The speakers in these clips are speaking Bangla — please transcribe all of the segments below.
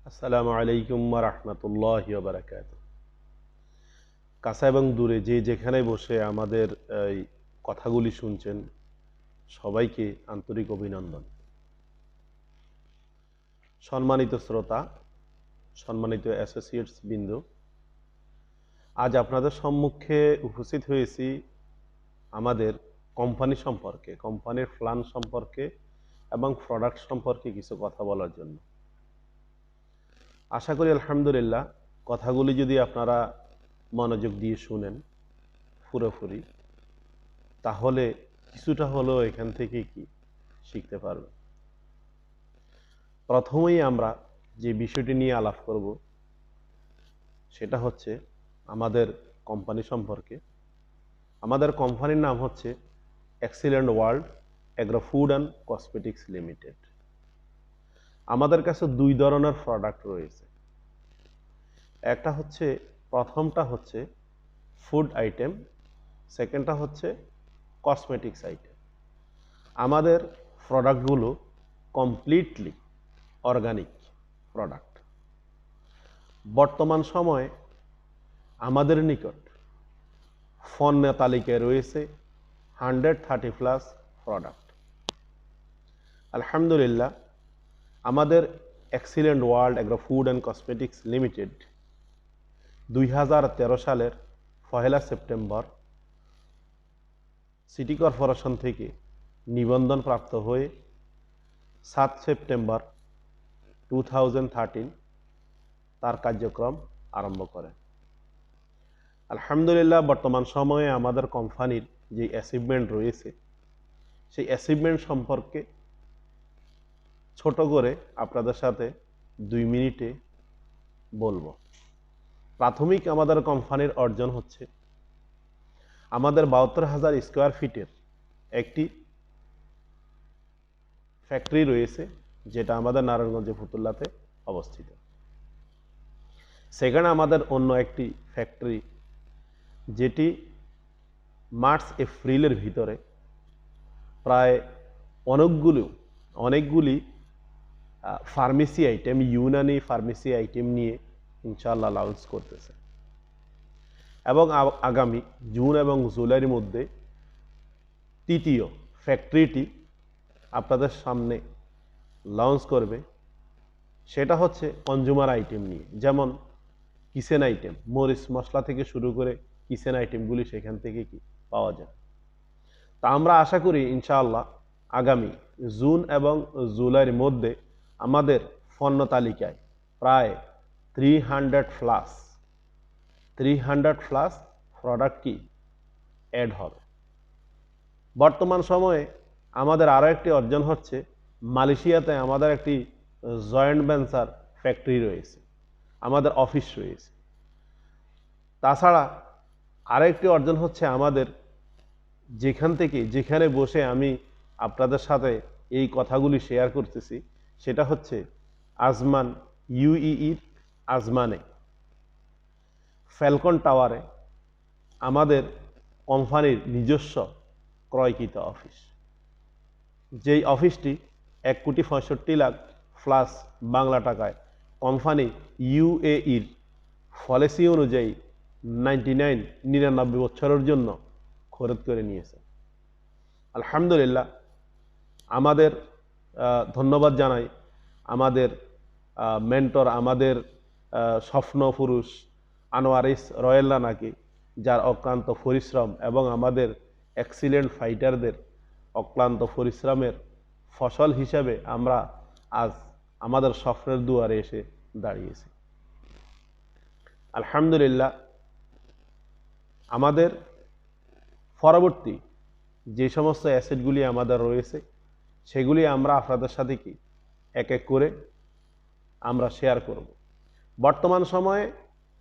আসসালামু আলাইকুম ওয়া রাহমাতুল্লাহি ওয়া বারাকাতুহু। কাছে এবং দূরে যে যেখানে বসে আমাদের এই কথাগুলি শুনছেন সবাইকে আন্তরিক অভিনন্দন। সম্মানিত শ্রোতা, সম্মানিত অ্যাসোসিয়েটস বৃন্দ, আজ আপনাদের সম্মুখে উপস্থিত হয়েছি আমাদের কোম্পানি সম্পর্কে, কোম্পানির প্ল্যান সম্পর্কে এবং প্রোডাক্ট সম্পর্কে কিছু কথা বলার জন্য। আশা করি আলহামদুলিল্লাহ কথাগুলি যদি আপনারা মনোযোগ দিয়ে শুনেন পুরোপুরি, তাহলে কিছুটা হলেও এখান থেকে কি শিখতে পারবেন। প্রথমেই আমরা যে বিষয়টি নিয়ে আলাপ করব সেটা হচ্ছে আমাদের কোম্পানি সম্পর্কে। আমাদের কোম্পানির নাম হচ্ছে excellent world agro food and cosmetics limited. আমাদের কাছে দুই ধরনের প্রোডাক্ট রয়েছে। একটা হচ্ছে, প্রথমটা হচ্ছে ফুড আইটেম, সেকেন্ডটা হচ্ছে কসমেটিক্স আইটেম। আমাদের প্রোডাক্টগুলো কমপ্লিটলি অর্গানিক প্রোডাক্ট। বর্তমান সময়ে আমাদের নিকট পণ্য তালিকায় রয়েছে 130+ প্রোডাক্ট। আলহামদুলিল্লাহ আমাদের excellent world agro food and cosmetics limited 2013 সালের 1 সেপ্টেম্বর সিটি কর্পোরেশন থেকে নিবন্ধন প্রাপ্ত হয়ে 7 সেপ্টেম্বর 2013 তার কার্যক্রম আরম্ভ করে। আলহামদুলিল্লাহ বর্তমান সময়ে আমাদের কোম্পানির যে অ্যাচিভমেন্ট রয়েছে সেই অ্যাচিভমেন্ট সম্পর্কে ছোট করে আপনাদের সাথে 2 মিনিটে বলবো। প্রাথমিক আমাদের কোম্পানির অর্জন হচ্ছে আমাদের 72,000 স্কোয়ার ফিটের একটি ফ্যাক্টরি রয়েছে, যেটা আমাদের নারায়ণগঞ্জ ফতুল্লাতে অবস্থিত। সেখানে আমাদের অন্য একটি ফ্যাক্টরি, যেটি মার্চ এপ্রিলের ভিতরে প্রায় অনেকগুলি pharmacy item, Unani pharmacy item নিয়ে ইনশাআল্লাহ লঞ্চ করতেছে এবং আগামী জুন এবং জুলাইয়ের মধ্যে তৃতীয় ফ্যাক্টরিটি আপনাদের সামনে লঞ্চ করবে। সেটা হচ্ছে কনজিউমার আইটেম নিয়ে, যেমন কিচেন আইটেম, মরিচ মশলা থেকে শুরু করে কিচেন আইটেমগুলি সেখান থেকে কি পাওয়া যায়। তা আমরা আশা করি ইনশাআল্লাহ আগামী জুন এবং জুলাইয়ের মধ্যে আমাদের পণ্য তালিকায় প্রায় 300+ প্রোডাক্ট কি অ্যাড হবে। বর্তমান সময়ে আমাদের আরও একটি অর্জন হচ্ছে, মালয়েশিয়াতে আমাদের একটি জয়েন্ট ভেঞ্চার ফ্যাক্টরি রয়েছে, আমাদের অফিস রয়েছে। তাছাড়া আরেকটি অর্জন হচ্ছে আমাদের যেখানে বসে আমি আপনাদের সাথে এই কথাগুলি শেয়ার করতেছি, সেটা হচ্ছে আজমান, ইউএইর আজমানে ফ্যালকন টাওয়ারে আমাদের কোম্পানির নিজস্ব ক্রয়কৃত অফিস। যেই অফিসটি 1,65,00,000+ বাংলা টাকায় কোম্পানি ইউএইর পলিসি অনুযায়ী 99 বছরের জন্য খরচ করে নিয়েছে। আলহামদুলিল্লাহ আমাদের ধন্যবাদ জানাই আমাদের মেন্টর, আমাদের স্বপ্ন পুরুষ আনোয়ারিস রয়েল রানাকে, যার অক্লান্ত পরিশ্রম এবং আমাদের এক্সিলেন্ট ফাইটারদের অক্লান্ত পরিশ্রমের ফসল হিসাবে আমরা আজ আমাদের স্বপ্নের দুয়ারে এসে দাঁড়িয়েছি। আলহামদুলিল্লাহ আমাদের পরবর্তী যে সমস্ত অ্যাসেটগুলি আমাদের রয়েছে সেগুলি আমরা আপনাদের সাথে কি এক এক করে আমরা শেয়ার করব। বর্তমান সময়ে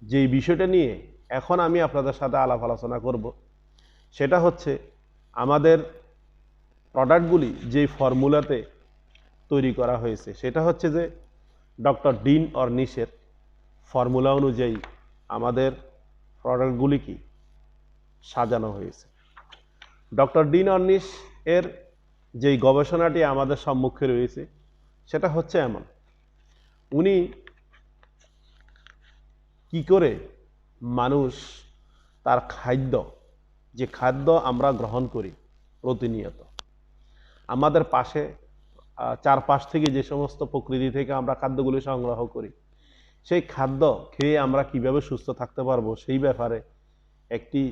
যেই বিষয়টা নিয়ে এখন আমি আপনাদের সাথে আলাপ আলোচনা করব, সেটা হচ্ছে আমাদের প্রোডাক্টগুলি যেই ফর্মুলাতে তৈরি করা হয়েছে, সেটা হচ্ছে যে ডক্টর ডিন অর্নিশের ফর্মুলা অনুযায়ী আমাদের প্রোডাক্টগুলি কি সাজানো হয়েছে। ডক্টর ডিন অর্নিশ এর যেই গবেষণাটি আমাদের সম্মুখে রয়েছে সেটা হচ্ছে এমন, উনি কি করে মানুষ তার খাদ্য, যে খাদ্য আমরা গ্রহণ করি প্রতিনিয়ত, আমাদের পাশে চারপাশ থেকে যে সমস্ত প্রকৃতি থেকে আমরা খাদ্যগুলি সংগ্রহ করি, সেই খাদ্য খেয়ে আমরা কিভাবে সুস্থ থাকতে পারবো সেই ব্যাপারে একটি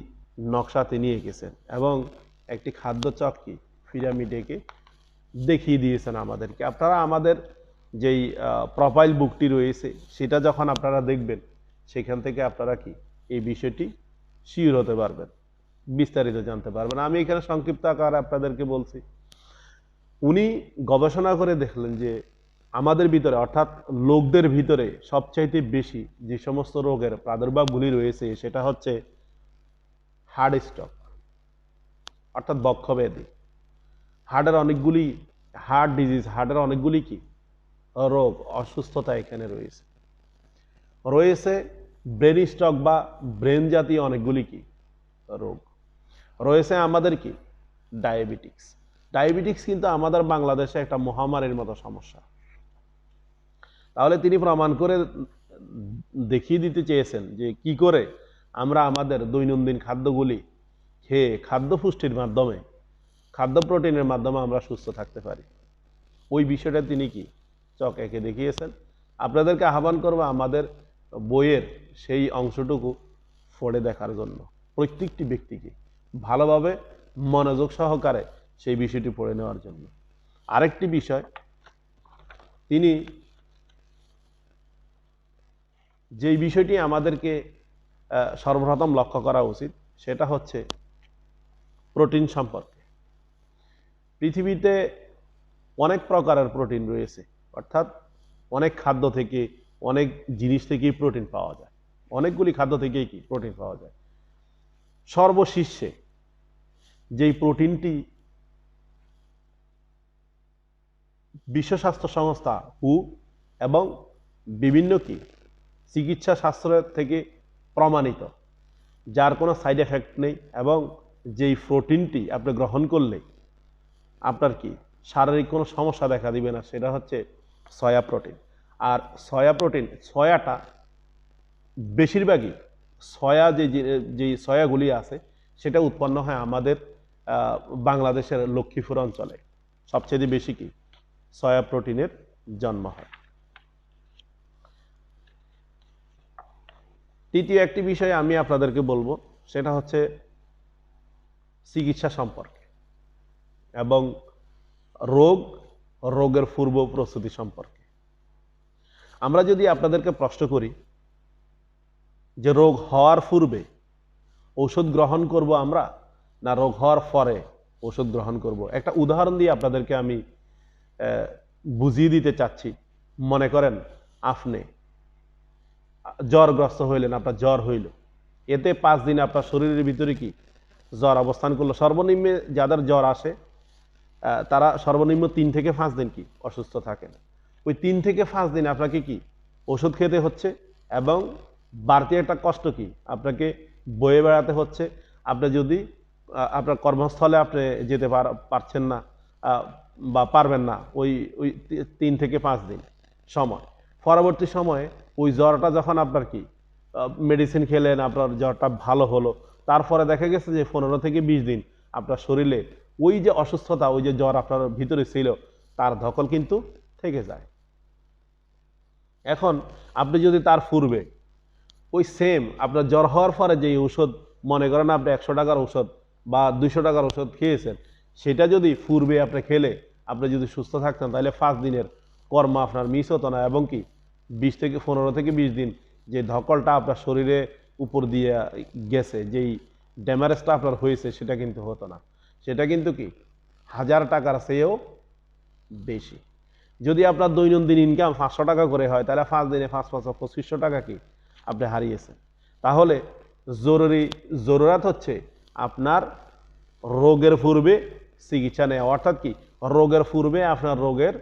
নকশা তিনি এঁকেছেন এবং একটি খাদ্য চক্রী পিরামিডকে দেখিয়ে দিয়েছেন আমাদেরকে। আপনারা আমাদের যেই প্রোফাইল বুকটি রয়েছে সেটা যখন আপনারা দেখবেন, সেখান থেকে আপনারা কি এই বিষয়টি শিওর হতে পারবেন, বিস্তারিত জানতে পারবেন। আমি এখানে সংক্ষিপ্ত আকারে আপনাদেরকে বলছি। উনি গবেষণা করে দেখলেন যে আমাদের ভিতরে অর্থাৎ লোকদের ভিতরে সবচাইতে বেশি যে সমস্ত রোগের প্রাদুর্ভাবগুলি রয়েছে সেটা হচ্ছে হার্ট স্ট্রোক অর্থাৎ বক্ষব্যাধি। হার্টের অনেকগুলি হার্ট ডিজিজ, হার্টের অনেকগুলি কি রোগ অসুস্থতা এখানে রয়েছে। রয়েছে ব্রেন স্ট্রোক বা ব্রেন জাতীয় অনেকগুলি কি রোগ রয়েছে। আমাদের কি ডায়াবেটিক্স। ডায়াবেটিক্স কিন্তু আমাদের বাংলাদেশে একটা মহামারীর মতো সমস্যা। তাহলে তিনি প্রমাণ করে দেখিয়ে দিতে চেয়েছেন যে কি করে আমরা আমাদের দৈনন্দিন খাদ্যগুলি খেয়ে খাদ্য পুষ্টির মাধ্যমে, খাদ্য প্রোটিনের মাধ্যমে আমরা সুস্থ থাকতে পারি। ওই বিষয়টা তিনি কি চক এঁকে দেখিয়েছেন। আপনাদেরকে আহ্বান করব আমাদের বইয়ের সেই অংশটুকু পড়ে দেখার জন্য, প্রত্যেকটি ব্যক্তিকে ভালোভাবে মনোযোগ সহকারে সেই বিষয়টি পড়ে নেওয়ার জন্য। আরেকটি বিষয়, তিনি যেই বিষয়টি আমাদেরকে সর্বপ্রথম লক্ষ্য করা উচিত সেটা হচ্ছে প্রোটিন সম্পর্কে। পৃথিবীতে অনেক প্রকারের প্রোটিন রয়েছে, অর্থাৎ অনেক খাদ্য থেকে, অনেক জিনিস থেকেই প্রোটিন পাওয়া যায়, অনেকগুলি খাদ্য থেকেই কি প্রোটিন পাওয়া যায়। সর্বশীর্ষে যেই প্রোটিনটি বিশ্ব স্বাস্থ্য সংস্থা হু এবং বিভিন্ন কি চিকিৎসা শাস্ত্রের থেকে প্রমাণিত, যার কোনো সাইড এফেক্ট নেই এবং যেই প্রোটিনটি আপনি গ্রহণ করলে আপনার কি শারীরিক কোনো সমস্যা দেখা দিবে না, সেটা হচ্ছে সয়া প্রোটিন। আর সয়া প্রোটিন, সয়াটা বেশিরভাগই সয়া যেই সয়াগুলি আছে সেটা উৎপন্ন হয় আমাদের বাংলাদেশের লক্ষ্মীপুর অঞ্চলে। সবচেয়ে বেশি কি সয়া প্রোটিনের জন্ম হয়। তৃতীয় একটি বিষয় আমি আপনাদেরকে বলবো, সেটা হচ্ছে চিকিৎসা সম্পর্কে এবং রোগের পূর্ব প্রস্তুতি সম্পর্কে। আমরা যদি আপনাদেরকে প্রশ্ন করি যে রোগ হওয়ার পূর্বে ঔষধ গ্রহণ করব আমরা না রোগ হওয়ার পরে ঔষধ গ্রহণ করব, একটা উদাহরণ দিয়ে আপনাদেরকে আমি বুঝিয়ে দিতে চাচ্ছি। মনে করেন আপনি জ্বরগ্রস্ত হইলেন, আপনার জ্বর হইল, এতে 5 দিন আপনার শরীরের ভিতরে কি জ্বর অবস্থান করলো। সর্বনিম্ন যাদের জ্বর আসে তারা সর্বনিম্ন 3 থেকে 5 দিন কি অসুস্থ থাকেন। ওই 3 থেকে 5 দিন আপনাকে কি ওষুধ খেতে হচ্ছে এবং বাড়তি একটা কষ্ট কি আপনাকে বয়ে বেড়াতে হচ্ছে। আপনি যদি আপনার কর্মস্থলে আপনি যেতে পারছেন না বা পারবেন না ওই 3 থেকে 5 দিন সময়, পরবর্তী সময়ে ওই জ্বরটা যখন আপনার কি মেডিসিন খেলেন, আপনার জ্বরটা ভালো হলো, তারপরে দেখা গেছে যে 15 থেকে 20 দিন আপনার শরীরে ওই যে অসুস্থতা, ওই যে জ্বর আপনার ভিতরে ছিল তার ধকল কিন্তু থেকে যায়। এখন আপনি যদি তার পূর্বে ওই সেম আপনার জ্বর হওয়ার পরে যে ঔষধ, মনে করেন আপনি 100 টাকার ঔষধ বা 200 টাকার ঔষধ খেয়েছেন, সেটা যদি পূর্বে আপনি খেলে আপনি যদি সুস্থ থাকতেন, তাহলে 5 দিনের কর্ম আপনার মিস হতো না এবং কি 15 থেকে 20 দিন যে ধকলটা আপনার শরীরে উপর দিয়ে গেছে, যেই ড্যামেজটা আপনার হয়েছে সেটা কিন্তু হতো না। সেটা কিন্তু কি 1000 টাকার চেয়েও বেশি। যদি আপনার দৈনন্দিন ইনকাম 500 টাকা করে হয়, তাহলে 5 দিনে 5 5 2500 টাকা কি আপনি হারিয়েছেন। তাহলে জরুরত হচ্ছে আপনার রোগের পূর্বে চিকিৎসা নেওয়া, অর্থাৎ কি রোগের পূর্বে আপনার রোগের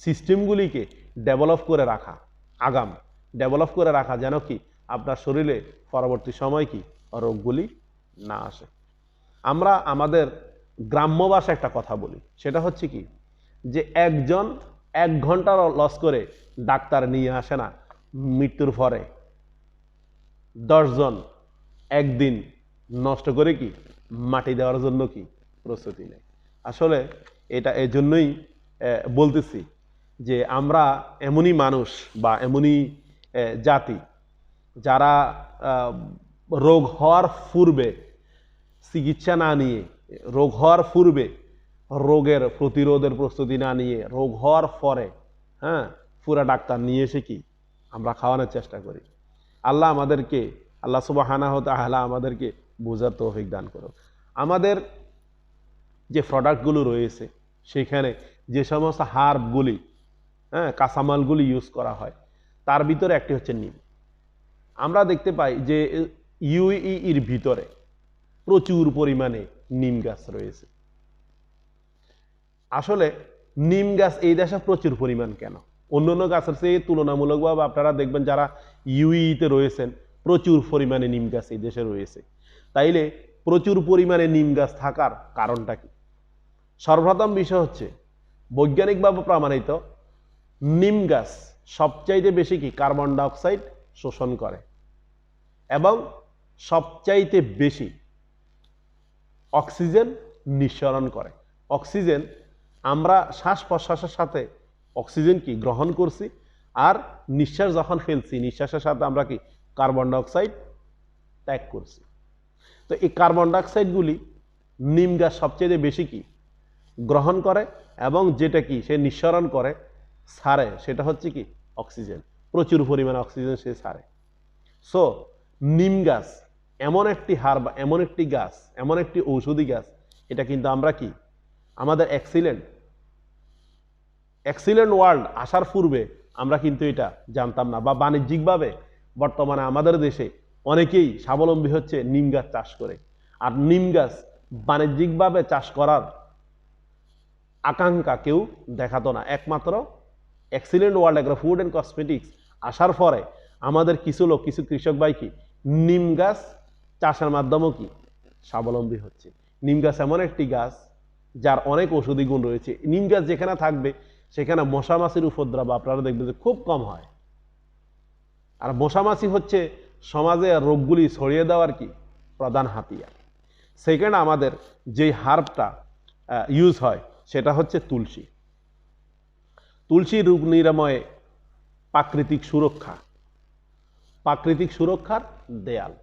সিস্টেমগুলিকে ডেভেলপ করে রাখা, আগাম ডেভেলপ করে রাখা, যেন কি আপনার শরীরে পরবর্তী সময় কি রোগগুলি না আসে। আমরা আমাদের গ্রাম্য ভাষায় একটা কথা বলি, সেটা হচ্ছে কি যে একজন 1 ঘন্টা লস করে ডাক্তার নিয়ে আসে না মৃত্যুর পরে, 10 জন একদিন নষ্ট করে কি মাটি দেওয়ার জন্য কি প্রস্তুতি নেয়। আসলে এটা এজন্যই বলতেছি যে আমরা এমনই মানুষ বা এমনই জাতি যারা রোগ হওয়ার পূর্বে চিকিৎসা না নিয়ে, রোগ হওয়ার পূর্বে রোগের প্রতিরোধের প্রস্তুতি না নিয়ে, রোগ হওয়ার পরে পুরা ডাক্তার নিয়ে এসে কি আমরা খাওয়ানোর চেষ্টা করি। আল্লাহ সুবহানাহু ওয়া তাআলা আমাদেরকে বোঝার তৌফিক দান করুন। আমাদের যে প্রোডাক্টগুলো রয়েছে সেখানে যে সমস্ত হার্বগুলি কাঁচামালগুলি ইউজ করা হয় তার ভিতরে একটি হচ্ছে নিম। আমরা দেখতে পাই যে ইউএইর ভিতরে প্রচুর পরিমাণে নিম গাছ রয়েছে। আসলে নিম গাছ এই দেশে প্রচুর পরিমাণ কেন? অন্যান্য গাছের চেয়ে তুলনামূলকভাবে আপনারা দেখবেন যারা ইউএইতে রয়েছেন প্রচুর পরিমাণে নিম গাছ এই দেশে রয়েছে। তাইলে প্রচুর পরিমাণে নিম গাছ থাকার কারণটা কি? সর্বপ্রথম বিষয় হচ্ছে বৈজ্ঞানিকভাবে প্রমাণিত নিম গাছ সবচাইতে বেশি কি কার্বন ডাইঅক্সাইড শোষণ করে এবং সবচাইতে বেশি অক্সিজেন নিঃসরণ করে। অক্সিজেন আমরা শ্বাস প্রশ্বাসের সাথে অক্সিজেন কি গ্রহণ করছি, আর নিঃশ্বাস যখন ফেলছি নিঃশ্বাসের সাথে আমরা কি কার্বন ডাইঅক্সাইড ত্যাগ করছি। তো এই কার্বন ডাইঅক্সাইডগুলি নিম গাছ সবচেয়ে বেশি কি গ্রহণ করে এবং যেটা কি সে নিঃসরণ করে ছাড়ে সেটা হচ্ছে কি অক্সিজেন। প্রচুর পরিমাণে অক্সিজেন সে ছাড়ে। সো নিম গাছ এমন একটি হার্ব, এমন একটি গাছ, এমন একটি ঔষধি গাছ, এটা কিন্তু আমরা কি আমাদের এক্সিলেন্ট ওয়ার্ল্ড আসার পূর্বে আমরা কিন্তু এটা জানতাম না, বা বাণিজ্যিকভাবে বর্তমানে আমাদের দেশে অনেকেই স্বাবলম্বী হচ্ছে নিম গাছ চাষ করে। আর নিম গাছ বাণিজ্যিকভাবে চাষ করার আকাঙ্ক্ষা কেউ দেখাতো না। একমাত্র excellent world agro food and cosmetics আসার পরে আমাদের কিছু লোক, কিছু কৃষক ভাই কি নিম গাছ চাষের মাধ্যমেও কি স্বাবলম্বী হচ্ছে। নিম গাছ এমন একটি গাছ যার অনেক ঔষধি গুণ রয়েছে। নিম গাছ যেখানে থাকবে সেখানে মশা মাছির উপদ্রব আপনারা দেখবেন যে খুব কম হয়। আর মশা মাছি হচ্ছে সমাজে রোগগুলি ছড়িয়ে দেওয়ার কি প্রধান হাতিয়ার। সেকেন্ড, আমাদের যেই হার্বটা ইউজ হয় সেটা হচ্ছে তুলসী। তুলসী রোগ নিরাময়ে প্রাকৃতিক সুরক্ষা, প্রাকৃতিক সুরক্ষার দেয়াল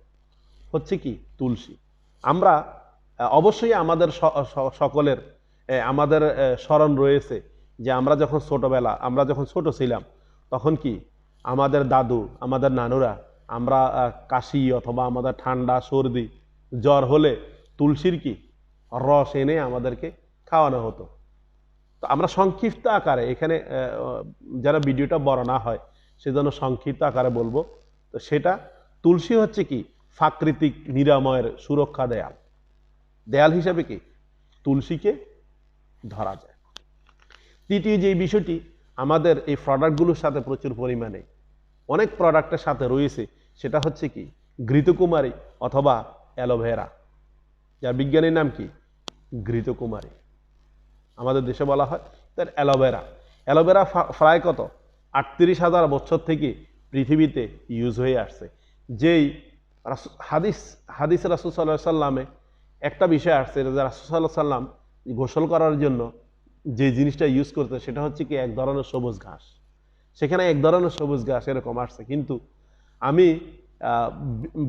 হচ্ছে কি তুলসী। আমরা অবশ্যই আমাদের সকলের আমাদের স্মরণ রয়েছে যে আমরা যখন ছোট ছিলাম তখন কি আমাদের দাদু, আমাদের নানুরা, আমরা কাশি অথবা আমাদের ঠান্ডা সর্দি জ্বর হলে তুলসীর কি রস এনে আমাদেরকে খাওয়ানো হতো। তো আমরা সংক্ষিপ্ত আকারে এখানে যারা ভিডিওটা বড় না হয় সেজন্য সংক্ষিপ্ত আকারে বলবো। তো সেটা তুলসী হচ্ছে কি প্রাকৃতিক নিরাময়ের সুরক্ষা দেয়াল। দেয়াল হিসাবে কি তুলসীকে ধরা যায়। তৃতীয় যে বিষয়টি আমাদের এই প্রোডাক্টগুলোর সাথে প্রচুর পরিমাণে অনেক প্রোডাক্টের সাথে রয়েছে সেটা হচ্ছে কি ঘৃতকুমারী অথবা অ্যালোভেরা, যার বিজ্ঞানীর নাম কি ঘৃতকুমারী আমাদের দেশে বলা হয়। তার অ্যালোভেরা প্রায় কত 38,000 বছর থেকে পৃথিবীতে ইউজ হয়ে আসছে। যেই হাদিস রাসূল সাল্লাল্লাহু আলাইহি সাল্লামে একটা বিষয় আসছে যে রাসূল সাল্লাল্লাহু আলাইহি সাল্লাম গোসল করার জন্য যে জিনিসটা ইউজ করতে সেটা হচ্ছে কি এক ধরনের সবুজ ঘাস। সেখানে এক ধরনের সবুজ ঘাস এরকম আসছে, কিন্তু আমি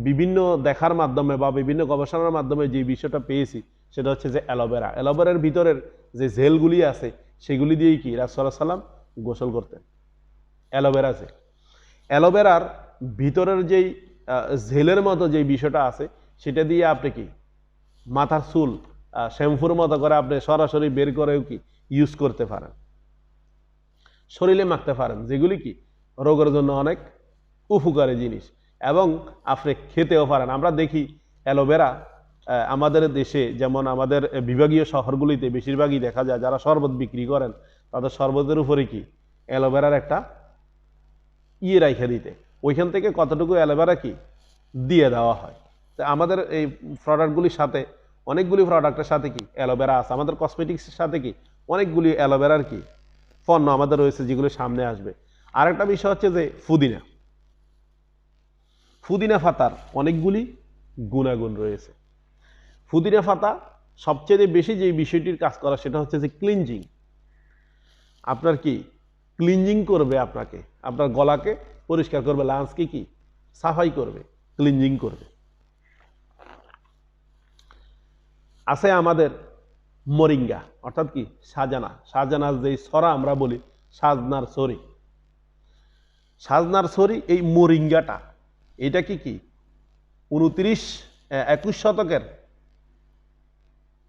বিভিন্ন দেখার মাধ্যমে বা বিভিন্ন গবেষণার মাধ্যমে যে বিষয়টা পেয়েছি সেটা হচ্ছে যে অ্যালোভেরার ভিতরের যে জেলগুলি আছে সেগুলি দিয়েই কি রাসূল সাল্লাল্লাহু আলাইহি সাল্লাম গোসল করতেন। অ্যালোভেরার ভিতরের যেই জেলের মতো যে বিষয়টা আছে সেটা দিয়ে আপনি কি মাথার চুল শ্যাম্পুর মতো করে আপনি সরাসরি বের করেও কি ইউজ করতে পারেন, শরীরে মাখতে পারেন, যেগুলি কি রোগের জন্য অনেক উপকারী জিনিস, এবং আপনি খেতেও পারেন। আমরা দেখি অ্যালোভেরা আমাদের দেশে যেমন আমাদের বিভাগীয় শহরগুলিতে বেশিরভাগই দেখা যায় যারা শরবত বিক্রি করেন তাদের শরবতের উপরে কি অ্যালোভেরার একটা রাইখে দিতে, ওইখান থেকে কতটুকু অ্যালোভেরা কি দিয়ে দেওয়া হয়। তো আমাদের এই প্রোডাক্টগুলির সাথে অনেকগুলি প্রোডাক্টের সাথে কি অ্যালোভেরা আছে। আমাদের কসমেটিক্সের সাথে কি অনেকগুলি অ্যালোভেরার কি পণ্য আমাদের রয়েছে যেগুলো সামনে আসবে। আরেকটা বিষয় হচ্ছে যে পুদিনা পাতার অনেকগুলি গুণাগুণ রয়েছে। পুদিনা পাতা সবচেয়ে বেশি যে বিষয়টির কাজ করা সেটা হচ্ছে যে ক্লিনজিং। আপনার কি ক্লিনজিং করবে, আপনাকে আপনার গলাকে পরিষ্কার করবে, লাঞ্চকে কি সাফাই করবে, ক্লিনজিং করবে। আছে আমাদের মরিঙ্গা, অর্থাৎ কি সাজানা। সাজানার যে ছড়া আমরা বলি সাজনার ছড়ি, সাজনার ছড়ি, এই মরিঙ্গাটা এটা কি 21 শতকের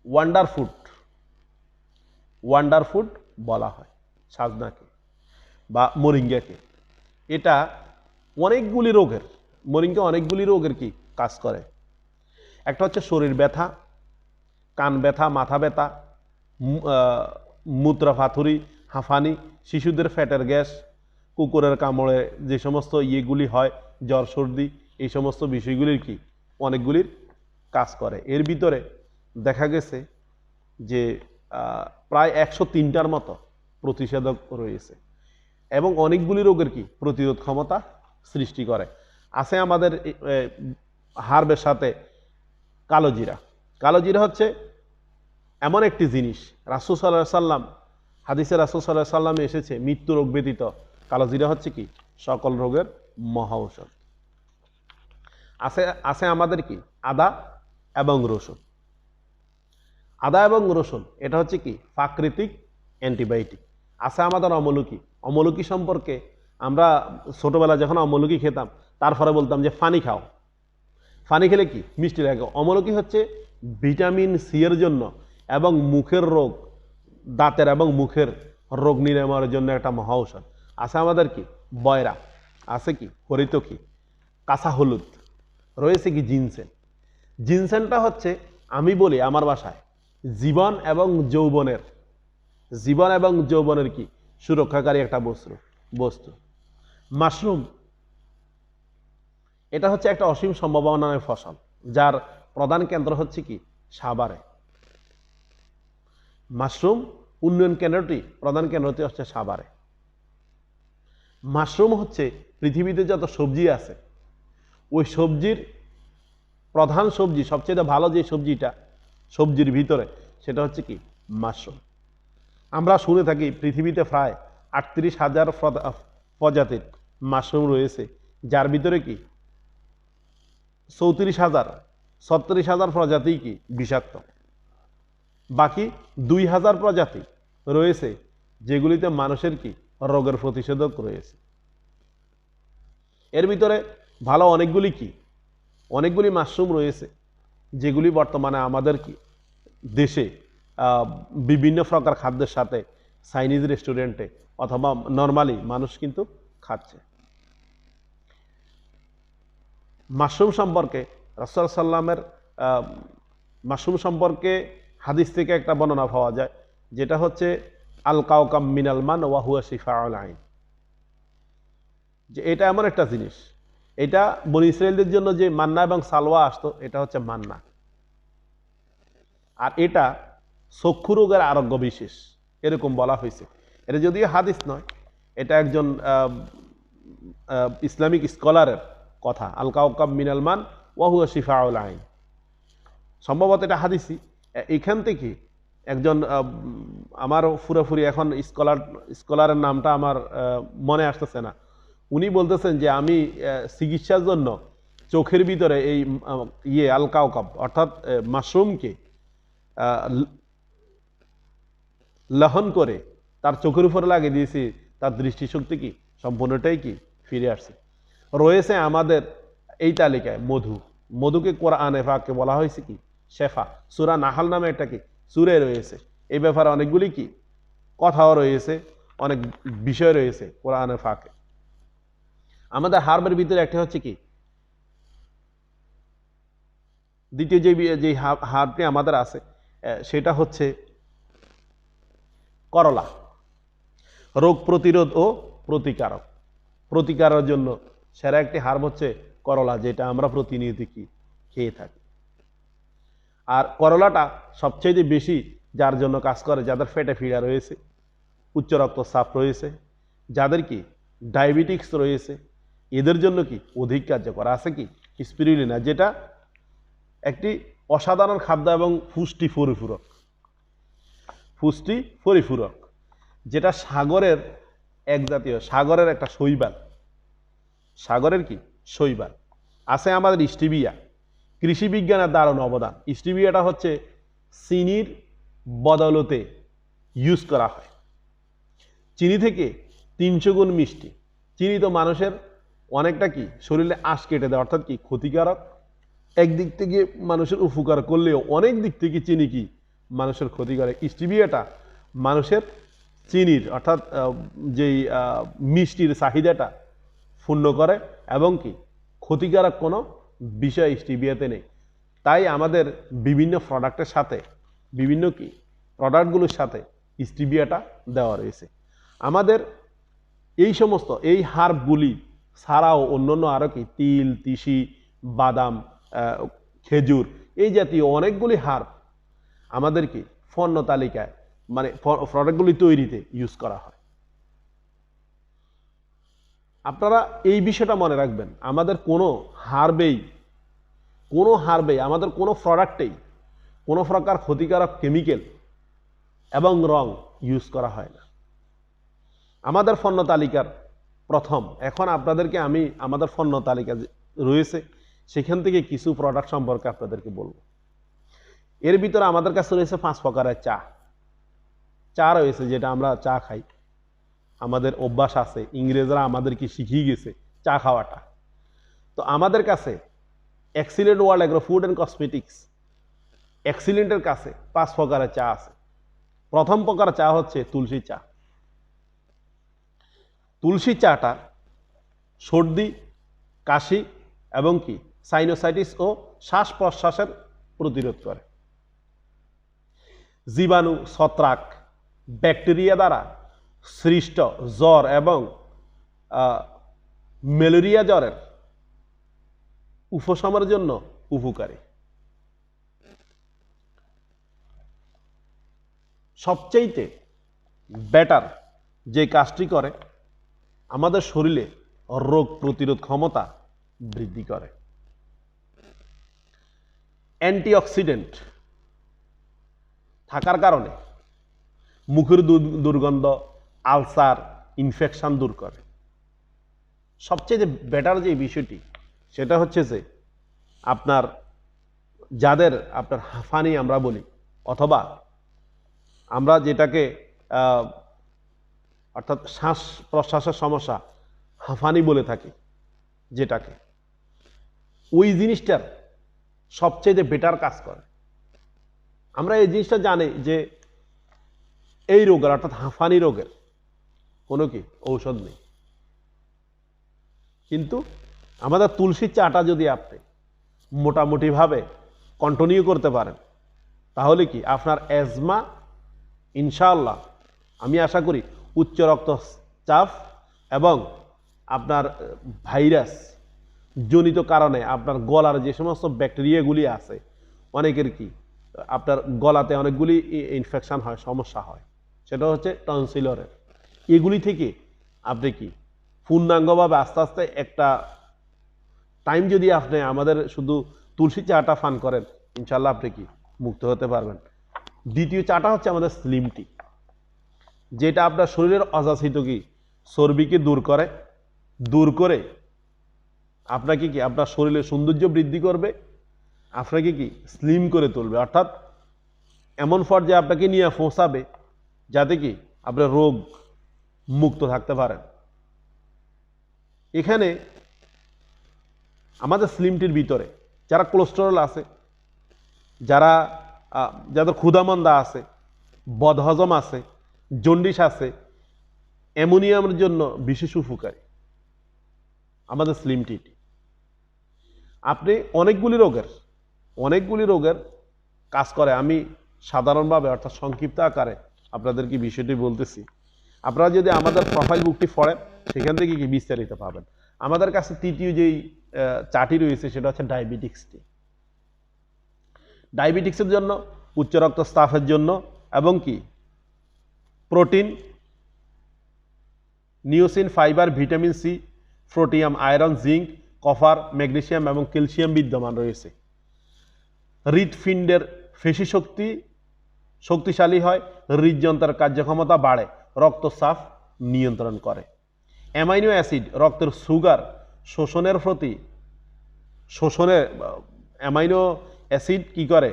ওয়ান্ডার ফুড বলা হয় সাজনাকে বা মরিঙ্গাকে। এটা অনেকগুলি রোগের, মরিঙ্গা অনেকগুলি রোগের কি কাজ করে। একটা হচ্ছে শরীর ব্যথা, কান ব্যথা, মাথা ব্যথা, মূত্রপাথুরি, হাঁফানি, শিশুদের ফ্যাটের গ্যাস, কুকুরের কামড়ে যে সমস্ত ইয়েগুলি হয়, জ্বর সর্দি, এই সমস্ত বিষয়গুলির কি অনেকগুলির কাজ করে। এর ভিতরে দেখা গেছে যে প্রায় 103টার মতো প্রতিষেধক রয়েছে এবং অনেকগুলি রোগের কি প্রতিরোধ ক্ষমতা সৃষ্টি করে। আছে আমাদের হার্বের সাথে কালো জিরা। কালো জিরা হচ্ছে এমন একটি জিনিস, রাসূল সাল্লাল্লাহু আলাইহি সাল্লাম, হাদিসে রাসূল সাল্লাল্লাহু আলাইহি সাল্লামে এসেছে মৃত্যু রোগ ব্যতীত কালো জিরা হচ্ছে কি সকল রোগের মহা ঔষধ। আছে আমাদের কি আদা এবং রসুন। আদা এবং রসুন এটা হচ্ছে কি প্রাকৃতিক অ্যান্টিবায়োটিক। আছে আমাদের অমলকি। অমলকি সম্পর্কে আমরা ছোটবেলায় যখন অমলকি খেতাম তারপরে বলতাম যে পানি খাও, পানি খেলে কি মিষ্টি লাগে। অমলকি হচ্ছে ভিটামিন সি এর জন্য এবং মুখের রোগ, দাঁতের এবং মুখের রোগ নিরাময়ের জন্য একটা মহা ঔষধ। আছে আমাদের কি বয়রা, আছে কি হরিতকি, কাঁচা হলুদ, রয়েছে কি জিনসেন। জিনসেনটা হচ্ছে আমি বলি আমার ভাষায় জীবন এবং যৌবনের কি সুরক্ষাকারী একটা বস্তু। মাশরুম এটা হচ্ছে একটা অসীম সম্ভাবনার ফসল, যার প্রধান কেন্দ্র হচ্ছে কি সাভারে। মাশরুম উন্নয়ন কেন্দ্রটি, প্রধান কেন্দ্রটি হচ্ছে সাভারে। মাশরুম হচ্ছে পৃথিবীতে যত সবজি আছে ওই সবজির প্রধান সবজি, সবচেয়ে ভালো যে সবজির ভিতরে সেটা হচ্ছে কি মাশরুম। আমরা শুনে থাকি পৃথিবীতে প্রায় 38,000 প্রজাতির মাশরুম রয়েছে, যার ভিতরে কি 36,000 প্রজাতি কি বিষাক্ত। বাকি 2,000 প্রজাতি রয়েছে যেগুলিতে মানুষের কি রোগের প্রতিষেধক রয়েছে। এর ভিতরে ভালো অনেকগুলি মাশরুম রয়েছে যেগুলি বর্তমানে আমাদের কি দেশে বিভিন্ন প্রকার খাদ্যের সাথে চাইনিজ রেস্টুরেন্টে অথবা নর্মালি মানুষ কিন্তু খাচ্ছে। মাশরুম সম্পর্কে রাসূল সাল্লামের মাশরুম সম্পর্কে হাদিস থেকে একটা বর্ণনা পাওয়া যায়, যেটা হচ্ছে আল কাওকাম মিনাল মান ওয়া হুয়া শিফাউল আইন। যে এটা এমন একটা জিনিস, এটা বনী ইসরায়েলদের জন্য যে মান্না এবং সালওয়া আসতো এটা হচ্ছে মান্না, আর এটা চক্ষু রোগের আরোগ্য বিশেষ, এরকম বলা হয়েছে। এটা যদিও হাদিস নয়, এটা একজন ইসলামিক স্কলারের কথা, আল কাওকাব মিনাল মান ওয়া হুয়া শিফাউল আইন। সম্ভবত এটা হাদিসই। এখান থেকে একজন আমার পুরোপুরি এখন স্কলারের নামটা আমার মনে আসতেছে না, উনি বলতেছেন যে আমি চিকিৎসার জন্য চোখের ভিতরে এই আল কাওকাব অর্থাৎ মাশরুমকে লহন করে তার চোখের উপরে লাগিয়ে দিয়েছি, তার দৃষ্টিশক্তি কি সম্পূর্ণটাই কি ফিরে আসছে। রয়েছে আমাদের এই তালিকায় মধুকে কোরআনে পাকে বলা হয়েছে কি শেফা। সূরা নাহাল নামে একটা কি সূরা রয়েছে, এই ব্যাপারে অনেকগুলি কি কথাও রয়েছে, অনেক বিষয় রয়েছে কোরআনে পাকে। আমাদের হার্বের ভিতরে একটা হচ্ছে কি দ্বিতীয় যে হার্বটি আমাদের আছে সেটা হচ্ছে করলা। রোগ প্রতিরোধ ও প্রতিকারের জন্য সেরা একটি হার্ব হচ্ছে করলা, যেটা আমরা প্রতিনিয়ত কি খেয়ে থাকি। আর করলাটা সবচেয়ে বেশি যার জন্য কাজ করে, যাদের পেটে পীড়া রয়েছে, উচ্চ রক্তচাপ রয়েছে, যাদের কি ডায়াবেটিক্স রয়েছে, এদের জন্য কি অধিক কার্যকর। আছে কি স্পিরুলিনা, যেটা একটি অসাধারণ খাদ্য এবং পুষ্টি পরিপূরক, যেটা সাগরের এক জাতীয়, সাগরের একটা শৈবাল, সাগরের কি শৈবাল। আছে আমাদের স্টিভিয়া, কৃষি বিজ্ঞানের দারুণ অবদান। স্টিভিয়াটা হচ্ছে চিনির বদলতে ইউজ করা হয়। চিনি থেকে 300 গুণ মিষ্টি। চিনি তো মানুষের অনেকটা কি শরীরে আঁশ কেটে দেয়, অর্থাৎ কি ক্ষতিকারক। একদিক থেকে মানুষের উপকার করলেও অনেক দিক থেকে চিনি কি মানুষের ক্ষতি করে। স্টিভিয়াটা মানুষের চিনির অর্থাৎ যেই মিষ্টির চাহিদাটা পূর্ণ করে এবং কি ক্ষতিকারক কোনো বিষয় স্টিভিয়াতে নেই। তাই আমাদের বিভিন্ন প্রোডাক্টের সাথে, বিভিন্ন কি প্রোডাক্টগুলোর সাথে স্টিভিয়াটা দেওয়া রয়েছে। আমাদের এই সমস্ত এই হার্বগুলি ছাড়াও অন্যান্য আরও কি তিল, তিসি, বাদাম, খেজুর, এই জাতীয় অনেকগুলি হার্ব আমাদের কি পণ্য তালিকায় মানে প্রোডাক্টগুলি তৈরিতে ইউজ করা হয়। আপনারা এই বিষয়টা মনে রাখবেন, আমাদের কোনো হার্বেই আমাদের কোনো প্রোডাক্টেই কোনো প্রকার ক্ষতিকারক কেমিক্যাল এবং রং ইউজ করা হয় না। আমাদের পণ্য তালিকার প্রথম, এখন আপনাদেরকে আমি আমাদের পণ্য তালিকা রয়েছে সেখান থেকে কিছু প্রোডাক্ট সম্পর্কে আপনাদেরকে বলবো। এর ভিতরে আমাদের কাছে রয়েছে 5 প্রকারের চা রয়েছে, যেটা আমরা চা খাই, আমাদের অভ্যাস আছে, ইংরেজরা আমাদেরকে শিখিয়ে গেছে চা খাওয়াটা। তো আমাদের কাছে excellent world agro food and cosmetics, এক্সিলেন্টের কাছে 5 প্রকারের চা আছে। প্রথম প্রকার চা হচ্ছে তুলসী চা। তুলসী চাটা সর্দি, কাশি এবং কি সাইনোসাইটিস ও শ্বাস প্রশ্বাসের প্রতিরোধ করে। জীবাণু, ছত্রাক, ব্যাকটেরিয়া দ্বারা সৃষ্ট জ্বর এবং ম্যালেরিয়া জ্বরের উপশমের জন্য উপকারী। সবচেয়ে বেটার যে কাজটি করে, আমাদের শরীরে রোগ প্রতিরোধ ক্ষমতা বৃদ্ধি করে। অ্যান্টিঅক্সিডেন্ট থাকার কারণে মুখের দুর্গন্ধ, আলসার, ইনফেকশন দূর করে। সবচেয়ে বেটার যে বিষয়টি সেটা হচ্ছে যে আপনার যাদের আপনার হাঁফানি আমরা বলি, অথবা আমরা যেটাকে অর্থাৎ শ্বাস প্রশ্বাসের সমস্যা হাঁফানি বলে থাকি, যেটাকে ওই জিনিসটার সবচেয়ে বেটার কাজ করে। আমরা এই জিনিসটা জানি যে এই রোগের অর্থাৎ হাঁফানি রোগের কোনো কি ঔষধ নেই, কিন্তু আমাদের তুলসী চাটা যদি আপনি মোটামুটিভাবে কন্টিনিউ করতে পারেন, তাহলে কি আপনার অ্যাজমা ইনশাআল্লাহ আমি আশা করি উচ্চ রক্তচাপ এবং আপনার ভাইরাস জনিত কারণে আপনার গলার যে সমস্ত ব্যাকটেরিয়াগুলি আছে, অনেকের কি আপনার গলাতে অনেকগুলি ইনফেকশন হয়, সমস্যা হয়, সেটা হচ্ছে টনসিলরের, এগুলি থেকে আপনি কি পূর্ণাঙ্গভাবে আস্তে আস্তে একটা টাইম যদি আপনি আমাদের শুধু তুলসী চাটা পান করেন, ইনশাল্লাহ আপনি কি মুক্ত হতে পারবেন। দ্বিতীয় চাটা হচ্ছে আমাদের স্লিম টি, যেটা আপনার শরীরের অযাচিত কি চর্বিকে দূর করে আপনাকে কি আপনার শরীরের সৌন্দর্য বৃদ্ধি করবে, আপনাকে কি স্লিম করে তুলবে, অর্থাৎ এমন পর্যায়ে আপনাকে নিয়ে পৌঁছাবে যাতে কি আপনার রোগ মুক্ত থাকতে পারেন। এখানে আমাদের স্লিম টির ভিতরে যারা কোলেস্টেরল আছে, যাদের ক্ষুধামন্দা আছে, বদহজম আছে, জন্ডিস আছে, অ্যামোনিয়ামের জন্য বিশেষ উপকারী আমাদের স্লিম টি। আপনি অনেকগুলি রোগের কাজ করে। আমি সাধারণভাবে অর্থাৎ সংক্ষিপ্ত আকারে আপনাদেরকে বিষয়টি বলতেছি। আপনারা যদি আমাদের প্রোফাইল বুকটি পড়েন, সেখান থেকে কি বিস্তারিত পাবেন। আমাদের কাছে তৃতীয় যেই চাটি রয়েছে সেটা হচ্ছে ডায়াবেটিক্স টি। ডায়াবেটিক্সের জন্য, উচ্চ রক্তচাপের জন্য এবং কি protein, niacin, fibre, vitamin C, প্রোটিয়াম, আয়রন, জিঙ্ক, কপার, ম্যাগনেসিয়াম এবং ক্যালসিয়াম বিদ্যমান রয়েছে। হৃৎপিণ্ডের পেশি শক্তিশালী হয়, হৃদযন্ত্রের কার্যক্ষমতা বাড়ে, রক্তচাপ নিয়ন্ত্রণ করে। অ্যামাইনো অ্যাসিড রক্তের সুগার অ্যামাইনো অ্যাসিড কি করে?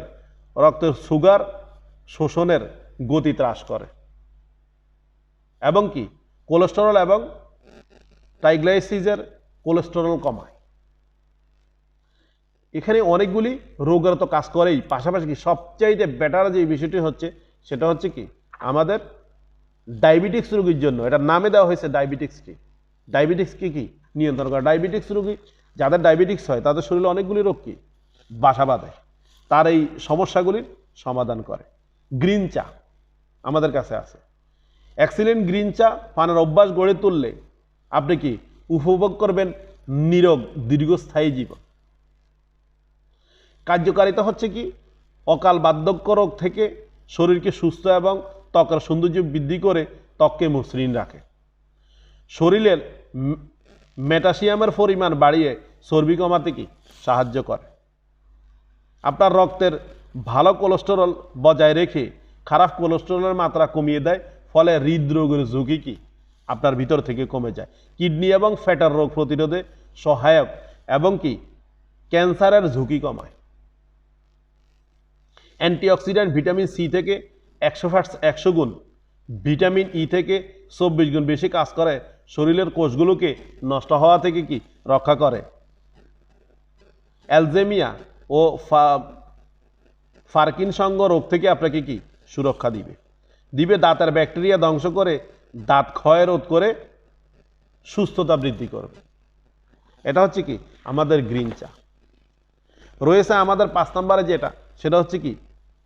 রক্তের সুগার শোষণের গতি হ্রাস করে এবং কি কোলেস্টেরল এবং ট্রাইগ্লাইসিডের কোলেস্টেরল কমায়। এখানে অনেকগুলি রোগের তো কাজ করেই, পাশাপাশি কি সবচাইতে বেটার যে বিষয়টি হচ্ছে সেটা হচ্ছে কি আমাদের ডায়াবেটিক্স রোগীর জন্য এটার নামে দেওয়া হয়েছে ডায়াবেটিক্সকে কি নিয়ন্ত্রণ করা। ডায়াবেটিক্স রোগী যাদের ডায়াবেটিক্স হয় তাদের শরীরে অনেকগুলি রোগ কি বাসা বাঁধে, তার এই সমস্যাগুলির সমাধান করে। গ্রিন চা আমাদের কাছে আছে। এক্সিলেন্ট গ্রিন চা পানের অভ্যাস গড়ে তুললে আপনি কি উপভোগ করবেন নীরব দীর্ঘস্থায়ী জীবন। কার্যকারিতা হচ্ছে কি অকাল বার্ধক্য রোগ থেকে শরীরকে সুস্থ এবং ত্বকের সৌন্দর্য বৃদ্ধি করে ত্বককে মসৃণ রাখে। শরীরের মেটাসিয়ামের পরিমাণ বাড়িয়ে চর্বি কমাতে কি সাহায্য করে। আপনার রক্তের ভালো কোলেস্টেরল বজায় রেখে খারাপ কোলেস্টেরলের মাত্রা কমিয়ে দেয়, ফলে হৃদরোগের ঝুঁকি কি আপনার ভিতর থেকে কমে যায়। কিডনি এবং ফ্যাটের রোগ প্রতিরোধে সহায়ক এবং কি ক্যান্সারের ঝুঁকি কমায়। অ্যান্টিঅক্সিডেন্ট ভিটামিন সি থেকে 100 গুণ, ভিটামিন ই থেকে 24 গুণ বেশি কাজ করে, শরীরের কোষগুলোকে নষ্ট হওয়া থেকে কি রক্ষা করে। অ্যালজেমিয়া ও পার্কিনসন রোগ থেকে আপনাকে কি সুরক্ষা দিবে দাঁতের ব্যাকটেরিয়া ধ্বংস করে, দাঁত ক্ষয় রোধ করে, সুস্থতা বৃদ্ধি করবে। এটা হচ্ছে কি আমাদের গ্রিন চা। রয়েছে আমাদের 5 নম্বরে যেটা, সেটা হচ্ছে কি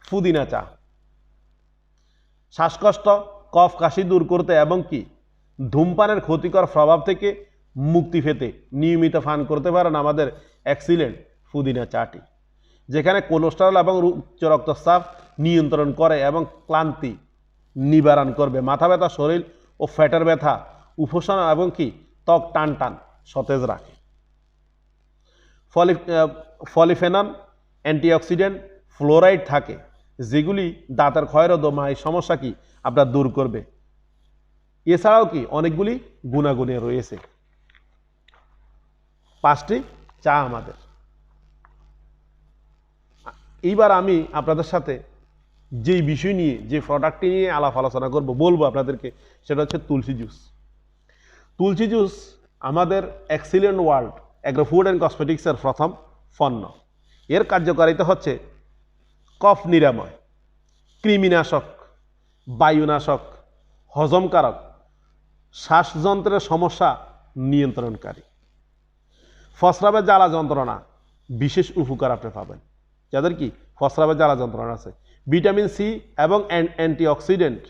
পুদিনা চা। শ্বাসকষ্ট, কফ কাশি দূর করতে এবং কি ধূমপানের ক্ষতিকর প্রভাব থেকে মুক্তি পেতে নিয়মিত পান করতে পারেন আমাদের এক্সিলেন্ট পুদিনা চাটি, যেখানে কোলেস্টেরল এবং উচ্চ রক্তচাপ নিয়ন্ত্রণ করে এবং ক্লান্তি নিবারণ করবে, মাথা ব্যথা, শরীর ও ফ্যাটের ব্যথা উপশম এবং কি ত্বক টান সতেজ রাখে। ফলিফেনল অ্যান্টিঅক্সিডেন্ট ফ্লোরাইড থাকে, যেগুলি দাঁতের ক্ষয়রোধ ও মায়ের সমস্যা কি আপনার দূর করবে। এছাড়াও কি অনেকগুলি গুণাগুণে রয়েছে। 5টি চা আমাদের। এইবার আমি আপনাদের সাথে যেই বিষয় নিয়ে, যে প্রোডাক্টটি নিয়ে আলাপ আলোচনা বলবো আপনাদেরকে, সেটা হচ্ছে তুলসী জুস। তুলসী জুস আমাদের excellent world agro food and কসমেটিক্সের প্রথম পণ্য। এর কার্যকারিতা হচ্ছে কফ নিরাময়, কৃমিনাশক, বায়ুনাশক, হজমকারক, শ্বাসযন্ত্রের সমস্যা নিয়ন্ত্রণকারী, প্রস্রাবের জ্বালা যন্ত্রণা বিশেষ উপকার আপনি পাবেন যাদের কি প্রস্রাবের জ্বালা যন্ত্রণা আছে। ভিটামিন সি এবং অ্যান্টিঅক্সিডেন্ট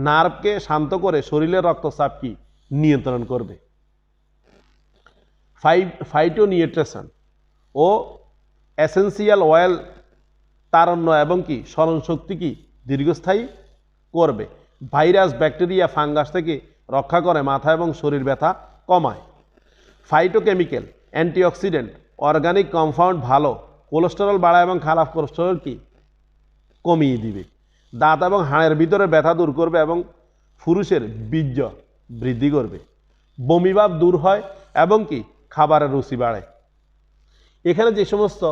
নার্ভকে শান্ত করে শরীরের রক্তচাপ কি নিয়ন্ত্রণ করবে। ফাইটোনিউট্রিশন ও এসেন্সিয়াল অয়েল তারণ্য এবং কি স্মরণশক্তি কি দীর্ঘস্থায়ী করবে। ভাইরাস, ব্যাকটেরিয়া, ফাঙ্গাস থেকে রক্ষা করে, মাথা এবং শরীর ব্যথা কমায়। ফাইটোকেমিক্যাল, অ্যান্টিঅক্সিডেন্ট, অর্গানিক কম্পাউন্ড ভালো, কোলেস্টেরল বাড়ায় এবং খারাপ কোলেস্টেরল কি কমিয়ে দিবে। দাঁত এবং হাড়ের ভিতরে ব্যথা দূর করবে এবং পুরুষের বীর্য বৃদ্ধি করবে। বমিভাব দূর হয় এবং কি খাবারের রুচি বাড়ে। এখানে যে সমস্ত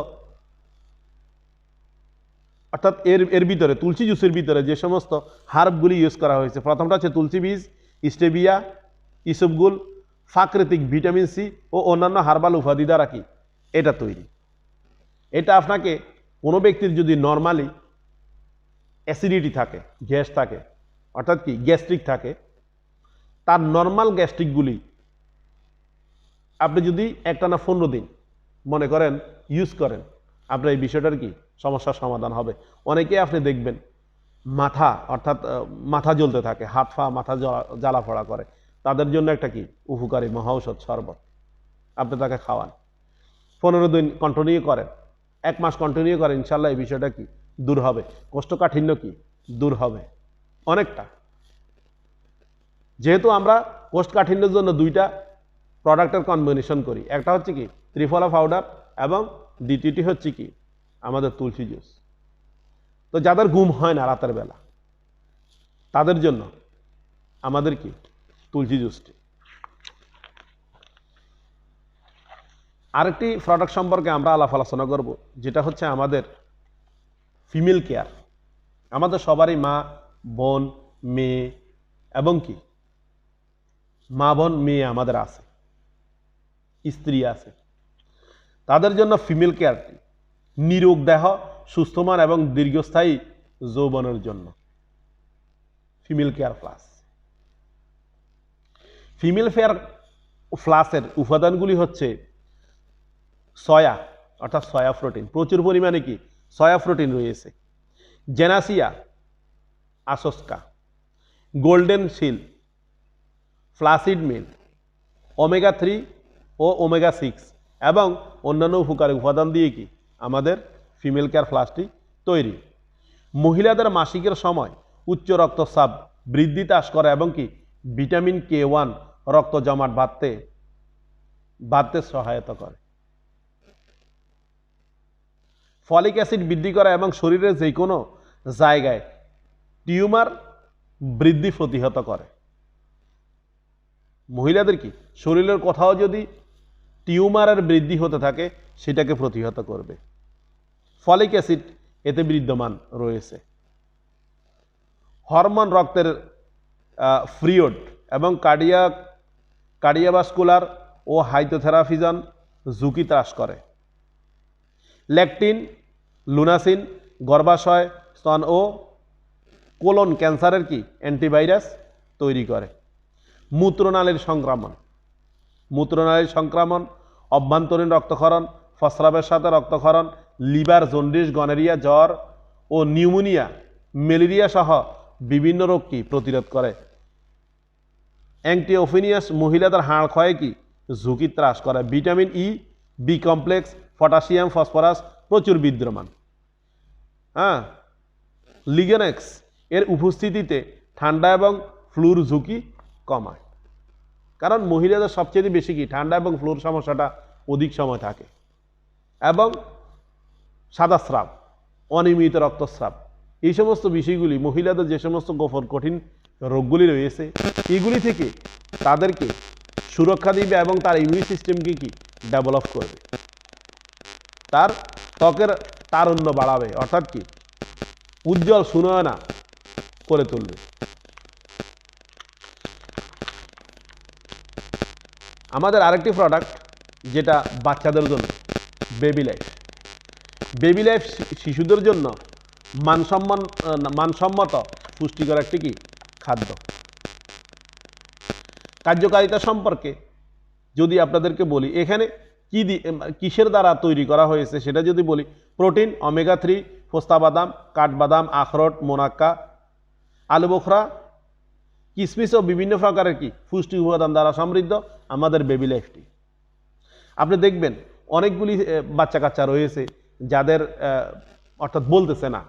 অর্থাৎ এর ভিতরে তুলসী জুসের ভিতরে যে সমস্ত হার্বগুলি ইউজ করা হয়েছে, প্রথমটা হচ্ছে তুলসী বীজ, স্টেভিয়া, ইসবগুল, প্রাকৃতিক ভিটামিন সি ও অন্যান্য হার্বাল উপাধি দ্বারা কি এটা তৈরি। এটা আপনাকে কোনো ব্যক্তির যদি নর্মালি অ্যাসিডিটি থাকে, গ্যাস থাকে, অর্থাৎ কি গ্যাস্ট্রিক থাকে, তার নর্মাল গ্যাস্ট্রিকগুলি আপনি যদি একটানা 15 দিন মনে করেন ইউজ করেন, আপনার এই বিষয়টার কি সমস্যার সমাধান হবে। অনেকে আপনি দেখবেন মাথা অর্থাৎ মাথা জ্বলতে থাকে, হাত পা মাথা জ্বালা ফোড়া করে, তাদের জন্য একটা কি উপকারী মহাঔষধ শরবত আপনি তাকে খাওয়ান। 15 দিন কন্টিনিউ করেন, 1 মাস কন্টিনিউ করেন, ইনশাল্লাহ এই বিষয়টা কি দূর হবে। কোষ্ঠকাঠিন্য কি দূর হবে অনেকটা। যেহেতু আমরা কোষ্ঠকাঠিন্যের জন্য 2টা প্রোডাক্টের কম্বিনেশন করি। একটা হচ্ছে কি ত্রিফলা পাউডার এবং দ্বিতীয়টি হচ্ছে কি আমাদের তুলসী জুস। তো যাদের ঘুম হয় না রাতের বেলা তাদের জন্য আমাদের কি তুলসী জুসটি। আরেকটি প্রোডাক্ট সম্পর্কে আমরা আলাপ আলোচনা করব, যেটা হচ্ছে আমাদের ফিমেল কেয়ার। আমাদের সবারই মা, বোন, মেয়ে এবং কি মা, বোন, মেয়ে আমাদের আছে, স্ত্রী আছে। তাদের জন্য ফিমেল কেয়ারটি নিরোগ দেহ, সুস্থমান এবং দীর্ঘস্থায়ী যৌবনের জন্য female care plus. Female care প্লাসের উপাদানগুলি হচ্ছে সয়া, অর্থাৎ সয়া প্রোটিন, প্রচুর পরিমাণে কি সয়া প্রোটিন রয়েছে। জেনাসিয়া আসস্কা, গোল্ডেন শিল, ফ্লাসিড মিল, ওমেগা 3 ও ওমেগা 6 এবং অন্যান্য উপকারী উপাদান দিয়ে কি আমাদের ফিমেল কেয়ার প্লাসটি তৈরি। মহিলাদের মাসিকের সময় উচ্চ রক্তচাপ বৃদ্ধিতে হ্রাস করে এবং কি ভিটামিন K1 রক্ত জমাট বাড়তে সহায়তা করে। ফলিক অ্যাসিড বৃদ্ধি করে এবং শরীরের যে কোনো জায়গায় টিউমার বৃদ্ধি প্রতিহত করে। মহিলাদের কি শরীরের কোথাও যদি টিউমারের বৃদ্ধি হতে থাকে সেটাকে প্রতিহত করবে। ফলিক অ্যাসিড এতে বিদ্যমান রয়েছে। হরমোন রক্তের ফ্রিওড এবং কার্ডিওভাস্কুলার ও হাইপোথেরাপিজম ঝুঁকি হ্রাস করে। ল্যাকটিন, লুনাসিন গর্ভাশয়, স্তন ও কোলন ক্যান্সারের কি অ্যান্টিভাইরাস তৈরি করে। মূত্রনালীর সংক্রমণ, অভ্যন্তরীণ রক্তক্ষরণ, প্রস্রাবের সাথে রক্তক্ষরণ, লিভার, জন্ডিস, গনোরিয়া, জ্বর ও নিউমোনিয়া, ম্যালেরিয়া সহ বিভিন্ন রোগ কি প্রতিরোধ করে। অ্যান্টিওফিনিয়াস মহিলাদের হাড় ক্ষয়ে কি ঝুঁকি হ্রাস করে। Vitamin E, B complex, potassium, phosphorus প্রচুর বিদ্যমান। লিগেনেক্স এর উপস্থিতিতে ঠান্ডা এবং ফ্লুর ঝুঁকি কমায়। কারণ মহিলাদের সবচেয়ে বেশি কি ঠান্ডা এবং ফ্লুর সমস্যাটা অধিক সময় থাকে। এবং সাদা স্রাব, অনিয়মিত রক্তস্রাব, এই সমস্ত বিষয়গুলি মহিলাদের যে সমস্ত গোপন কঠিন রোগগুলি রয়েছে এগুলি থেকে তাদেরকে সুরক্ষা দিবে এবং তার ইমিউন সিস্টেমকে কি ডেভেলপ করবে, তার ত্বকের তারুণ্য বাড়াবে, অর্থাৎ কি উজ্জ্বল সুনয়না করে তুলবে। আমাদের আরেকটি প্রোডাক্ট যেটা বাচ্চাদের জন্য বেবি লাইফ শিশুদের জন্য মানসম্মত পুষ্টিকর একটি কি খাদ্য। কার্যকারিতা সম্পর্কে যদি আপনাদেরকে বলি, এখানে কিসের দ্বারা তৈরি করা হয়েছে সেটা যদি বলি, প্রোটিন, ওমেগা 3, পোস্তা বাদাম, কাঠবাদাম, আখরোট, মোনাক্কা, আলু বোখরা, কিশমিশ ও বিভিন্ন প্রকারের কি পুষ্টি উপাদান দ্বারা সমৃদ্ধ আমাদের বেবি লাইফটি। আপনি দেখবেন অনেকগুলি বাচ্চা কাচ্চা রয়েছে যাদের অর্থাৎ বলতেছে না,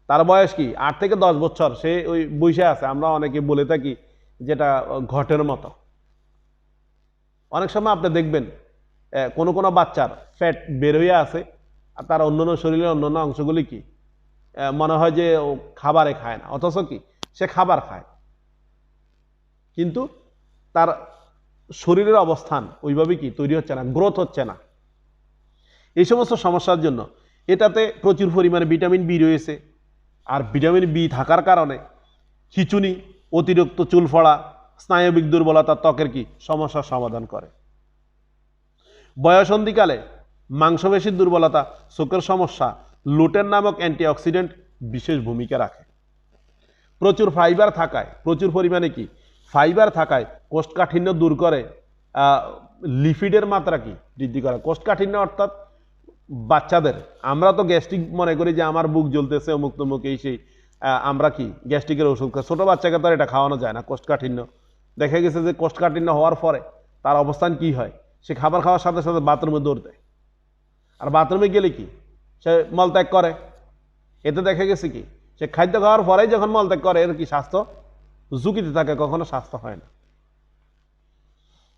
তার বয়স কি 8 থেকে 10 বছর, সে ওই বসে আছে। আমরা অনেকে বলে থাকি যেটা ঘটের মতো। অনেক সময় আপনি দেখবেন কোনো কোনো বাচ্চার ফ্যাট বের হয়ে আছে আর তার অন্যান্য শরীরের অন্যান্য অংশগুলি কি মনে হয় যে ও খাবারে খায় না, অথচ কি সে খাবার খায়, কিন্তু তার শরীরের অবস্থান ওইভাবে কি তৈরি হচ্ছে না, গ্রোথ হচ্ছে না। এই সমস্ত সমস্যার জন্য এটাতে প্রচুর পরিমাণে ভিটামিন বি রয়েছে। আর ভিটামিন বি থাকার কারণে খিঁচুনি, অতিরিক্ত চুল পড়া, স্নায়বিক দুর্বলতা, ত্বকের কি সমস্যার সমাধান করে। বয়সন্ধিকালে মাংসপেশির দুর্বলতা, চোখের সমস্যা, লুটেন নামক অ্যান্টিঅক্সিডেন্ট বিশেষ ভূমিকা রাখে। প্রচুর পরিমাণে কি ফাইবার থাকায় কোষ্ঠকাঠিন্য দূর করে, লিপিডের মাত্রা কি বৃদ্ধি করে। কোষ্ঠকাঠিন্য অর্থাৎ বাচ্চাদের, আমরা তো গ্যাস্ট্রিক মনে করি যে আমার বুক জ্বলতেছে অমুক তমুক এই সেই, আমরা কি গ্যাস্ট্রিকের ওষুধ খাই। ছোটো বাচ্চাকে তো এটা খাওয়ানো যায় না। কোষ্ঠকাঠিন্য দেখা গেছে যে কোষ্ঠকাঠিন্য হওয়ার পরে তার অবস্থান কি হয়, সে খাবার খাওয়ার সাথে সাথে বাথরুমে দৌড় দেয়, আর বাথরুমে গেলে কি সে মলত্যাগ করে। এতে দেখা গেছে কি সে খাদ্য খাওয়ার পরেই যখন মলত্যাগ করে এর কি স্বাস্থ্য ঝুঁকিতে থাকে, কখনো স্বাস্থ্য হয় না।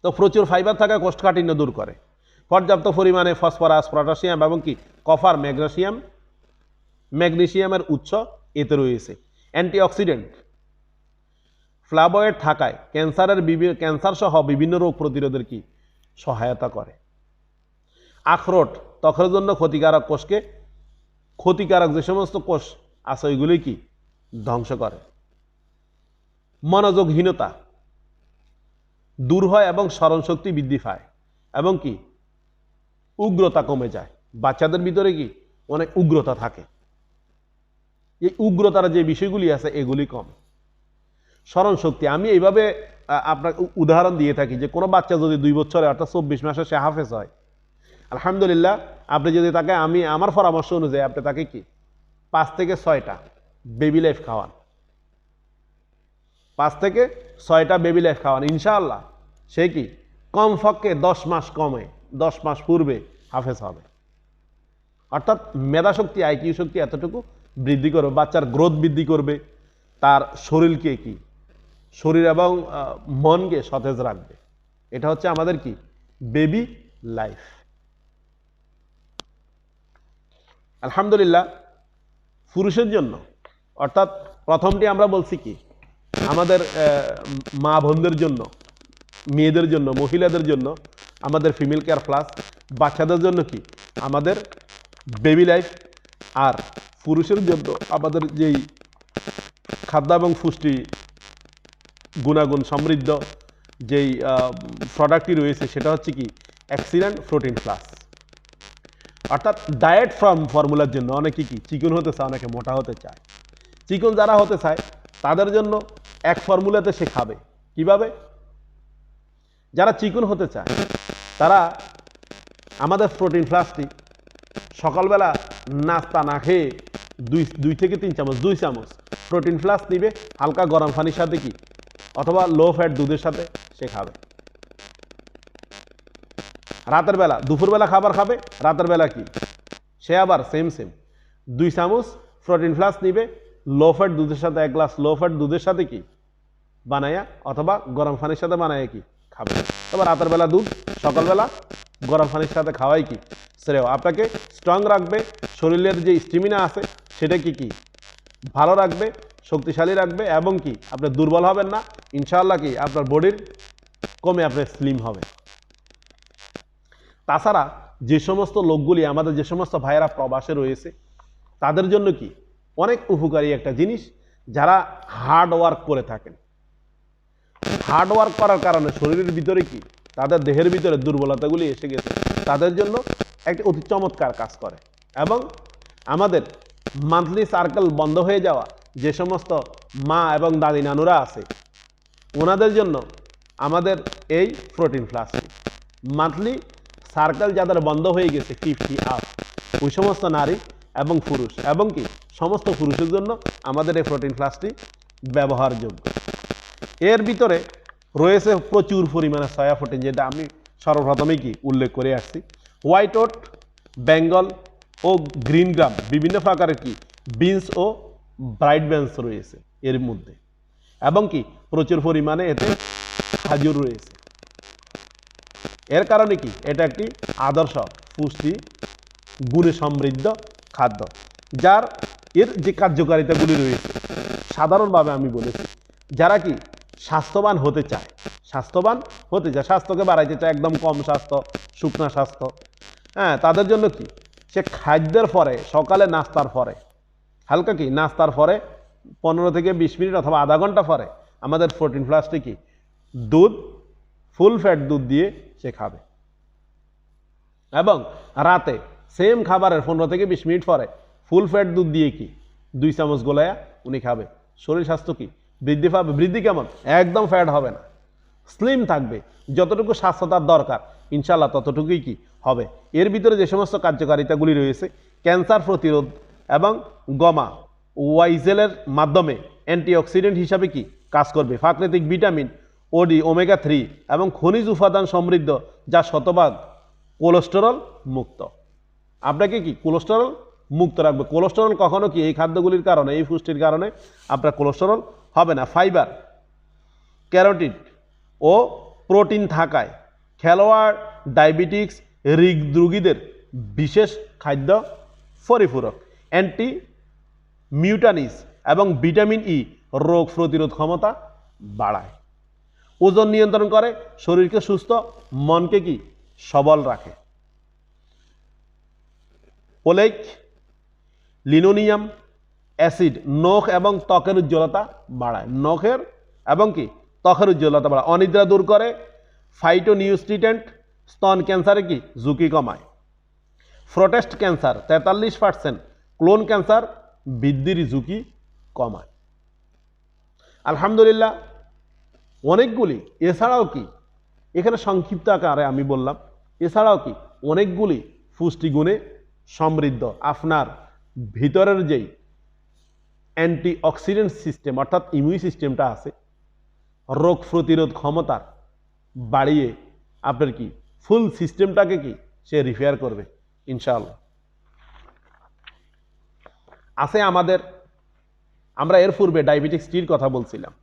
তো প্রচুর ফাইবার থাকা কোষ্ঠকাঠিন্য দূর করে। পর্যাপ্ত পরিমাণে ফসফরাস, পটাশিয়াম এবং কি কপার, ম্যাগনেসিয়ামের উৎস এতে রয়েছে। অ্যান্টিঅক্সিডেন্ট, ফ্লাভয়েড থাকায় ক্যান্সার সহ বিভিন্ন রোগ প্রতিরোধের কি সহায়তা করে। আখরোট ত্বকের জন্য ক্ষতিকারক কোষকে, ক্ষতিকারক যে সমস্ত কোষ আছে ওইগুলি কি ধ্বংস করে। মনোযোগহীনতা দূর হয় এবং স্মরণশক্তি বৃদ্ধি পায় এবং কি উগ্রতা কমে যায়। বাচ্চাদের ভিতরে কি অনেক উগ্রতা থাকে, এই উগ্রতার যে বিষয়গুলি আছে এগুলি কম। স্মরণশক্তি, আমি এইভাবে আপনাকে উদাহরণ দিয়ে থাকি যে কোনো বাচ্চা যদি 2 বছরে অর্থাৎ 24 মাসে সে হাফেজ হয়, আলহামদুলিল্লাহ, আপনি যদি তাকে, আমার পরামর্শ অনুযায়ী আপনি তাকে কি 5 থেকে 6টা বেবি লাইফ খাওয়ান, 5 থেকে 6টা বেবি লাইফ খাওয়ান, ইনশাআল্লাহ সে কি কমপক্ষে 10 মাস কমে 10 মাস পূর্বে হাফেজ হবে। অর্থাৎ মেধাশক্তি, আইকিউ শক্তি এতটুকু বৃদ্ধি করবে, বাচ্চার গ্রোথ বৃদ্ধি করবে, তার শরীরকে কি, শরীর এবং মনকে সতেজ রাখবে। এটা হচ্ছে আমাদের কি বেবি লাইফ। আলহামদুলিল্লাহ, পুরুষের জন্য অর্থাৎ প্রথমটি আমরা বলছি কি আমাদের মা বোনদের জন্য, মেয়েদের জন্য, মহিলাদের জন্য আমাদের ফিমেল কেয়ার প্লাস, বাচ্চাদের জন্য কি আমাদের বেবি লাইফ, আর পুরুষের জন্য আমাদের যেই খাদ্য এবং পুষ্টি গুণাগুণ সমৃদ্ধ যেই প্রোডাক্টটি রয়েছে সেটা হচ্ছে কি এক্সিলেন্ট প্রোটিন প্লাস। অর্থাৎ ডায়েট ফর্মুলার জন্য অনেকে কি চিকন হতে চায়, অনেকে মোটা হতে চায়। চিকন যারা হতে চায় তাদের জন্য এক ফর্মুলাতে সে খাবে। কিভাবে? যারা চিকন হতে চায় তারা আমাদের প্রোটিন প্লাসটি সকালবেলা নাস্তা না খেয়ে 2 থেকে 3 চামচ, 2 চামচ প্রোটিন প্লাস নিবে হালকা গরম পানির সাথে কি অথবা লো ফ্যাট দুধের সাথে সে খাবে। রাতের বেলা, দুপুরবেলা খাবার খাবে, রাতের বেলা কি সে আবার সেম 2 চামচ প্রোটিন প্লাস নিবে লো ফ্যাট দুধের সাথে, 1 গ্লাস লো ফ্যাট দুধের সাথে কি বানায়া অথবা গরম পানির সাথে বানায় কি খাবে। তবে রাতের বেলা দুধ, সকালবেলা গরম পানির সাথে খাওয়াই কি শ্রেয়, আপনাকে স্ট্রং রাখবে, শরীরের যে স্টেমিনা আছে সেটা কি ভালো রাখবে, শক্তিশালী রাখবে এবং কি আপনি দুর্বল হবেন না, ইনশাআল্লাহ কি আপনার বডির কমে আপনি স্লিম হবে। তাছাড়া যে সমস্ত লোকগুলি, আমাদের যে সমস্ত ভাইয়েরা প্রবাসে রয়েছে তাদের জন্য কি অনেক উপকারী একটা জিনিস, যারা হার্ড ওয়ার্ক করে থাকেন, হার্ড ওয়ার্ক করার কারণে শরীরের ভিতরে কি তাদের দেহের ভিতরে দুর্বলতাগুলি এসে গেছে, তাদের জন্য একটি অতি চমৎকার কাজ করে। এবং আমাদের মান্থলি সার্কেল বন্ধ হয়ে যাওয়া যে সমস্ত মা এবং দাদি নানুরা আছে ওনাদের জন্য আমাদের এই প্রোটিন প্লাসটি, মান্থলি সার্কেল যাদের বন্ধ হয়ে গেছে 50 আপ, ওই সমস্ত নারী এবং পুরুষ এবং কি সমস্ত পুরুষের জন্য আমাদের এই প্রোটিন প্লাসটি ব্যবহারযোগ্য। এর ভিতরে রয়েছে প্রচুর পরিমাণে সয়া প্রোটিন, যেটা আমি সর্বপ্রথমেই কি উল্লেখ করে আসছি। হোয়াইট ওট, বেঙ্গল ও গ্রিন গ্রাম, বিভিন্ন প্রকারের কি বিনস ও ব্রাইট বিনস রয়েছে এর মধ্যে এবং কি প্রচুর পরিমাণে এতে খাজুর রয়েছে। এর কারণে কি এটা একটি আদর্শ পুষ্টি গুণে সমৃদ্ধ খাদ্য, যার এর যে কার্যকারিতাগুলি রয়েছে সাধারণভাবে আমি বলেছি, যারা কি স্বাস্থ্যবান হতে চায়, স্বাস্থ্যকে বাড়াইতে চায়, একদম কম স্বাস্থ্য, শুকনা স্বাস্থ্য, হ্যাঁ, তাদের জন্য কি সে খাদ্যের পরে, সকালে নাস্তার পরে হালকা কি নাস্তার পরে 15 থেকে 20 মিনিট অথবা আধা ঘন্টা পরে আমাদের প্রোটিন প্লাসটি কি দুধ, ফুল ফ্যাট দুধ দিয়ে সে খাবে। এবং রাতে সেম খাবারের 15 থেকে 20 মিনিট পরে ফুল ফ্যাট দুধ দিয়ে কি 2 চামচ গোলায়া উনি খাবে। শরীর স্বাস্থ্য কি বৃদ্ধি পাবে। বৃদ্ধি কেমন? একদম ফ্যাট হবে না, স্লিম থাকবে, যতটুকু স্বাস্থ্য তার দরকার ইনশাল্লাহ ততটুকুই কি হবে। এর ভিতরে যে সমস্ত কার্যকারিতাগুলি রয়েছে, ক্যান্সার প্রতিরোধ এবং গমা ওয়াইজেলের মাধ্যমে অ্যান্টিঅক্সিডেন্ট হিসাবে কি কাজ করবে। প্রাকৃতিক ভিটামিন, ওডি, ওমেগা 3 এবং খনিজ উপাদান সমৃদ্ধ, যা শতভাগ কোলেস্টেরল মুক্ত। আপনাকে কি কোলেস্টেরল মুক্ত রাখবে। কোলেস্টেরল কখনো কি এই খাদ্যগুলির কারণে, এই পুষ্টির কারণে আপনার কোলেস্টেরল হবে না। ফাইবার, ক্যারোটিন ও প্রোটিন থাকায় খেলোয়াড় ডায়াবেটিক্স রোগীদের বিশেষ খাদ্য পরিপূরক। অ্যান্টি মিউটানিস এবং ভিটামিন ই রোগ প্রতিরোধ ক্ষমতা বাড়ায়, ওজন নিয়ন্ত্রণ করে, শরীরকে সুস্থ, মনকে কি সবল রাখে। ওলেক লিনোনিয়াম অ্যাসিড নখ এবং ত্বকের উজ্জ্বলতা বাড়ায়, নখের এবং কি ত্বকের উজ্জ্বলতা বাড়ায়। অনিদ্রা দূর করে, ফাইটোনিউট্রিয়েন্ট স্তন ক্যান্সারে কি ঝুঁকি কমায়। প্রোস্টেট ক্যান্সার 43%, কোলন ক্যান্সার বৃদ্ধির ঝুঁকি কমায়। আলহামদুলিল্লাহ অনেকগুলি, এছাড়াও কি এখানে সংক্ষিপ্ত আকারে আমি বললাম, এছাড়াও কি অনেকগুলি পুষ্টিগুণে সমৃদ্ধ আপনার ভিতরের যেই অ্যান্টিঅক্সিডেন্ট সিস্টেম অর্থাৎ ইমিউন সিস্টেমটা আছে, রোগ প্রতিরোধ ক্ষমতার বাড়িয়ে আপনার কি ফুল সিস্টেমটাকে কি সে রিপেয়ার করবে ইনশাআল্লাহ। আছে আমাদের, আমরা এর পূর্বে ডায়াবেটিক্স টির কথা বলছিলাম।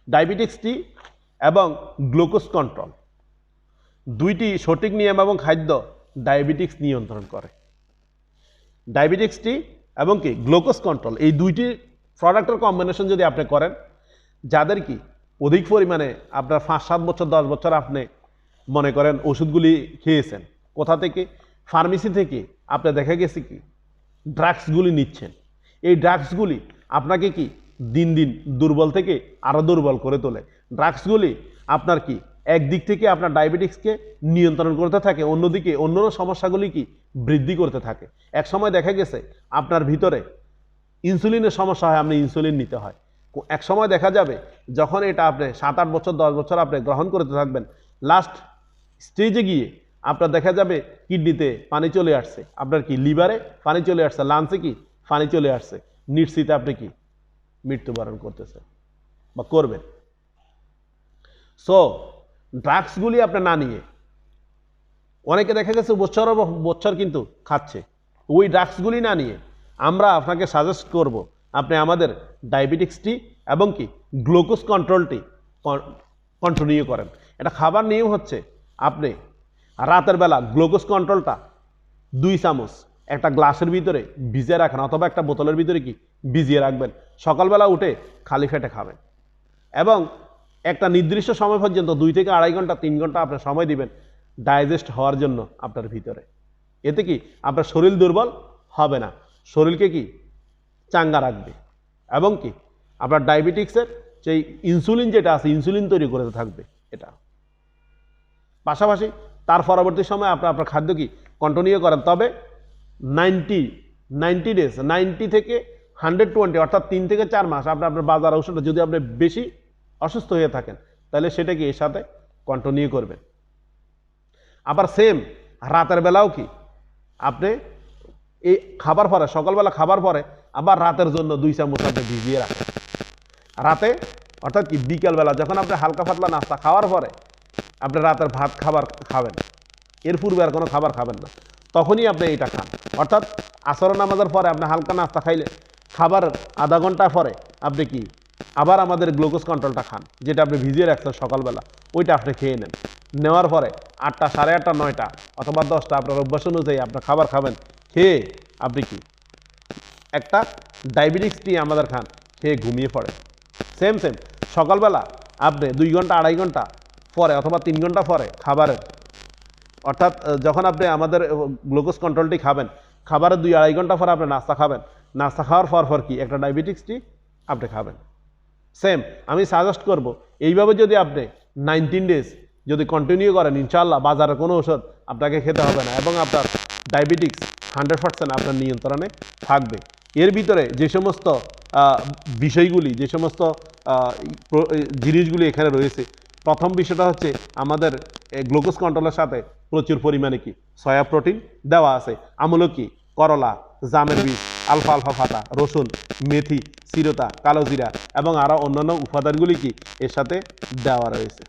ডায়াবেটিক্স টি এবং গ্লুকোজ কন্ট্রোল দুইটি সঠিক নিয়ম এবং খাদ্য ডায়াবেটিক্স নিয়ন্ত্রণ করে। ডায়াবেটিক্স টি এবং কি গ্লুকোজ কন্ট্রোল এই দুইটি প্রোডাক্টের কম্বিনেশন যদি আপনি করেন, যাদের কি অধিক পরিমাণে আপনার 5-7 বছর 10 বছর আপনি মনে করেন ওষুধগুলি খেয়েছেন, কোথা থেকে? ফার্মেসি থেকে আপনি দেখা গেছে কি ড্রাগসগুলি নিচ্ছেন, এই ড্রাগসগুলি আপনাকে কি দিন দিন দুর্বল থেকে আরও দুর্বল করে তোলে। ড্রাগসগুলি আপনার কি একদিক থেকে আপনার ডায়াবেটিক্সকে নিয়ন্ত্রণ করতে থাকে, অন্যদিকে অন্যান্য সমস্যাগুলি কি বৃদ্ধি করতে থাকে। এক সময় দেখা গেছে আপনার ভিতরে ইনসুলিনের সমস্যা হয়, আপনি ইনসুলিন নিতে হয়। এক সময় দেখা যাবে যখন এটা আপনি 7-8 বছর 10 বছর আপনি গ্রহণ করতে থাকবেন, লাস্ট স্টেজে গিয়ে আপনার দেখা যাবে কিডনিতে পানি চলে আসছে, আপনার কি লিভারে পানি চলে আসছে, লাংসে কি পানি চলে আসছে, নিশ্চিত আপনি কি মৃত্যুবরণ করতেছেন বা করবেন। সো ড্রাগসগুলি আপনি না নিয়ে, অনেকে দেখা গেছে বছর বছর কিন্তু খাচ্ছে, ওই ড্রাগসগুলি না নিয়ে আমরা আপনাকে সাজেস্ট করব আপনি আমাদের ডায়াবেটিক্সটি এবং কি গ্লুকোজ কন্ট্রোলটি কন্টিনিউ করেন। এটা খাবার নিয়ম হচ্ছে আপনি রাতের বেলা গ্লুকোজ কন্ট্রোলটা 2 চামচ একটা গ্লাসের ভিতরে ভিজিয়ে রাখেন অথবা একটা বোতলের ভিতরে কি ভিজিয়ে রাখবেন, সকালবেলা উঠে খালি পেটে খাবেন এবং একটা নির্দিষ্ট সময় পর্যন্ত 2 থেকে 2.5 ঘন্টা 3 ঘন্টা আপনি সময় দিবেন ডাইজেস্ট হওয়ার জন্য আপনার ভিতরে। এতে কি আপনার শরীর দুর্বল হবে না, শরীরকে কি চাঙ্গা রাখবে এবং কি আপনার ডায়াবেটিক্সের সেই ইনসুলিন যেটা আছে ইনসুলিন তৈরি করতে থাকবে এটা। পাশাপাশি তার পরবর্তী সময় আপনার খাদ্য কি কন্টিনিউ করেন, তবে 90 ডেজ 90 থেকে 120 অর্থাৎ 3 থেকে 4 মাস আপনার বাজার ঔষধটা যদি আপনি বেশি অসুস্থ হয়ে থাকেন তাহলে সেটা কি এর সাথে কন্টিনিউ করবেন। আবার সেম রাতের বেলাও কি আপনি এই খাবার পরে, সকালবেলা খাবার পরে আবার রাতের জন্য 2 চামচ আপনি ভিজিয়ে রাখেন রাতে, অর্থাৎ কি বিকালবেলা যখন আপনি হালকা পাতলা নাস্তা খাওয়ার পরে আপনি রাতের ভাত খাবার খাবেন, এর পূর্বে আর কোনো খাবার খাবেন না, তখনই আপনি এইটা খান। অর্থাৎ আসর নামাজের পরে আপনি হালকা নাস্তা খাইলে খাবার আধা ঘন্টা পরে আপনি কি আবার আমাদের গ্লুকোজ কন্ট্রোলটা খান, যেটা আপনি ভিজিয়ে রাখছেন সকালবেলা, ওইটা আপনি খেয়ে নেন। নেওয়ার পরে 8টা 8:30 9টা অথবা 10টা আপনার অভ্যাস অনুযায়ী আপনার খাবার খাবেন, খেয়ে আপনি কি একটা ডায়াবেটিক্স টি আমাদের খান, খেয়ে ঘুমিয়ে পড়ে। সেম সকালবেলা আপনি 2 ঘন্টা 2.5 ঘন্টা পরে অথবা 3 ঘন্টা পরে খাবারের, অর্থাৎ যখন আপনি আমাদের গ্লুকোজ কন্ট্রোলটি খাবেন, খাবারের 2-2.5 ঘন্টা পরে আপনি নাস্তা খাবেন, নাস্তা খাওয়ার পর কি একটা ডায়াবেটিক্স টি আপনি খাবেন। সেম আমি সাজেস্ট করব এইভাবে যদি আপনি 19 ডেজ যদি কন্টিনিউ করেন, ইনশাআল্লাহ বাজারে কোনো ওষুধ আপনাকে খেতে হবে না এবং আপনার ডায়াবেটিক্স 100% আপনার নিয়ন্ত্রণে থাকবে। এর ভিতরে যে সমস্ত বিষয়গুলি, যে সমস্ত জিনিসগুলি এখানে রয়েছে, প্রথম বিষয়টা হচ্ছে আমাদের গ্লুকোজ কন্ট্রোলের সাথে প্রচুর পরিমাণে কি সয়া প্রোটিন দেওয়া আছে, আমলকি, করলা, জামের বীজ, আলফা পাতা, রসুন, মেথি, চিরতা, কালো জিরা এবং আরও অন্যান্য উপাদানগুলি কি এর সাথে দেওয়া রয়েছে।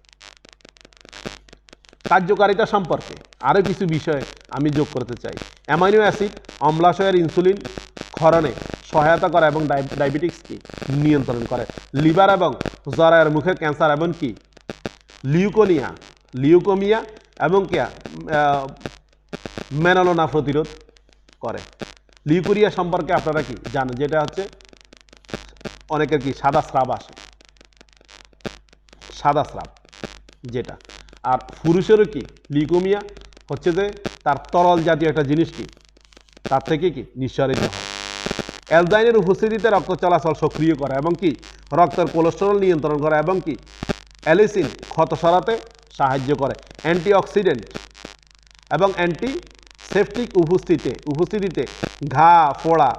কার্যকারিতা সম্পর্কে আরও কিছু বিষয় আমি যোগ করতে চাই। অ্যামাইনো অ্যাসিড অম্লাশয়ের ইনসুলিন ক্ষরণে সহায়তা করে এবং ডায়াবেটিক্সকে নিয়ন্ত্রণ করে। লিভার এবং জরায়ুর মুখের ক্যান্সার এবং কি লিউকোমিয়া এবং কি মেলানোমা প্রতিরোধ করে। লিউকোরিয়া সম্পর্কে আপনারা কি জানেন, যেটা হচ্ছে অনেকের কি সাদা স্রাব আসে, সাদা স্রাব যেটা। আর পুরুষেরও কি লিউকোমিয়া হচ্ছে যে তার তরল জাতীয় একটা জিনিস কি তার থেকে কি নিঃসরিত হয়। অ্যালজাইনের উপস্থিতিতে রক্ত চলাচল সক্রিয় করে এবং কি রক্তের কোলেস্টেরল নিয়ন্ত্রণ করে এবং কি অ্যালিসিন ক্ষত সরাতে সাহায্য করে। অ্যান্টিঅক্সিডেন্ট এবং অ্যান্টিসেপটিক উপস্থিতিতে ঘা, ফোড়া,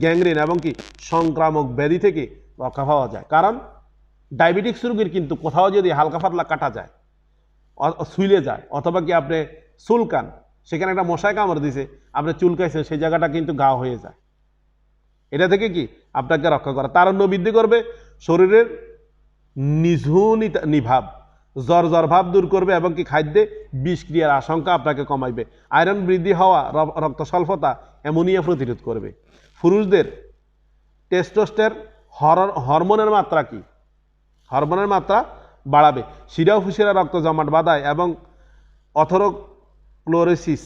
গ্যাংগ্রিন এবং কি সংক্রামক ব্যাধি থেকে রক্ষা পাওয়া যায়। কারণ ডায়াবেটিক্স রোগীর কিন্তু কোথাও যদি হালকা পাতলা কাটা যায়, ছুইলে যায়, অথবা কি আপনি চুলকান, সেখানে একটা মশায় কামড় দিছে, আপনি চুলকাইছেন, সেই জায়গাটা কিন্তু ঘা হয়ে যায়। এটা থেকে কি আপনাকে রক্ষা করে। তারুণ্য বৃদ্ধি করবে, শরীরের নিভাব জ্বর ভাব দূর করবে এবং কি খাদ্যে বিষক্রিয়ার আশঙ্কা আপনাকে কমাইবে। আয়রন বৃদ্ধি হওয়া, রক্ত স্বল্পতা, অ্যামোনিয়া প্রতিরোধ করবে। পুরুষদের টেস্টোস্টেরন হরমোনের মাত্রা কি হরমোনের মাত্রা বাড়াবে। শিরা ও ফুসিরা রক্ত জমাট বাঁধায় এবং অথেরোক্লোরোসিস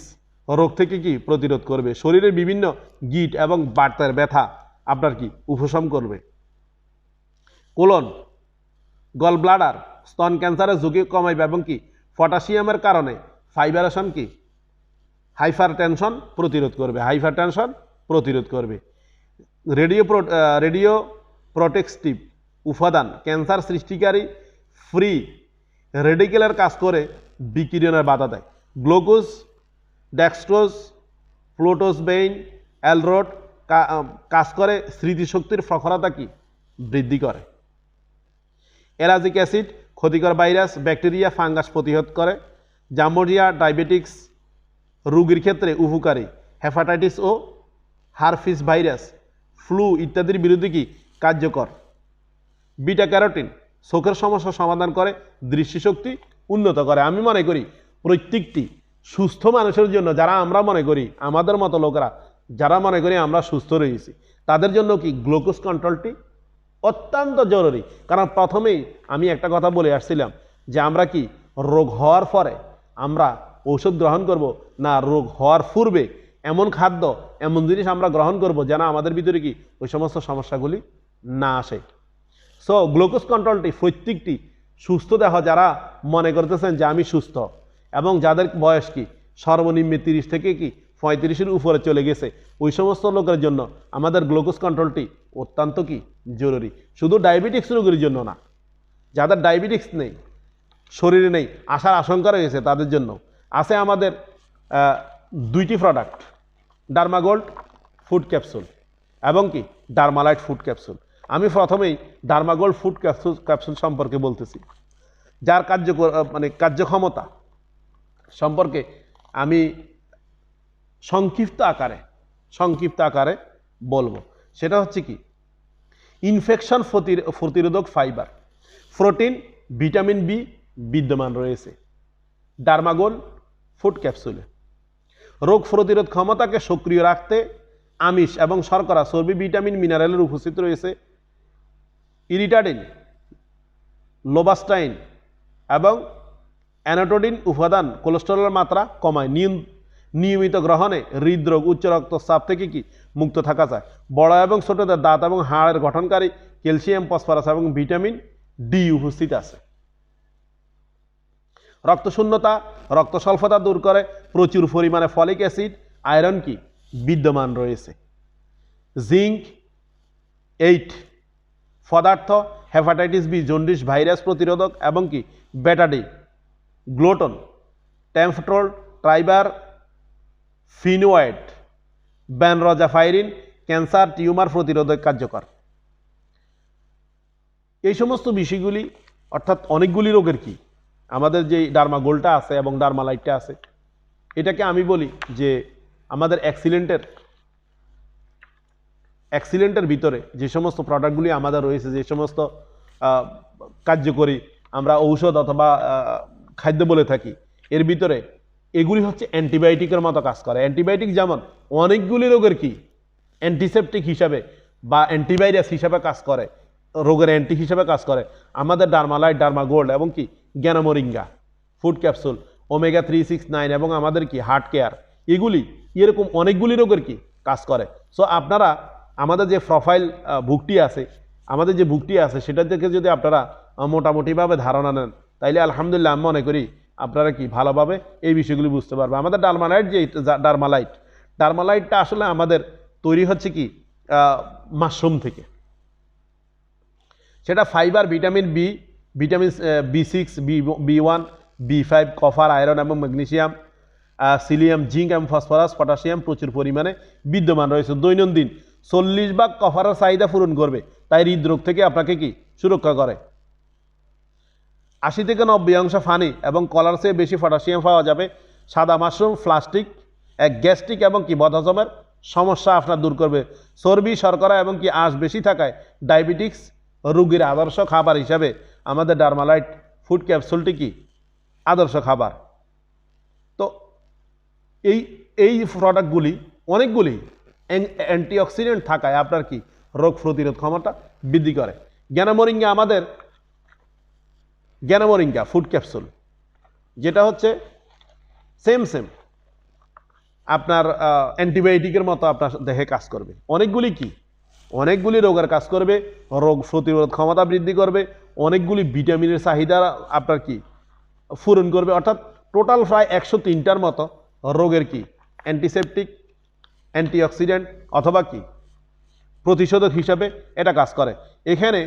রোগ থেকে কি প্রতিরোধ করবে। শরীরের বিভিন্ন গিঁট এবং বাতের ব্যথা আপনার কি উপশম করবে। কোলন, গল ব্লাডার, স্তন ক্যান্সারের ঝুঁকি কমাইবে এবং কি পটাশিয়ামের কারণে ফাইব্রেশন কি হাইপারটেনশন প্রতিরোধ করবে। রেডিও প্রোটেক্টিভ উপাদান ক্যান্সার সৃষ্টিকারী ফ্রি রেডিকেলের কাজ করে বিকিরণের বাধা দেয়। গ্লুকোজ, ডেক্সট্রোজ, ফ্লোটোসবেইন, অ্যালরোড কাজ করে স্মৃতিশক্তির প্রখরতা কি বৃদ্ধি করে। অ্যালাজিক অ্যাসিড ক্ষতিকর ভাইরাস, ব্যাকটেরিয়া, ফাঙ্গাস প্রতিহত করে। জাম্বোরিয়া ডায়াবেটিক্স রোগীর ক্ষেত্রে উপকারী। হেপাটাইটিস ও হারপিস ভাইরাস, ফ্লু ইত্যাদির বিরুদ্ধে কি কার্যকর। বিটা ক্যারোটিন চোখের সমস্যা সমাধান করে, দৃষ্টিশক্তি উন্নত করে। আমি মনে করি প্রত্যেকটি সুস্থ মানুষের জন্য, যারা আমরা মনে করি আমাদের মতো লোকেরা যারা মনে করি আমরা সুস্থ রয়েছি, তাদের জন্য কি গ্লুকোজ কন্ট্রোলটি অত্যন্ত জরুরি। কারণ প্রথমেই আমি একটা কথা বলে আসছিলাম যে আমরা কি রোগ হওয়ার পরে আমরা ঔষধ গ্রহণ করব না রোগ হওয়ার পূর্বে এমন খাদ্য, এমন জিনিস আমরা গ্রহণ করব যেন আমাদের ভিতরে কি ওই সমস্ত সমস্যাগুলি না আসে। সো গ্লুকোজ কন্ট্রোলটি প্রত্যেকটি সুস্থ দেহ যারা মনে করতেছেন যে আমি সুস্থ এবং যাদের বয়স কি সর্বনিম্ন 30 থেকে কি 35-এর উপরে চলে গেছে, ওই সমস্ত লোকের জন্য আমাদের গ্লুকোজ কন্ট্রোলটি অত্যন্ত কি জরুরি। শুধু ডায়াবেটিক্স রোগীর জন্য না, যাদের ডায়াবেটিক্স নেই, শরীরে নেই, আসার আশঙ্কা রয়েছে, তাদের জন্য আছে আমাদের দুইটি প্রোডাক্ট, ডার্মাগোল্ড ফুড ক্যাপসুল এবং কি ডার্মালাইট ফুড ক্যাপসুল। আমি প্রথমেই ডার্মাগোল্ড ফুড ক্যাপসুল সম্পর্কে বলতেছি, যার কার্যক্ষমতা সম্পর্কে আমি সংক্ষিপ্ত আকারে বলবো। সেটা হচ্ছে কি ইনফেকশন প্রতিরোধক ফাইবার, প্রোটিন, ভিটামিন বি বিদ্যমান রয়েছে ডার্মাগোল্ড ফুড ক্যাপসুলে। রোগ প্রতিরোধ ক্ষমতাকে সক্রিয় রাখতে আমিষ এবং শর্করা, চর্বি, ভিটামিন, মিনারেলের উপস্থিত রয়েছে। ইরিটাডিন, লোবাস্টাইন এবং অ্যানাটোডিন উপাদান কোলেস্টেরলের মাত্রা কমায়। নিয়মিত গ্রহণে হৃদরোগ, উচ্চ রক্তচাপ থেকে কি মুক্ত থাকা যায়। বড় এবং ছোটদের দাঁত এবং হাড়ের গঠনকারী ক্যালসিয়াম, ফসফরাস এবং ভিটামিন ডি উপস্থিত আছে। রক্তশূন্যতা, রক্ত স্বল্পতা দূর করে। প্রচুর পরিমাণে ফলিক অ্যাসিড, আয়রন কি বিদ্যমান রয়েছে। জিঙ্ক 8 পদার্থ হেপাটাইটিস বি, জন্ডিস ভাইরাস প্রতিরোধক এবং কি বেটাডি, গ্লুটন, টেমফ্টোল, ট্রাইবার ফিনোয়েড, বেনরোজাফাইরিন ক্যান্সার, টিউমার প্রতিরোধক কার্যকর। এই সমস্ত বিষয়গুলি অর্থাৎ অনেকগুলি রোগের কি আমাদের যে ডার্মাগোল্ডটা আছে এবং ডার্মালাইটটা আছে, এটাকে আমি বলি যে আমাদের এক্সিলেন্টের ভিতরে যে সমস্ত প্রোডাক্টগুলি আমাদের রয়েছে, যে সমস্ত কার্যকরী আমরা ঔষধ অথবা খাদ্য বলে থাকি, এর ভিতরে এগুলি হচ্ছে অ্যান্টিবায়োটিকের মতো কাজ করে। অ্যান্টিবায়োটিক যেমন অনেকগুলি রোগের কি অ্যান্টিসেপটিক হিসাবে বা অ্যান্টিভাইরাস হিসাবে কাজ করে, রোগের অ্যান্টি হিসাবে কাজ করে, আমাদের ডার্মালাইট, ডার্মাগোল্ড এবং কি জ্ঞানমরিঙ্গা ফুড ক্যাপসুল, ওমেগা 369 এবং আমাদের কি হার্ট কেয়ার, এগুলি এরকম অনেকগুলি রোগের কি কাজ করে। সো আপনারা আমাদের যে প্রোফাইল বুকটি আছে, আমাদের যে বুকটি আছে সেটা থেকে যদি আপনারা মোটামুটিভাবে ধারণা নেন, তাইলে আলহামদুলিল্লাহ আমি মনে করি আপনারা কি ভালোভাবে এই বিষয়গুলি বুঝতে পারবে। আমাদের ডার্মালাইট যে ডার্মালাইটটা আসলে আমাদের তৈরি হচ্ছে কি মাশরুম থেকে। সেটা fibre, vitamin B, vitamin B6, B1, B5, copper, iron এবং ম্যাগনেসিয়াম, সিলিয়াম, জিঙ্ক এবং ফসফরাস, পটাশিয়াম প্রচুর পরিমাণে বিদ্যমান রয়েছে। দৈনন্দিন 40 ভাগ কপারের চাহিদা পূরণ করবে, তাই হৃদরোগ থেকে আপনাকে কি সুরক্ষা করে। 80 থেকে 90% পানি এবং কলার চেয়ে বেশি পটাশিয়াম পাওয়া যাবে। সাদা মাশরুম প্লাস্টিক গ্যাস্ট্রিক এবং কি বদহজমের সমস্যা আপনার দূর করবে। চর্বি, শর্করা এবং কি আঁশ বেশি থাকায় ডায়াবেটিক্স রোগীর আদর্শ খাবার হিসাবে আমাদের ডার্মালাইট ফুড ক্যাপসুলটি কি আদর্শ খাবার। তো এই প্রোডাক্টগুলি অনেকগুলি অ্যান্টিঅক্সিডেন্ট থাকায় আপনার কি রোগ প্রতিরোধ ক্ষমতা বৃদ্ধি করে। জ্ঞানমরিঙ্গা ফুড ক্যাপসুল যেটা হচ্ছে সেম আপনার অ্যান্টিবায়োটিকের মতো আপনার দেহে কাজ করবে। অনেকগুলি রোগের কাজ করবে, রোগ প্রতিরোধ ক্ষমতা বৃদ্ধি করবে, অনেকগুলি ভিটামিনের চাহিদা আপনার কি পূরণ করবে। অর্থাৎ টোটাল প্রায় 103টার মতো রোগের কি অ্যান্টিসেপটিক, অ্যান্টিঅক্সিডেন্ট অথবা কি প্রতিষেধক হিসাবে এটা কাজ করে। এখানে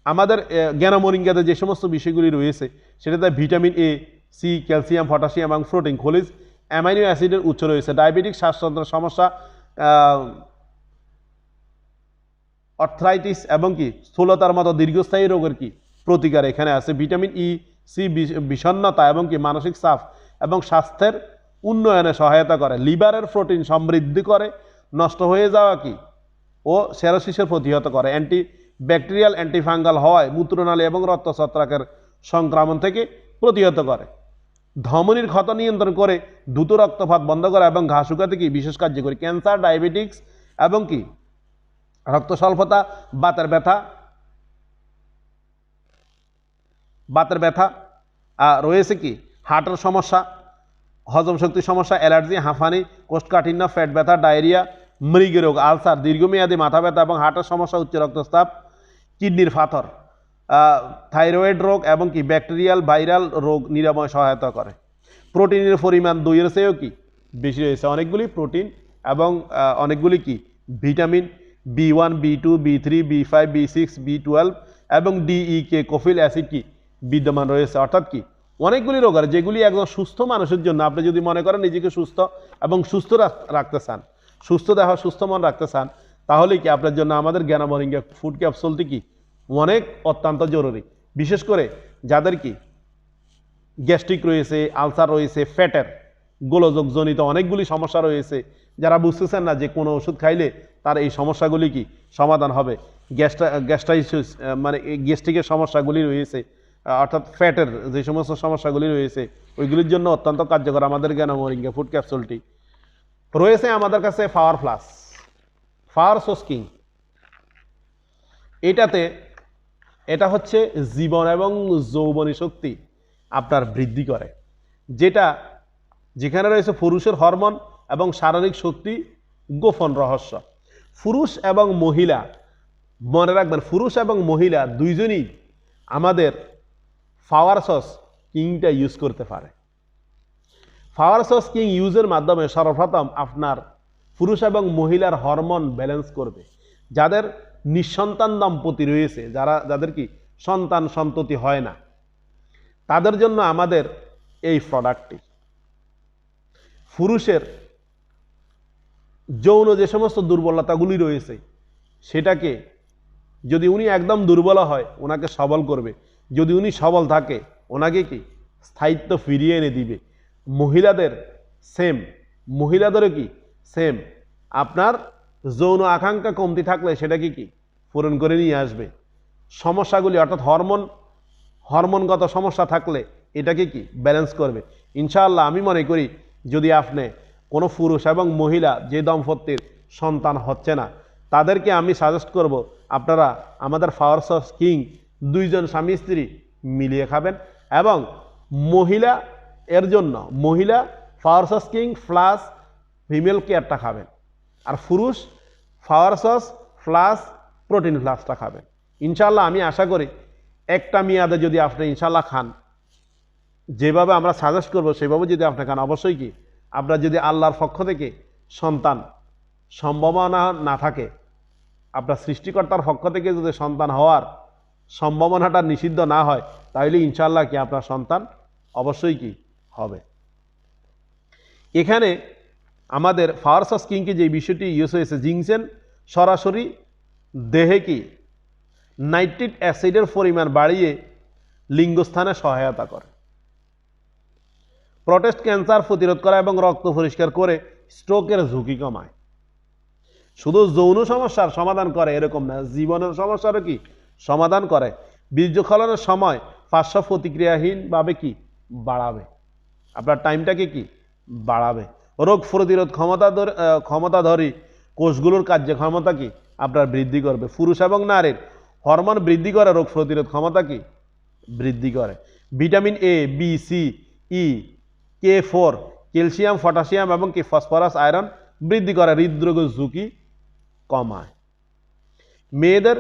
আমাদের জ্ঞানমরিঙ্গাতে যে সমস্ত বিষয়গুলি রয়েছে সেটাতে vitamin A, C, calcium, potassium এবং প্রোটিন, খনিজ, অ্যামাইনো অ্যাসিডের উৎস রয়েছে। ডায়াবেটিক, শ্বাসতন্ত্রের সমস্যা, আর্থ্রাইটিস এবং কি স্থূলতার মতো দীর্ঘস্থায়ী রোগের কি প্রতিকার এখানে আছে। ভিটামিন ই, সি বিষণ্ণতা এবং কি মানসিক চাপ এবং স্বাস্থ্যের উন্নয়নে সহায়তা করে। লিভারের প্রোটিন সমৃদ্ধি করে, নষ্ট হয়ে যাওয়া কি ও সেরোসিসের প্রতিহত করে। ব্যাকটেরিয়াল, অ্যান্টিফাঙ্গাল হওয়ায় মূত্রনালী এবং রক্তছত্রাকের সংক্রমণ থেকে প্রতিহত করে। ধমনীর ক্ষত নিয়ন্ত্রণ করে, দ্রুত রক্তপাত বন্ধ করে এবং ঘা শুকাতে কি বিশেষ কার্যকরী। ক্যান্সার, ডায়াবেটিক্স এবং কি রক্ত স্বল্পতা, বাতের ব্যথা রয়েছে কি হার্টের সমস্যা, হজম শক্তির সমস্যা, অ্যালার্জি, হাঁফানি, কোষ্ঠকাঠিন্য, পেট ব্যথা, ডায়রিয়া, মৃগরোগ, আলসার, দীর্ঘমেয়াদী মাথা ব্যথা এবং হার্টের সমস্যা, উচ্চ রক্তচাপ, কিডনির পাথর, থাইরয়েড রোগ এবং কি ব্যাকটেরিয়াল, ভাইরাল রোগ নিরাময় সহায়তা করে। প্রোটিনের পরিমাণ দইয়ের চেয়েও কি বেশি রয়েছে। অনেকগুলি প্রোটিন এবং অনেকগুলি কি vitamin B1, B2, B3, B5, B6, B12 এবং DEK কফিল অ্যাসিড কি বিদ্যমান রয়েছে। অর্থাৎ কি অনেকগুলি রোগ আছে যেগুলি একজন সুস্থ মানুষের জন্য, আপনি যদি মনে করেন নিজেকে সুস্থ এবং সুস্থ রাখতে চান, সুস্থ দেহ সুস্থ মন রাখতে চান, তাহলে কি আপনার জন্য আমাদের জ্ঞানমরিঙ্গা ফুড ক্যাপসুলটি কি অত্যন্ত জরুরি। বিশেষ করে যাদের কি গ্যাস্ট্রিক রয়েছে, আলসার রয়েছে, ফ্যাটের গোলযোগজনিত অনেকগুলি সমস্যা রয়েছে, যারা বুঝতেছেন না যে কোনো ওষুধ খাইলে তার এই সমস্যাগুলি কি সমাধান হবে। গ্যাস্ট্রাইটিস মানে গ্যাস্ট্রিকের সমস্যাগুলি রয়েছে, অর্থাৎ ফ্যাটের যে সমস্ত সমস্যাগুলি রয়েছে ওইগুলির জন্য অত্যন্ত কার্যকর আমাদের জ্ঞানমরিঙ্গা ফুড ক্যাপসুলটি। রয়েছে আমাদের কাছে পাওয়ার সোর্স কিং। এটা হচ্ছে জীবন এবং যৌবনী শক্তি আপনার বৃদ্ধি করে, যেখানে রয়েছে পুরুষের হরমোন এবং শারীরিক শক্তি গোপন রহস্য। পুরুষ এবং মহিলা, মনে রাখবেন, পুরুষ এবং মহিলা দুইজনই আমাদের পাওয়ার সোর্স কিংটা ইউজ করতে পারে। পাওয়ার সোর্স কিং ইউজের মাধ্যমে সর্বপ্রথম আপনার পুরুষ এবং মহিলার হরমোন ব্যালেন্স করবে। যাদের নিঃসন্তান দম্পতি রয়েছে, যাদের কি সন্ততি হয় না, তাদের জন্য আমাদের এই প্রোডাক্টটি। পুরুষের যৌন যে সমস্ত দুর্বলতাগুলি রয়েছে সেটাকে, যদি উনি একদম দুর্বল হয় ওনাকে সবল করবে, যদি উনি সবল থাকে ওনাকে কি স্থায়িত্ব ফিরিয়ে এনে দিবে। মহিলাদেরও কি সেম, আপনার যৌন আকাঙ্ক্ষা কমতি থাকলে সেটাকে কি পূরণ করে নিয়ে আসবে। সমস্যাগুলি অর্থাৎ হরমোনগত সমস্যা থাকলে এটাকে কি ব্যালেন্স করবে। ইনশাআল্লাহ আমি মনে করি যদি আপনি কোনো পুরুষ এবং মহিলা যে দম্পতির সন্তান হচ্ছে না, তাদেরকে আমি সাজেস্ট করব আপনারা আমাদের পাওয়ার সোর্স কিং দুইজন স্বামী স্ত্রী মিলিয়ে খাবেন। এবং মহিলা এর জন্য মহিলা পাওয়ার সস কিং প্লাস ফিমেল কেয়ারটা খাবেন, আর পুরুষ পাওয়ার সস প্লাস প্রোটিন প্লাসটা খাবেন। ইনশাল্লাহ আমি আশা করি একটা মেয়াদে যদি আপনি ইনশাল্লাহ খান, যেভাবে আমরা সাজেস্ট করবো সেভাবে যদি আপনি খান, অবশ্যই কি আপনার যদি আল্লাহর পক্ষ থেকে সন্তান সম্ভাবনা না থাকে, আপনার সৃষ্টিকর্তার পক্ষ থেকে যদি সন্তান হওয়ার সম্ভাবনাটা নিষিদ্ধ না হয়, তাহলে ইনশাল্লাহ কি আপনার সন্তান অবশ্যই কি হবে। এখানে আমাদের পাওয়ার সস কিংকে যে বিষয়টি ইউজ হয়েছে, জিংসেন সরাসরি দেহে কি নাইট্রিক অ্যাসিডের পরিমাণ বাড়িয়ে লিঙ্গস্থানে সহায়তা করে, প্রোস্টেট ক্যান্সার প্রতিরোধ করে এবং রক্ত পরিষ্কার করে স্ট্রোকের ঝুঁকি কমায়। শুধু যৌন সমস্যার সমাধান করে এরকম না, জীবনের সমস্যারও কি সমাধান করে। বীর্যস্খলনের সময় পার্শ্ব প্রতিক্রিয়াহীনভাবে কি বাড়াবে, আপনার টাইমটাকে কি বাড়াবে। রোগ প্রতিরোধ ক্ষমতাধরী কোষগুলোর কার্যক্ষমতা কি আপনার বৃদ্ধি করবে। পুরুষ এবং নারীর হরমোন বৃদ্ধি করে রোগ প্রতিরোধ ক্ষমতা কি বৃদ্ধি করে। Vitamin A, B, C, E, K4, calcium, potassium এবং কি ফসফরাস, আয়রন বৃদ্ধি করে, হৃদরোগের ঝুঁকি কমায়। মেয়েদের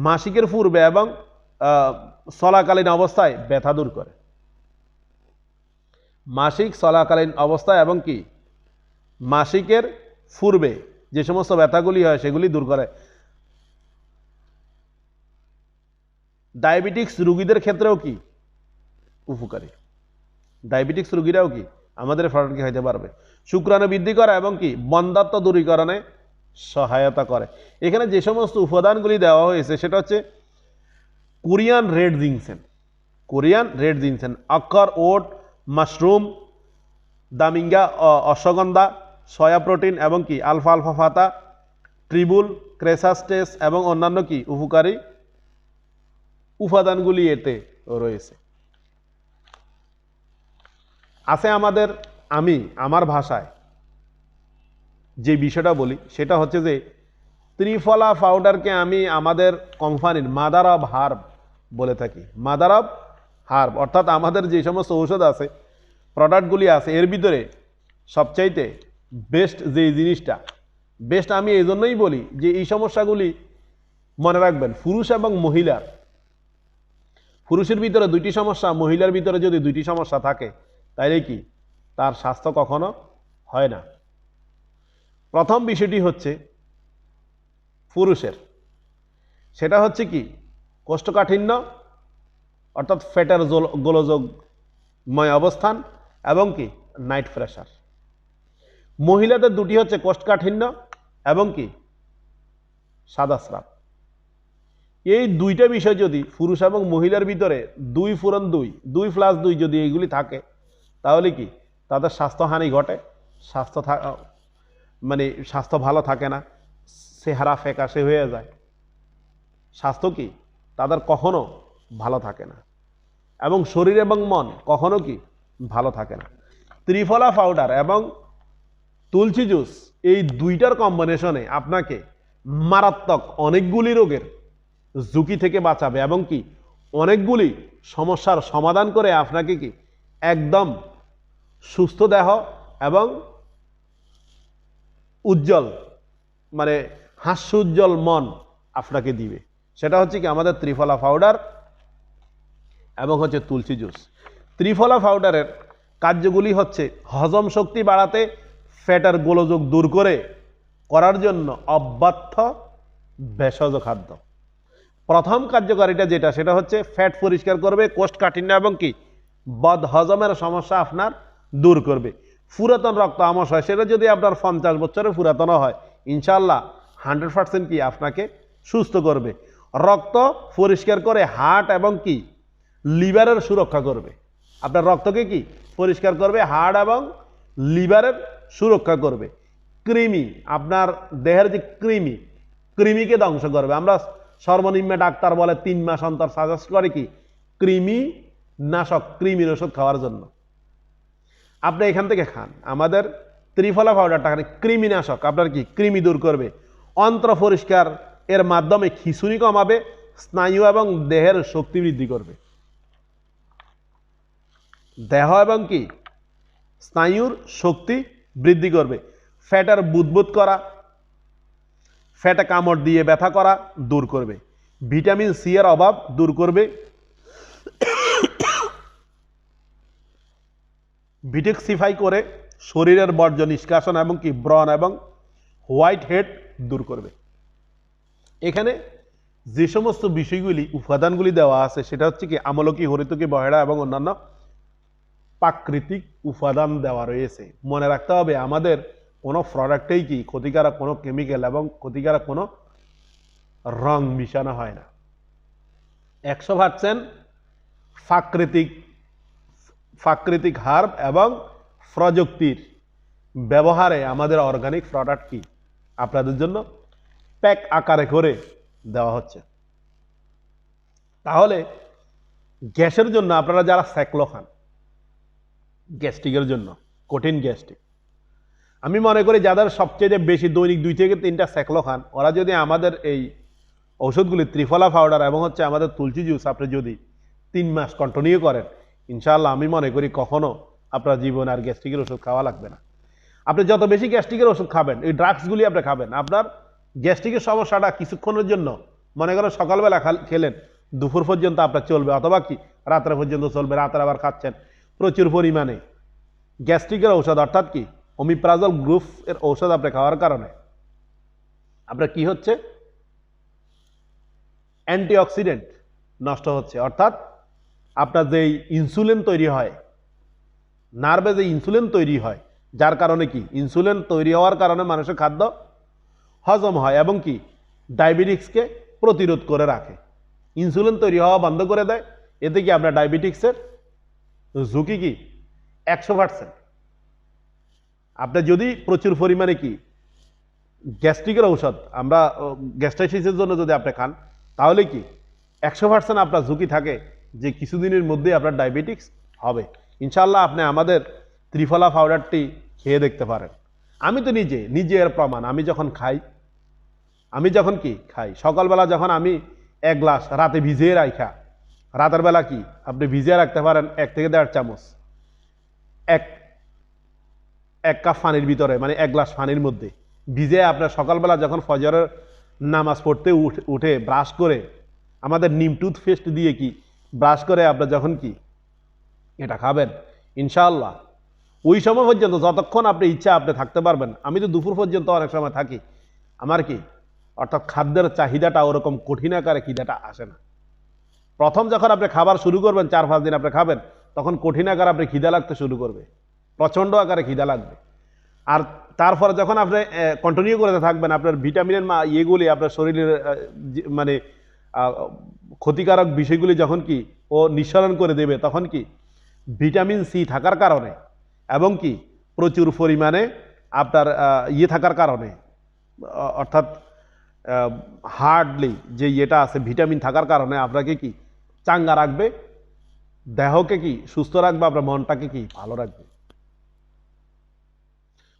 মাসিকের পূর্বে এবং চলাকালীন অবস্থায় ব্যথা দূর করে। মাসিক চলাকালীন অবস্থায় এবং কি মাসিকের পূর্বে যে সমস্ত ব্যথাগুলি হয় সেগুলি দূর করে। ডায়াবেটিক্স রোগীদের ক্ষেত্রেও কি উপকারী, ডায়াবেটিক্স রোগীরাও কি আমাদের প্রোডাক্ট খাইতে পারবে। শুক্রাণু বৃদ্ধি করে এবং কি বন্ধ্যাত্ব দূরীকরণে সহায়তা করে। এখানে যে সমস্ত উপাদানগুলি দেওয়া হয়েছে সেটা হচ্ছে Korean red ginseng, Korean red ginseng, আখর, ওট, মাশরুম, দামিঙ্গা, অশ্বগন্ধা, সয়া প্রোটিন এবং কি আলফা আলফা ফাতা, ট্রিবুল, ক্রেসাস্টেস এবং অন্যান্য কি উপকারী উপাদানগুলি এতে রয়েছে। আছে আমাদের, আমি আমার ভাষায় যে বিষয়টা বলি সেটা হচ্ছে যে ত্রিফলা পাউডারকে আমি আমাদের কোম্পানির মাদার অফ হার্ব বলে থাকি। মাদার অফ হার্ব অর্থাৎ আমাদের যে সমস্ত ঔষধ আছে, প্রোডাক্টগুলি আছে, এর ভিতরে সবচাইতে বেস্ট যে জিনিসটা, বেস্ট আমি এই জন্যই বলি যে এই সমস্যাগুলি মনে রাখবেন, পুরুষ এবং মহিলার, পুরুষের ভিতরে দুইটি সমস্যা, মহিলার ভিতরে যদি দুইটি সমস্যা থাকে তাইলে কি তার স্বাস্থ্য কখনো হয় না। প্রথম বিষয়টি হচ্ছে পুরুষের, সেটা হচ্ছে কি কোষ্ঠকাঠিন্য অর্থাৎ ফ্যাটের গোলযোগময় অবস্থান এবং কি নাইট প্রেশার। মহিলাদের দুটি হচ্ছে কোষ্ঠকাঠিন্য এবং কি সাদাস্রাব। এই দুইটা বিষয় যদি পুরুষ এবং মহিলার ভিতরে 2+2 যদি এইগুলি থাকে তাহলে কি তাদের স্বাস্থ্যহানি ঘটে, স্বাস্থ্য ভালো থাকে না, চেহারা ফ্যাকাশে হয়ে যায়, স্বাস্থ্য কি তাদের কখনো ভালো থাকে না এবং শরীর এবং মন কখনো কি ভালো থাকে না। ত্রিফলা পাউডার এবং তুলসী জুস এই দুইটার কম্বিনেশনে আপনাকে মারাত্মক অনেকগুলি রোগের ঝুঁকি থেকে বাঁচাবে এবং কি অনেকগুলি সমস্যার সমাধান করে আপনাকে কি একদম সুস্থ দেহ এবং উজ্জ্বল হাস্যোজ্জ্বল মন আপনাকে দিবে। সেটা হচ্ছে কি আমাদের ত্রিফলা পাউডার এবং হচ্ছে তুলসী জুস। ত্রিফলা পাউডারের কার্যগুলি হচ্ছে হজম শক্তি বাড়াতে, ফ্যাটের গোলযোগ দূর করার জন্য অব্যর্থ ভেষজ খাদ্য। প্রথম কার্যকারিতা যেটা সেটা হচ্ছে ফ্যাট পরিষ্কার করবে, কোষ্ঠকাঠিন্য এবং কি বদ হজমের সমস্যা আপনার দূর করবে। পুরাতন রক্ত আমাশয় সেটা যদি আপনার 50 বছরের পুরাতন হয় ইনশাল্লাহ 100% কি আপনাকে সুস্থ করবে। রক্ত পরিষ্কার করে হার্ট এবং কি লিভারের সুরক্ষা করবে। আপনার রক্তকে কি পরিষ্কার করবে, হার্ট এবং লিভারের সুরক্ষা করবে। কৃমি, আপনার দেহের যে কৃমিকে ধ্বংস করবে। আমরা সর্বনিম্ন ডাক্তার বলে 3 মাস অন্তর সাজেস্ট করে কি কৃমি নাশক, কৃমির ওষুধ খাওয়ার জন্য। আপনি এখান থেকে খান আমাদের ত্রিফলা পাউডারটা, কৃমিনাশক, আপনার কি কৃমি দূর করবে, অন্ত্র পরিষ্কার এর মাধ্যমে খিঁচুনি কমাবে, স্নায়ু এবং দেহের শক্তি বৃদ্ধি করবে। দেহ এবং কি স্নায়ুর শক্তি বৃদ্ধি করবে। ফ্যাটের বুদবুদ করা, ফ্যাটে কামড় দিয়ে ব্যথা করা দূর করবে। ভিটামিন সি এর অভাব দূর করবে। ডিটক্সিফাই করে শরীরের বর্জ্য নিষ্কাশন এবং কি ব্রণ এবং হোয়াইট হেড দূর করবে। এখানে যে সমস্ত বিষয়গুলি উপাদানগুলি দেওয়া আছে সেটা হচ্ছে কি আমলকি, হরিতকি, বহেড়া এবং অন্যান্য প্রাকৃতিক উপাদান দেওয়া রয়েছে। মনে রাখতে হবে আমাদের কোনো প্রোডাক্টেই কি ক্ষতিকারক কোনো কেমিক্যাল এবং ক্ষতিকারক কোনো রং মিশানো হয় না। 100% প্রাকৃতিক হার্ব এবং প্রযুক্তির ব্যবহারে আমাদের অর্গানিক প্রোডাক্ট কি আপনাদের জন্য প্যাক আকারে করে দেওয়া হচ্ছে। তাহলে গ্যাসের জন্য আপনারা যারা স্যাকলো খান, গ্যাস্ট্রিকের জন্য, কঠিন গ্যাস্ট্রিক, আমি মনে করি যাদের সবচেয়ে বেশি দৈনিক 2 থেকে 3টা স্যাকলো খান, ওরা যদি আমাদের এই ঔষধগুলি ত্রিফলা পাউডার এবং হচ্ছে আমাদের তুলসী জুস আপনি যদি 3 মাস কন্টিনিউ করেন, ইনশাআল্লাহ আমি মনে করি কখনো আপনার জীবনে আর গ্যাস্ট্রিকের ওষুধ খাওয়া লাগবে না। আপনি যত বেশি গ্যাস্ট্রিকের ওষুধ খাবেন, এই ড্রাগসগুলি আপনি খাবেন, আপনার গ্যাস্ট্রিকের সমস্যাটা কিছুক্ষণের জন্য, মনে করেন সকালবেলা খেলেন, দুপুর পর্যন্ত আপনার চলবে, অথবা কি রাত্রে পর্যন্ত চলবে, রাত্রে আবার খাচ্ছেন প্রচুর পরিমাণে গ্যাস্ট্রিকের ঔষধ, অর্থাৎ কি ওমিপ্রাজল গ্রুপ এর ঔষধ আপনি খাওয়ার কারণে আপনার কি হচ্ছে, অ্যান্টিঅক্সিডেন্ট নষ্ট হচ্ছে। অর্থাৎ আপনার যেই ইনসুলিন তৈরি হয়, নার্ভে যে ইনসুলিন তৈরি হয়, যার কারণে কি ইনসুলিন তৈরি হওয়ার কারণে মানুষের খাদ্য হজম হয় এবং কি ডায়াবেটিক্সকে প্রতিরোধ করে রাখে। ইনসুলিন তৈরি হওয়া বন্ধ করে দেয়, এতে কি আপনার ডায়াবেটিক্সের ঝুঁকি কি 100%। আপনি যদি প্রচুর পরিমাণে কি গ্যাস্ট্রিকের ঔষধ, আমরা গ্যাস্ট্রাইটিসের জন্য যদি আপনি খান, তাহলে কি 100% আপনার ঝুঁকি থাকে যে কিছুদিনের মধ্যে আপনার ডায়াবেটিক্স হবে। ইনশাআল্লাহ আপনি আমাদের ত্রিফলা পাউডারটি খেয়ে দেখতে পারেন। আমি তো নিজে এর প্রমাণ। আমি যখন খাই সকালবেলা যখন আমি 1 গ্লাস রাতে ভিজিয়ে রাখা, রাতের বেলা কি আপনি ভিজিয়ে রাখতে পারেন 1 থেকে 1.5 চামচ এক কাপ পানির ভিতরে, মানে 1 গ্লাস পানির মধ্যে ভিজে আপনার সকালবেলা যখন ফজরের নামাজ পড়তে উঠে ব্রাশ করে, আমাদের নিম টুথপেস্ট দিয়ে কি ব্রাশ করে আপনার যখন কি এটা খাবেন, ইনশাআল্লাহ ওই সময় পর্যন্ত যতক্ষণ আপনি ইচ্ছা আপনি থাকতে পারবেন। আমি তো দুপুর পর্যন্ত অনেক সময় থাকি, আমার কি অর্থাৎ খাদ্যের চাহিদাটা ওরকম কঠিন আকারে খিদাটা আসে না। প্রথম যখন আপনি খাবার শুরু করবেন 4-5 দিন আপনি খাবেন, তখন কঠিন আকারে আপনি খিদা লাগতে শুরু করবে, প্রচণ্ড আকারে খিদা লাগবে। আর তারপরে যখন আপনি কন্টিনিউ করতে থাকবেন, আপনার ভিটামিনের ইয়েগুলি আপনার শরীরের মানে ক্ষতিকারক বিষয়গুলি যখন কি ও নিঃসরণ করে দেবে, তখন কি ভিটামিন সি থাকার কারণে এবং কি প্রচুর পরিমাণে আপনার থাকার কারণে, অর্থাৎ হার্ডলি যে ইয়েটা আছে ভিটামিন থাকার কারণে আপনাকে কি চাঙ্গা রাখবে, দেহকে কি সুস্থ রাখবে, আপনার মনটাকে কি ভালো রাখবে।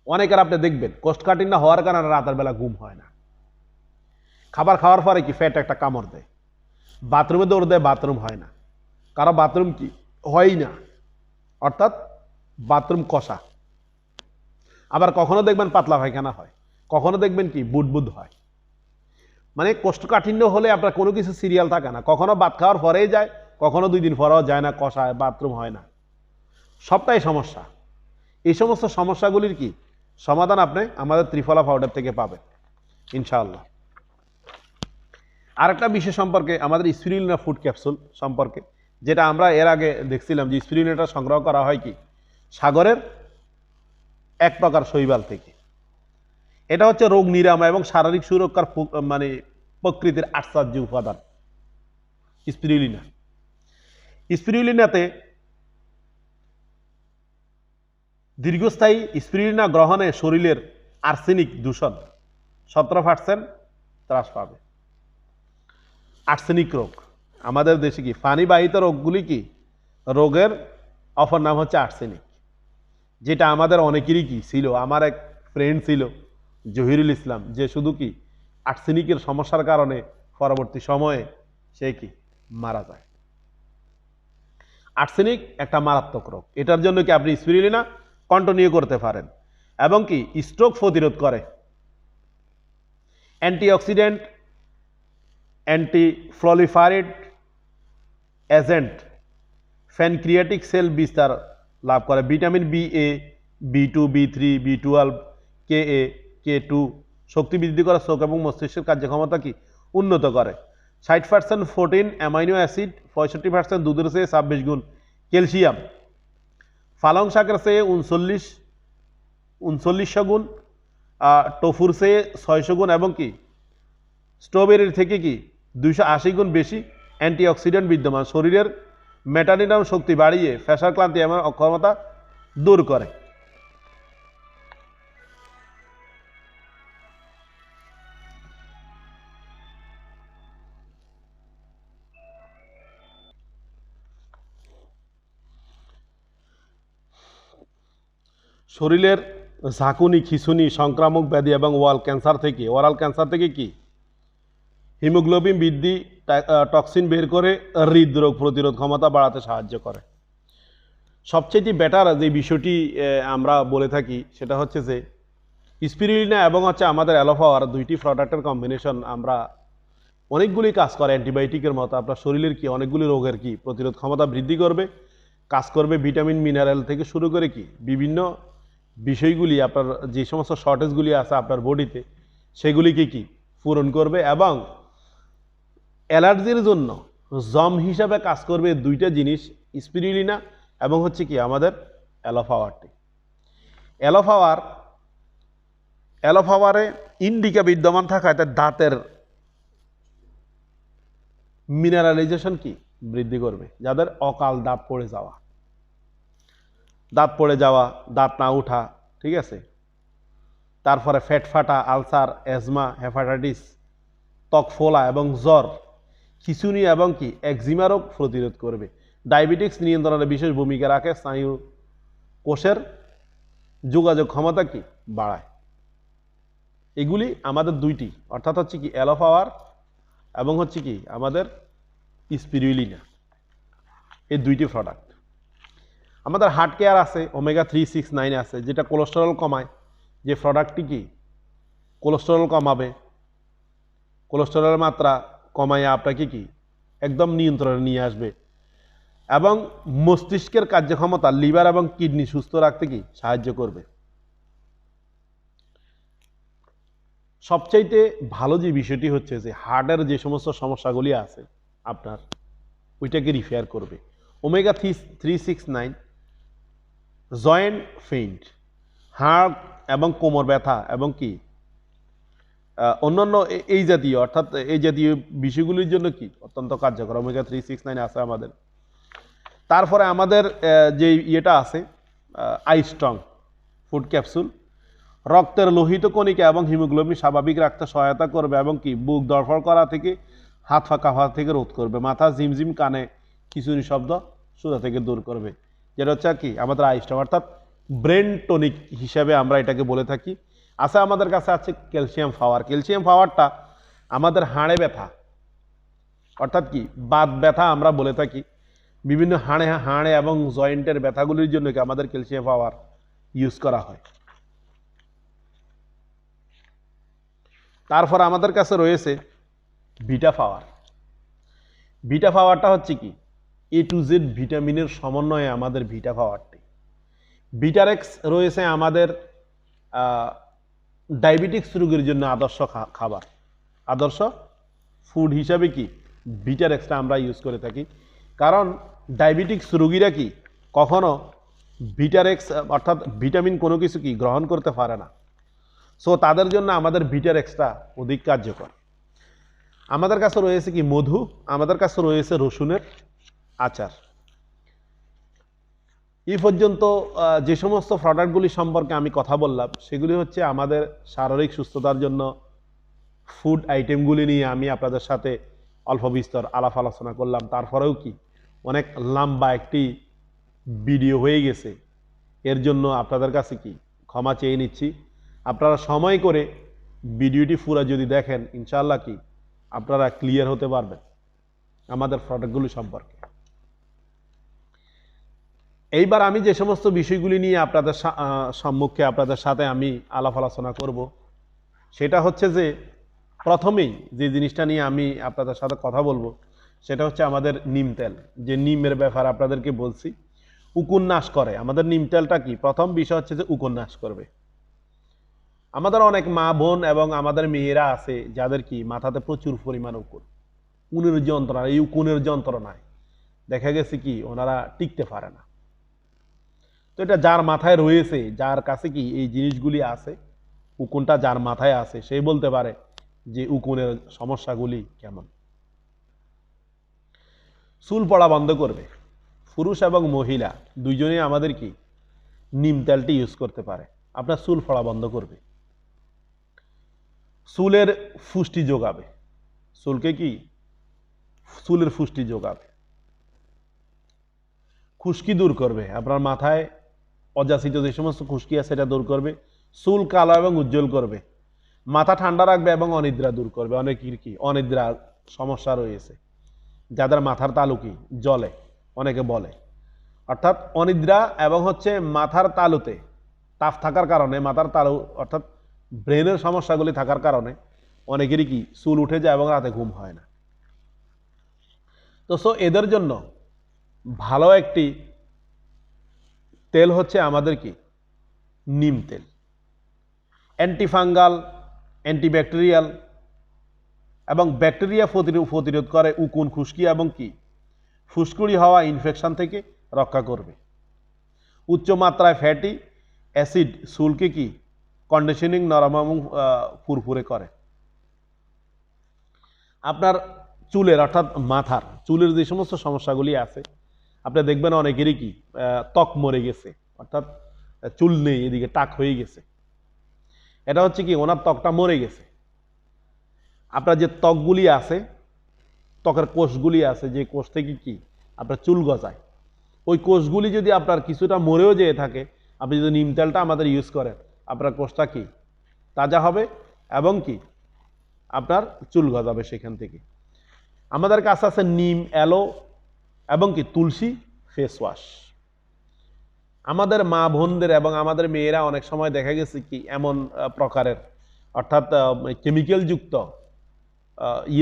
অনেকের আপনি দেখবেন কোষ্ঠকাঠিন্য হওয়ার কারণে রাতের বেলা ঘুম হয় না, খাবার খাওয়ার পরে কি ফ্যাট একটা কামড় দেয়, বাথরুমে দৌড় দেয়, বাথরুম হয় না, কারো বাথরুম কি হয়ই না, অর্থাৎ বাথরুম কষা। আবার কখনো দেখবেন পাতলা পায়খানা হয়, কখনো দেখবেন কি বুদবুদ হয়। মানে কোষ্ঠকাঠিন্য হলে আপনার কোনো কিছু সিরিয়াল থাকে না, কখনো ভাত খাওয়ার পরেই যায়, কখনো 2 দিন পরেও যায় না, কষায়, বাথরুম হয় না, সবটাই সমস্যা। এই সমস্ত সমস্যাগুলির কি সমাধান আপনি আমাদের ত্রিফলা পাউডার থেকে পাবেন ইনশাআল্লাহ। আরেকটা বিষয় সম্পর্কে, আমাদের স্পিরুলিনা ফুড ক্যাপসুল সম্পর্কে, যেটা আমরা এর আগে দেখছিলাম যে স্পিরুলিনাটা সংগ্রহ করা হয় কি সাগরের এক প্রকার শৈবাল থেকে। এটা হচ্ছে রোগ নিরাময় এবং শারীরিক সুরক্ষার মানে প্রকৃতির আশ্চর্য উপাদান স্পিরুলিনা। স্পিরুলিনাতে দীর্ঘস্থায়ী স্পিরুলিনা গ্রহণে শরীরের আর্সেনিক দূষণ 17% হ্রাস পাবে। আর্সেনিক রোগ আমাদের দেশে কি পানিবাহিত রোগগুলি কি রোগের অপর নাম হচ্ছে আর্সেনিক, যেটা আমাদের অনেকেরই কি ছিল। আমার এক ফ্রেন্ড ছিল জহিরুল ইসলাম, যে শুধু কি আর্সেনিকের সমস্যার কারণে পরবর্তী সময়ে সে কি মারা যায়। আর্সেনিক একটা মারাত্মক রোগ, এটার জন্য কি আপনি স্পিরুলিনা কন্টিনিউ করতে পারেন। এবং কি স্ট্রোক প্রতিরোধ করে, antioxidant, anti proliferate agent, pancreatic cell বিস্তার লাভ করে, vitamin BA, B2, B3, B12, KA, K2 শক্তি বৃদ্ধি করে, চোখ এবং মস্তিষ্কের কার্যক্ষমতা কি উন্নত করে। 60% প্রোটিন, অ্যামাইনো অ্যাসিড, 65% দুধের চেয়ে 26 গুণ ক্যালসিয়াম, পালং শাকের চেয়ে 3900 গুণ, টোফুর চেয়ে 600 গুণ, এবং কি স্ট্রবেরির থেকে কি 280 গুণ বেশি অ্যান্টিঅক্সিডেন্ট বিদ্যমান, শরীরের মেটানিজম শক্তি বাড়িয়ে প্রেসার, ক্লান্তি এবং অক্ষমতা দূর করে। শরীরের ঝাঁকুনি, খিঁচুনি, সংক্রামক ব্যাধি এবং ওরাল ক্যান্সার থেকে কি হিমোগ্লোবিন বৃদ্ধি, টক্সিন বের করে হৃদরোগ প্রতিরোধ ক্ষমতা বাড়াতে সাহায্য করে। সবচেয়ে বেটার যে বিষয়টি আমরা বলে থাকি সেটা হচ্ছে যে স্পিরুলিনা এবং হচ্ছে আমাদের অ্যালোফাওয়ার দুইটি প্রোডাক্টের কম্বিনেশন আমরা অনেকগুলি কাজ করে অ্যান্টিবায়োটিকের মতো, আপনার শরীরের কি অনেকগুলি রোগের কি প্রতিরোধ ক্ষমতা বৃদ্ধি করবে, কাজ করবে ভিটামিন মিনারেল থেকে শুরু করে কি বিভিন্ন বিষয়গুলি, আপনার যে সমস্ত শর্টেজগুলি আছে আপনার বডিতে সেগুলিকে কি পূরণ করবে, এবং অ্যালার্জির জন্য জম হিসাবে কাজ করবে দুইটা জিনিস, স্পিরুলিনা এবং হচ্ছে কি আমাদের অ্যালোফাওয়ারটি। অ্যালোফাওয়ারে ইন্ডিকা বিদ্যমান থাকায় তার দাঁতের মিনারেলাইজেশন কি বৃদ্ধি করবে, যাদের অকাল দাঁত পড়ে যাওয়া, দাঁত না উঠা, ঠিক আছে, তারপরে ফ্যাট ফাটা, আলসার, অ্যাজমা, হেপাটাইটিস, ত্বক ফোলা এবং জ্বর, খিঁচুনি এবং কি একজিমা রোগ প্রতিরোধ করবে। ডায়াবেটিক্স নিয়ন্ত্রণে বিশেষ ভূমিকা রাখে, স্নায়ু কোষের যোগাযোগ ক্ষমতা কি বাড়ায়। এগুলি আমাদের দুইটি, অর্থাৎ হচ্ছে কি অ্যালোফাওয়ার এবং হচ্ছে কি আমাদের স্পিরুলিনা, এই দুইটি প্রোডাক্ট। আমাদের হার্ট কেয়ার আছে, ওমেগা 369 আছে, যেটা কোলেস্টেরল কমায়, যে প্রোডাক্টটি কি কোলেস্টেরল কমাবে, কোলেস্টেরলের মাত্রা কমায় আপনাকে কি একদম নিয়ন্ত্রণে নিয়ে আসবে, এবং মস্তিষ্কের কার্যক্ষমতা, লিভার এবং কিডনি সুস্থ রাখতে কি সাহায্য করবে। সবচাইতে ভালো যে বিষয়টি হচ্ছে যে হার্টের যে সমস্ত সমস্যাগুলি আছে আপনার ওইটাকে রিপেয়ার করবে। ওমেগা 369 জয়েন্ট পেইন, হাড় এবং কোমর ব্যথা এবং কি অন্যান্য এই জাতীয়, অর্থাৎ এই জাতীয় বিষয়গুলির জন্য কি অত্যন্ত কার্যকর। ওমেগা 369 আছে আমাদের। তারপরে আমাদের যে ইয়েটা আছে আই স্ট্রং ফুড ক্যাপসুল, রক্তের লোহিত কণিকা এবং হিমোগ্লোবিন স্বাভাবিক রাখতে সহায়তা করবে, এবং কি বুক ধড়ফড় করা থেকে, হাত ফাঁকা হওয়া থেকে রোধ করবে, মাথা ঝিমঝিম, কানে খিঁচুনি শব্দ সোজা থেকে দূর করবে, যেটা হচ্ছে কি আমাদের আই স্ট্রং, অর্থাৎ ব্রেন টনিক হিসাবে আমরা এটাকে বলে থাকি। আছে আমাদের কাছে আছে ক্যালসিয়াম পাওয়ার। ক্যালসিয়াম পাওয়ারটা আমাদের হাড়ে ব্যথা, অর্থাৎ কি বাত ব্যথা আমরা বলে থাকি, বিভিন্ন হাড়ে এবং জয়েন্টের ব্যথাগুলির জন্য কি আমাদের ক্যালসিয়াম পাওয়ার ইউজ করা হয়। তারপর আমাদের কাছে রয়েছে বিটা পাওয়ার। বিটা পাওয়ারটা হচ্ছে কি A to Z ভিটামিনের সমন্বয়ে আমাদের বিটা পাওয়ারটি। বিটারেক্স রয়েছে আমাদের ডায়াবেটিক্স রোগীর জন্য আদর্শ খাবার, আদর্শ ফুড হিসাবে কি বিটারেক্সটা আমরা ইউজ করে থাকি, কারণ ডায়াবেটিক্স রোগীরা কি কখনো বিটারেক্স অর্থাৎ ভিটামিন কোনো কিছু কি গ্রহণ করতে পারে না, সো তাদের জন্য আমাদের বিটারেক্সটা অধিক কার্যকর। আমাদের কাছে রয়েছে কি মধু, আমাদের কাছে রয়েছে রসুনের আচার। এই পর্যন্ত যে সমস্ত প্রোডাক্টগুলি সম্পর্কে আমি কথা বললাম সেগুলি হচ্ছে আমাদের শারীরিক সুস্থতার জন্য ফুড আইটেমগুলি নিয়ে আমি আপনাদের সাথে অল্প বিস্তর আলাপ আলোচনা করলাম। তারপরেও কি অনেক লম্বা একটি ভিডিও হয়ে গেছে, এর জন্য আপনাদের কাছে কি ক্ষমা চেয়ে নিচ্ছি। আপনারা সময় করে ভিডিওটি পুরো যদি দেখেন ইনশাআল্লাহ কি আপনারা ক্লিয়ার হতে পারবেন আমাদের প্রোডাক্টগুলি সম্পর্কে। এইবার আমি যে সমস্ত বিষয়গুলি নিয়ে আপনাদের সম্মুখে আপনাদের সাথে আমি আলাপ আলোচনা করব, সেটা হচ্ছে যে প্রথমেই যে জিনিসটা নিয়ে আমি আপনাদের সাথে কথা বলবো সেটা হচ্ছে আমাদের নিম তেল। যে নিমের ব্যাপার আপনাদেরকে বলছি, উকুন নাশ করে। আমাদের নিম তেলটা কি, প্রথম বিষয় হচ্ছে যে উকুন নাশ করবে। আমাদের অনেক মা বোন এবং আমাদের মেয়েরা আছে যাদের কি মাথাতে প্রচুর পরিমাণ উকুনের যন্ত্রণা, এই উকুনের যন্ত্রণায় দেখা গেছে কি ওনারা টিকতে পারে না। তো এটা যার মাথায় রয়েছে, যার কাছে কি এই জিনিসগুলি আছে, উকুনটা যার মাথায় আছে, সেই বলতে পারে যে উকুনের সমস্যাগুলি কেমন। চুল পড়া বন্ধ করবে। পুরুষ এবং মহিলা দুইজনেই আমাদের কি নিম তেলটি ইউজ করতে পারে। আপনার চুল পড়া বন্ধ করবে, চুলের পুষ্টি যোগাবে, চুলকে কি চুলের পুষ্টি যোগাবে, খুশকি দূর করবে, আপনার মাথায় অযাচিত যে সমস্ত খুশকি আছে সেটা দূর করবে, চুল কালো এবং উজ্জ্বল করবে, মাথা ঠান্ডা রাখবে এবং অনিদ্রা দূর করবে। অনেকের কি অনিদ্রা সমস্যা রয়েছে, যাদের মাথার তালু কি জ্বলে, অনেকে বলে, অর্থাৎ অনিদ্রা এবং হচ্ছে মাথার তালুতে তাপ থাকার কারণে, মাথার তালু অর্থাৎ ব্রেনের সমস্যাগুলি থাকার কারণে অনেকেরই কি চুল উঠে যায় এবং রাতে ঘুম হয় না। তো এদের জন্য ভালো একটি তেল হচ্ছে আমাদের কি নিম তেল। অ্যান্টিফাঙ্গাল, অ্যান্টিব্যাকটেরিয়াল এবং ব্যাকটেরিয়া প্রতিরোধ করে, উকুন, খুশকি এবং কি ফুসকুড়ি হওয়া ইনফেকশন থেকে রক্ষা করবে। উচ্চ মাত্রায় ফ্যাটি অ্যাসিড চুলকে কি কন্ডিশনিং, নরম এবং ফুরফুরে করে। আপনার চুলের অর্থাৎ মাথার চুলের যে সমস্ত সমস্যাগুলি আছে, আপনি দেখবেন অনেকেরই কি ত্বক মরে গেছে, অর্থাৎ চুল নেই, এদিকে টাক হয়ে গেছে। এটা হচ্ছে কি ওনার ত্বকটা মরে গেছে। আপনার যে ত্বকগুলি আছে, ত্বকের কোষগুলি আছে, যে কোষ থেকে কি আপনার চুল গজায়, ওই কোষগুলি যদি আপনার কিছুটা মরেও যেয়ে থাকে, আপনি যদি নিম তেলটা আমাদের ইউজ করেন, আপনার কোষটা কি তাজা হবে এবং কি আপনার চুল গজাবে সেখান থেকে। আমাদের কাছে আছে নিম, অ্যালো এবং কি তুলসী ফেস ওয়াশ। আমাদের মা বোনদের এবং আমাদের মেয়েরা অনেক সময় দেখা গেছে কি এমন প্রকারের, অর্থাৎ কেমিক্যাল যুক্ত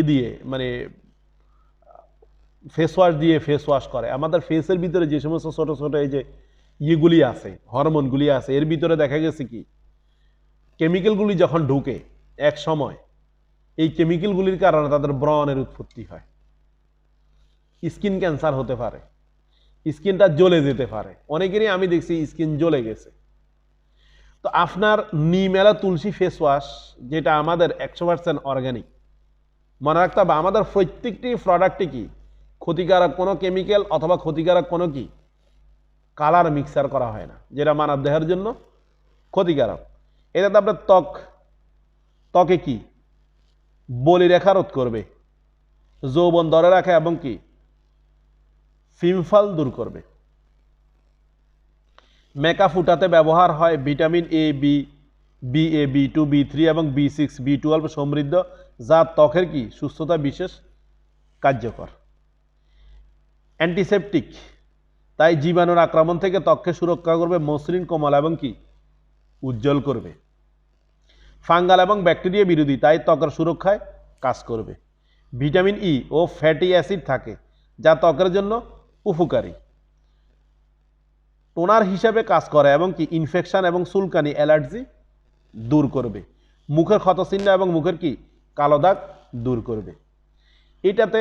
দিয়ে মানে ফেস ওয়াশ দিয়ে ফেস ওয়াশ করে। আমাদের ফেসের ভিতরে যে সমস্ত ছোট ছোট এই যে ইয়েগুলি আছে, হরমোনগুলি আছে, এর ভিতরে দেখা গেছে কি কেমিক্যালগুলি যখন ঢুকে এক সময়, এই কেমিক্যালগুলির কারণে তাদের ব্রণের উৎপত্তি হয়, স্কিন ক্যান্সার হতে পারে, স্কিনটা জ্বলে যেতে পারে। অনেকেরই আমি দেখছি স্কিন জ্বলে গেছে। তো আপনার নিম, এলা, তুলসী ফেস ওয়াশ, যেটা আমাদের 100% অর্গানিক, মনে রাখতে হবে আমাদের প্রত্যেকটি প্রোডাক্টে কি ক্ষতিকারক কোনো কেমিক্যাল অথবা ক্ষতিকারক কোনো কি কালার মিক্সার করা হয় না, যেটা মানব দেহের জন্য ক্ষতিকারক। এটাতে আপনার ত্বকে কি বলিরেখা রোধ করবে, যৌবন ধরে রাখে এবং কি পিম্পল দূর করবে। মেকআপ উঠাতে ব্যবহার হয় vitamin A, B two, B3 এবং B6, B12 সমৃদ্ধ, যা ত্বকের কি সুস্থতা বিশেষ কার্যকর। অ্যান্টিসেপটিক, তাই জীবাণুর আক্রমণ থেকে ত্বককে সুরক্ষা করবে, মসৃণ, কোমল এবং কি উজ্জ্বল করবে। ফাঙ্গাল এবং ব্যাকটেরিয়া বিরোধী, তাই ত্বকের সুরক্ষায় কাজ করবে। ভিটামিন ই ও ফ্যাটি অ্যাসিড থাকে, যা ত্বকের জন্য উপকারী। টোনার হিসাবে কাজ করে এবং কি ইনফেকশন এবং চুলকানি, অ্যালার্জি দূর করবে। মুখের ক্ষতচিহ্ন এবং মুখের কি কালো দাগ দূর করবে। এটাতে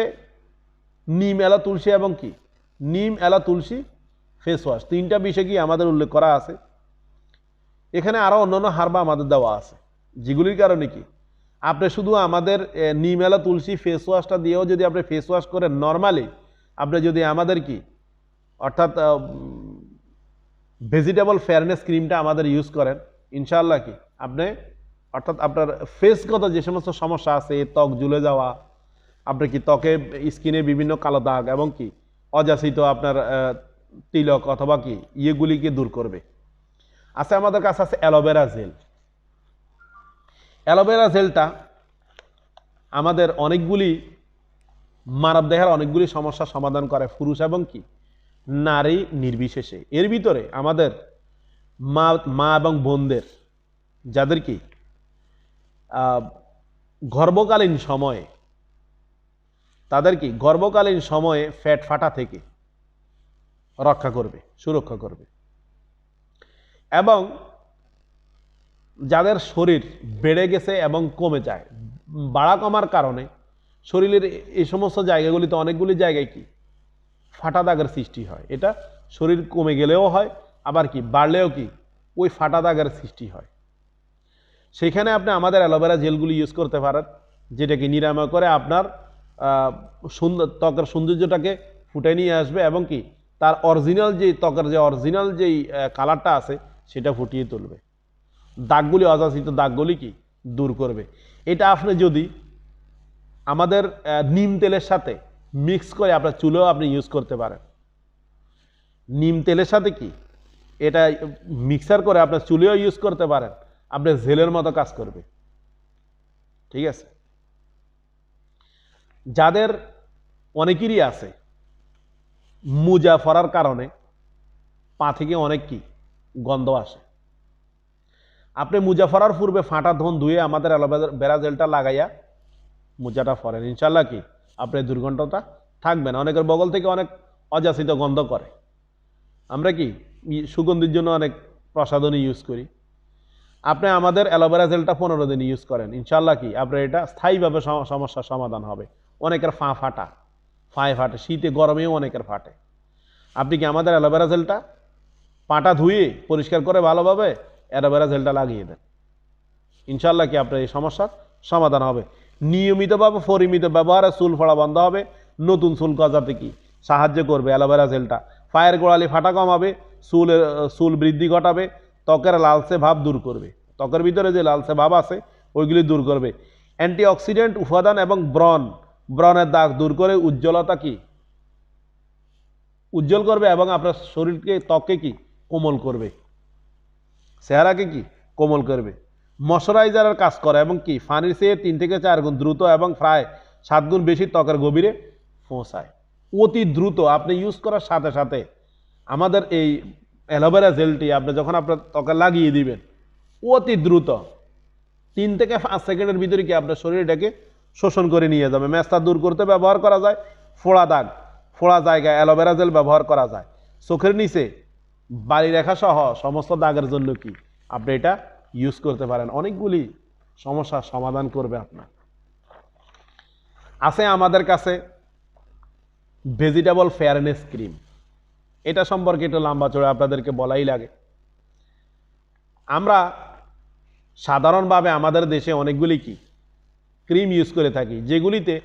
নিম, এলা, তুলসী এবং কি নিম, এলা, তুলসী ফেস ওয়াশ, তিনটা বিষয় কি আমাদের উল্লেখ করা আছে। এখানে আরো অন্যান্য হার্বা আমাদের দেওয়া আছে, যেগুলির কারণে কি আপনি শুধু আমাদের নিম, এলা, তুলসী ফেস ওয়াশটা দিয়েও যদি আপনি ফেস ওয়াশ করেন, নর্মালি আপনি যদি আমাদের কি অর্থাৎ ভেজিটেবল ফেয়ারনেস ক্রিমটা আমাদের ইউজ করেন, ইনশাআল্লাহ কি আপনি অর্থাৎ আপনার ফেসগত যে সমস্ত সমস্যা আছে, ত্বক ঝুলে যাওয়া, আপনার কি ত্বকে স্কিনে বিভিন্ন কালো দাগ এবং কি অযাচিত আপনার তিলক অথবা কি ইয়েগুলিকে দূর করবে। আছে আমাদের কাছে আছে অ্যালোভেরা জেল। অ্যালোভেরা জেলটা আমাদের অনেকগুলি মানবদেহের অনেকগুলি সমস্যার সমাধান করে, পুরুষ এবং কি নারী নির্বিশেষে। এর ভিতরে আমাদের মা মা এবং বোনদের যাদের কি গর্ভকালীন সময়ে, তাদের কি গর্ভকালীন সময়ে ফ্যাট ফাটা থেকে রক্ষা করবে, সুরক্ষা করবে। এবং যাদের শরীর বেড়ে গেছে এবং কমে যায়, বাড়া কমার কারণে শরীরের এই সমস্ত জায়গাগুলিতে অনেকগুলি জায়গায় কি ফাটা দাগের সৃষ্টি হয়। এটা শরীর কমে গেলেও হয়, আবার কি বাড়লেও কি ওই ফাটা দাগের সৃষ্টি হয়। সেখানে আপনি আমাদের অ্যালোভেরা জেলগুলি ইউজ করতে পারেন, যেটা কি নিরাময় করে আপনার সুন্দর ত্বকের সৌন্দর্যটাকে ফুটে নিয়ে আসবে এবং কি তার অরিজিনাল যে ত্বকের যে অরিজিনাল যেই কালারটা আছে সেটা ফুটিয়ে তুলবে, দাগগুলি অযাচিত দাগগুলি কি দূর করবে। এটা আপনি যদি আমাদের নিম তেলের সাথে মিক্স করে আপনার চুলেও আপনি ইউজ করতে পারেন। নিম তেলের সাথে কি এটা মিক্সার করে আপনার চুলেও ইউজ করতে পারেন, আপনার জেলের মতো কাজ করবে। ঠিক আছে। যাদের অনেকেরই আছে মুজা ফরার কারণে পা থেকে অনেক কি গন্ধ আসে, আপনি মুজা ফরার পূর্বে ফাটা ধন ধুয়ে আমাদের অ্যালোভেরা জেলটা লাগাইয়া মুজাটা ফরেন, ইনশাল্লাহ কি আপনার দুর্গন্ধটা থাকবে না। অনেকের বগল থেকে অনেক অযাচিত গন্ধ করে। আমরা কি সুগন্ধির জন্য অনেক প্রসাধনী ইউজ করি, আপনি আমাদের অ্যালোভেরা জেলটা 15 দিন ইউজ করেন, ইনশাল্লাহ কি আপনার এটা স্থায়ীভাবে সমস্যার সমাধান হবে। অনেকের ফায় ফাটে, শীতে গরমেও অনেকের ফাটে। আপনি কি আমাদের অ্যালোভেরা জেলটা পাটা ধুয়ে পরিষ্কার করে ভালোভাবে অ্যালোভেরা জেলটা লাগিয়ে দেন, ইনশাল্লাহ কি আপনার এই সমস্যার সমাধান হবে। নিয়মিতভাবে পরিমিত ব্যবহারে চুল ফোড়া বন্ধ হবে, নতুন চুল গজাতে কি সাহায্য করবে অ্যালোভেরা জেলটা। পায়ের গোড়ালি ফাটা কমাবে, চুল বৃদ্ধি ঘটাবে, ত্বকের লালচে ভাব দূর করবে, ত্বকের ভিতরে যে লালচে ভাব আছে ওইগুলি দূর করবে। অ্যান্টিঅক্সিডেন্ট উপাদান এবং ব্রণের দাগ দূর করে উজ্জ্বলতা কি উজ্জ্বল করবে এবং আপনার শরীরকে ত্বককে কি কোমল করবে, চেহারাকে কি কোমল করবে। ময়শ্চারাইজারের কাজ করে এবং কি পানির চেয়ে 3 থেকে 4 গুণ দ্রুত এবং প্রায় 7 গুণ বেশি ত্বকের গভীরে পৌঁছায়। অতি দ্রুত আপনি ইউজ করার সাথে সাথে আমাদের এই অ্যালোভেরা জেলটি আপনি যখন আপনার ত্বকে লাগিয়ে দিবেন, অতি দ্রুত 3 থেকে 5 সেকেন্ডের ভিতরে কি আপনার শরীরটাকে শোষণ করে নিয়ে যাবে। মেস্তা দূর করতে ব্যবহার করা যায়, ফোড়া জায়গায় অ্যালোভেরা জেল ব্যবহার করা যায়, চোখের নিচে বালি রেখা সহ সমস্ত দাগের জন্য কি আপনি এটা ইউজ করতে পারেন। অনেকগুলি সমস্যার সমাধান করবে আপনার। আছে আমাদের কাছে ভেজিটেবল ফেয়ারনেস ক্রিম, এটা সম্পর্কে একটু লম্বা চড়ে আপনাদেরকে বলাই লাগে। আমরা সাধারণভাবে আমাদের দেশে অনেকগুলি কি ক্রিম ইউজ করে থাকি, যেগুলিতে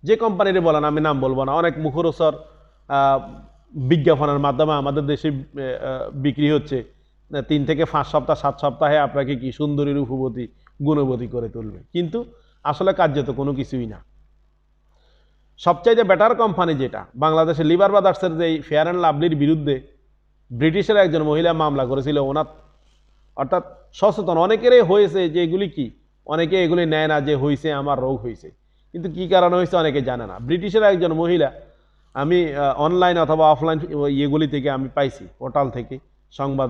যে কোম্পানির বলেন, আমি নাম বলবো না, অনেক মুখরোচক বিজ্ঞাপনের মাধ্যমে আমাদের দেশে বিক্রি হচ্ছে। 3 থেকে 5 সপ্তাহ 7 সপ্তাহে আপনাকে কি সুন্দরী রূপবতী গুণবতী করে তুলবে, কিন্তু আসলে কার্যত কোনো কিছুই না। সবচাইতে বেটার কোম্পানি যেটা বাংলাদেশের লিভার ব্রাদার্সের যে ফেয়ার অ্যান্ড লাভলির বিরুদ্ধে ব্রিটিশের একজন মহিলা মামলা করেছিল, ওনার অর্থাৎ সচেতন অনেকেরই হয়েছে যে এগুলি কি, অনেকে এগুলি নেয় না যে হয়েছে আমার রোগ হয়েছে, কিন্তু কি কারণে হয়েছে অনেকে জানে না। ব্রিটিশের একজন মহিলা, আমি অনলাইন অথবা অফলাইন ইয়েগুলি থেকে আমি পাইছি, পোর্টাল থেকে সংবাদ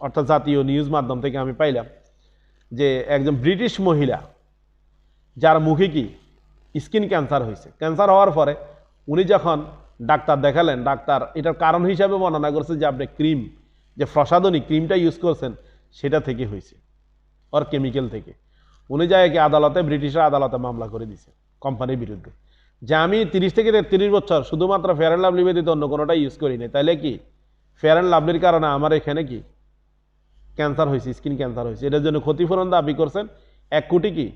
অর্থাৎ জাতীয় নিউজ মাধ্যম থেকে আমি পাইলাম যে একজন ব্রিটিশ মহিলা যার মুখে কি স্কিন ক্যান্সার হয়েছে, ক্যান্সার হওয়ার পরে উনি যখন ডাক্তার দেখালেন, ডাক্তার এটার কারণ হিসাবে বর্ণনা করছে যে আপনি ক্রিম, যে প্রসাধনী ক্রিমটা ইউজ করছেন সেটা থেকে হয়েছে, ওর কেমিক্যাল থেকে। উনি যায় কি আদালতে, ব্রিটিশের আদালতে মামলা করে দিয়েছে কোম্পানির বিরুদ্ধে যে আমি 30 থেকে 33 বছর শুধুমাত্র ফেয়ার অ্যান্ড লাভলি ব্যতীত অন্য কোনোটা ইউজ করি না, তাইলে কি ফেয়ার অ্যান্ড লাভলির কারণে আমার এখানে কি ক্যান্সার হয়েছে, স্কিন ক্যান্সার হয়েছে। এটার জন্য ক্ষতিপূরণ দাবি করছেন 1 কোটি কি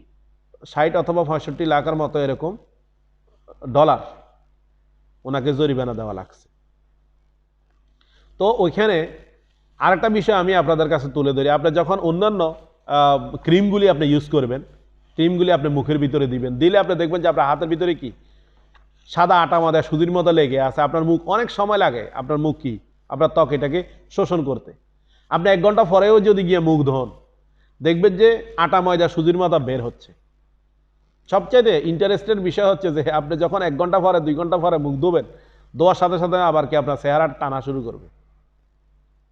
60 অথবা 65 লাখের মতো এরকম ডলার ওনাকে জরিমানা দেওয়া লাগছে। তো ওইখানে আরেকটা বিষয় আমি আপনাদের কাছে তুলে ধরি, আপনি যখন অন্যান্য ক্রিমগুলি আপনি ইউজ করবেন, ক্রিমগুলি আপনি মুখের ভিতরে দিবেন, দিলে আপনি দেখবেন যে আপনার হাতের ভিতরে কি সাদা আটা মাদা সুজির মতো লেগে আছে, আপনার মুখ অনেক সময় লাগে, আপনার মুখ কি আপনার ত্বক এটাকে শোষণ করতে। আপনি 1 ঘন্টা পরেও যদি গিয়ে মুখ ধোন, দেখবেন যে আটা ময়দা সুজির মতো বের হচ্ছে। সবচেয়ে ইন্টারেস্টেড বিষয় হচ্ছে যে আপনি যখন 1 ঘন্টা পরে 2 ঘন্টা পরে মুখ ধোবেন, ধোয়ার সাথে সাথে আবার কি আপনার চেহারা টানা শুরু করবে,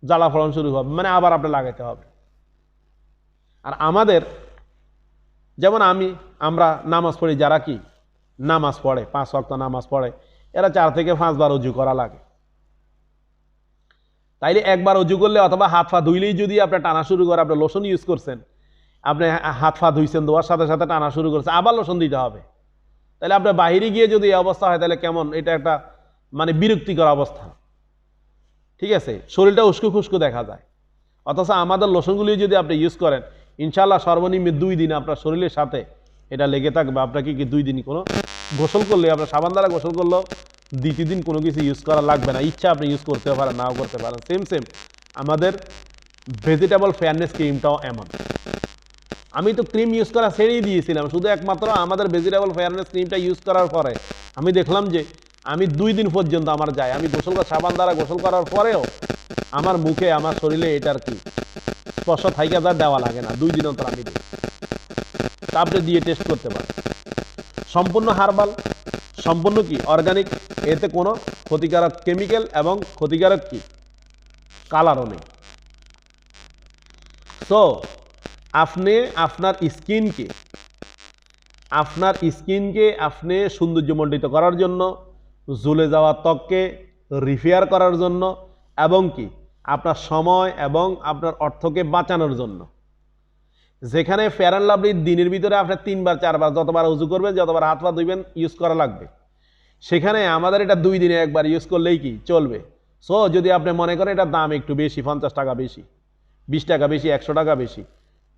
জ্বালা ফলন শুরু হবে, মানে আবার আপনি লাগাইতে হবে। আর আমাদের যেমন আমরা নামাজ পড়ি, যারা কি নামাজ পড়ে 5 ওয়াক্ত নামাজ পড়ে, এরা 4 থেকে 5 বার অজু করা লাগে। তাইলে একবার অজু করলে অথবা হাত পা ধুইলেই যদি আপনি টানা শুরু করে, আপনি লোশন ইউজ করছেন, আপনি হাত পা ধুইছেন, ধোয়ার সাথে সাথে টানা শুরু করছেন, আবার লোশন দিতে হবে। তাহলে আপনার বাহিরে গিয়ে যদি এই অবস্থা হয়, তাহলে কেমন, এটা একটা মানে বিরক্তিকর অবস্থা। ঠিক আছে, শরীরটা উস্কো খুস্কো দেখা যায়। অথচ আমাদের লোশনগুলি যদি আপনি ইউজ করেন, ইনশাল্লাহ সর্বনিম্ন 2 দিন আপনার শরীরের সাথে এটা লেগে থাকবে। আপনাকে কি 2 দিন কোনো গোসল করলে, আপনার সাবান দ্বারা গোসল করলেও দ্বিতীয় দিন কোনো কিছু ইউজ করা লাগবে না। ইচ্ছা আপনি ইউজ করতে পারেন, নাও করতে পারেন। সেম আমাদের ভেজিটেবল ফেয়ারনেস ক্রিমটাও এমন। আমি তো ক্রিম ইউজ করা ছেড়েই দিয়েছিলাম, শুধু একমাত্র আমাদের ভেজিটেবল ফেয়ারনেস ক্রিমটা ইউজ করার পরে আমি দেখলাম যে আমি 2 দিন পর্যন্ত আমার যায়, আমি গোসল সাবান দ্বারা গোসল করার পরেও আমার মুখে, আমার শরীরে এটার কি স্পর্শ থাইকা যা দেওয়া লাগে না। 2 দিন অন্তর আমি দিই, আপনি দিয়ে টেস্ট করতে পারেন। সম্পূর্ণ হার্বাল, সম্পূর্ণ কি অর্গানিক, এতে কোনো ক্ষতিকারক কেমিক্যাল এবং ক্ষতিকারক কি কালারও নেই। সো আপনি আপনার স্কিনকে আপনি সৌন্দর্যমণ্ডিত করার জন্য, জ্বলে যাওয়া ত্বককে রিপেয়ার করার জন্য, এবং কি আপনার সময় এবং আপনার অর্থকে বাঁচানোর জন্য, যেখানে ফেয়ার অ্যান্ড লাভলি দিনের ভিতরে আপনি 3 বার 4 বার যতবার উজু করবেন, যতবার হাত পা ধুইবেন ইউজ করা লাগবে, সেখানে আমাদের এটা 2 দিনে একবার ইউজ করলেই কি চলবে। সো যদি আপনি মনে করেন এটার দাম একটু বেশি, 50 টাকা বেশি, 20 টাকা বেশি, 100 টাকা বেশি,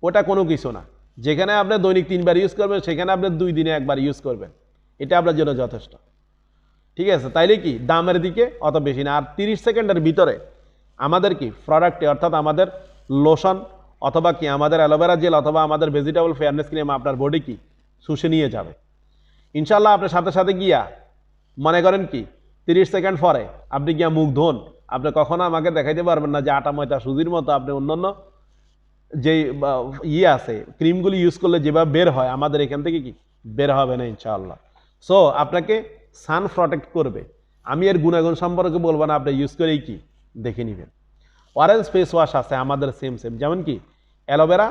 ওটা কোনো কিছু না। যেখানে আপনি দৈনিক 3 বার ইউজ করবেন, সেখানে আপনি 2 দিনে একবার ইউজ করবেন, এটা আপনার জন্য যথেষ্ট। ঠিক আছে, তাইলে কি দামের দিকে অত বেশি না। আর 30 সেকেন্ডের ভিতরে আমাদের কি প্রোডাক্টে, অর্থাৎ আমাদের লোশন অথবা কি আমাদের অ্যালোভেরা জেল অথবা আমাদের ভেজিটেবল ফেয়ারনেস ক্রিম আপনার বডি কি শুষে নিয়ে যাবে ইনশাল্লাহ। আপনার সাথে সাথে গিয়া মনে করেন কি 30 সেকেন্ড পরে আপনি গিয়া মুখ ধোন, আপনি কখনো আমাকে দেখাইতে পারবেন না যে আটা ময়দা সুজির মতো আপনি অন্যান্য যে আছে ক্রিমগুলি ইউজ করলে যেভাবে বের হয়, আমাদের এখান থেকে কি বের হবে না ইনশাআল্লাহ। সো আপনাকে সান প্রোটেক্ট করবে। আমি এর গুণাগুণ সম্পর্কে বলবো না, আপনি ইউজ করেই কি দেখে নেবেন। অরেঞ্জ ফেস ওয়াশ আছে আমাদের সেম, যেমন কি অ্যালোভেরা,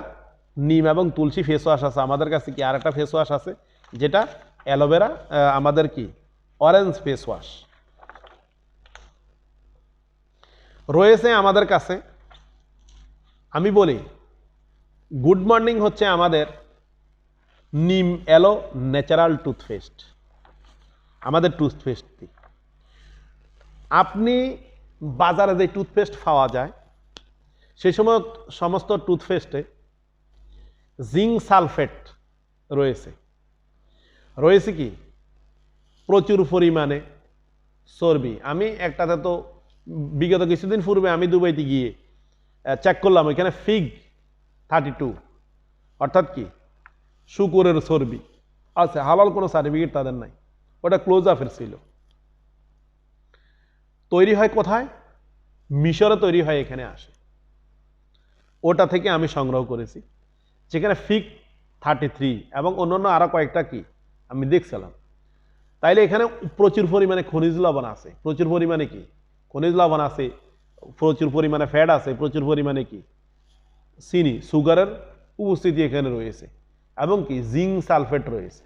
নিম এবং তুলসী ফেস ওয়াশ আছে আমাদের কাছে। কি আরেকটা ফেস ওয়াশ আছে যেটা অ্যালোভেরা, আমাদের কি অরেঞ্জ ফেস ওয়াশ রয়েছে আমাদের কাছে। আমি বলি গুড মর্নিং হচ্ছে আমাদের নিম এলো ন্যাচারাল টুথপেস্ট, আমাদের টুথপেস্টটি। আপনি বাজারে যে টুথপেস্ট পাওয়া যায়, সেই সময় সমস্ত টুথপেস্টে জিঙ্ক সালফেট রয়েছে কি প্রচুর পরিমাণে চর্বি। আমি একটাতে তো বিগত কিছুদিন পূর্বে আমি দুবাইতে গিয়ে চেক করলাম, এখানে ফিগ 32, অর্থাৎ কি শুকরের চর্বি আছে, হালাল কোনো সার্টিফিকেট তাদের নাই, ওটা ক্লোজ আপের ছিল। তৈরি হয় কোথায়? মিশরে তৈরি হয়, এখানে আসে। ওটা থেকে আমি সংগ্রহ করেছি, যেখানে ফিগ 33 এবং অন্যান্য আরো কয়েকটা কি আমি দেখছিলাম। তাইলে এখানে প্রচুর পরিমাণে খনিজ লবণ আছে, প্রচুর পরিমাণে কি খনিজ লবণ আছে, প্রচুর পরিমাণে ফ্যাট আছে, প্রচুর পরিমাণে কি চিনি সুগারের উপস্থিতি এখানে রয়েছে, এবং কি জিঙ্ক সালফেট রয়েছে।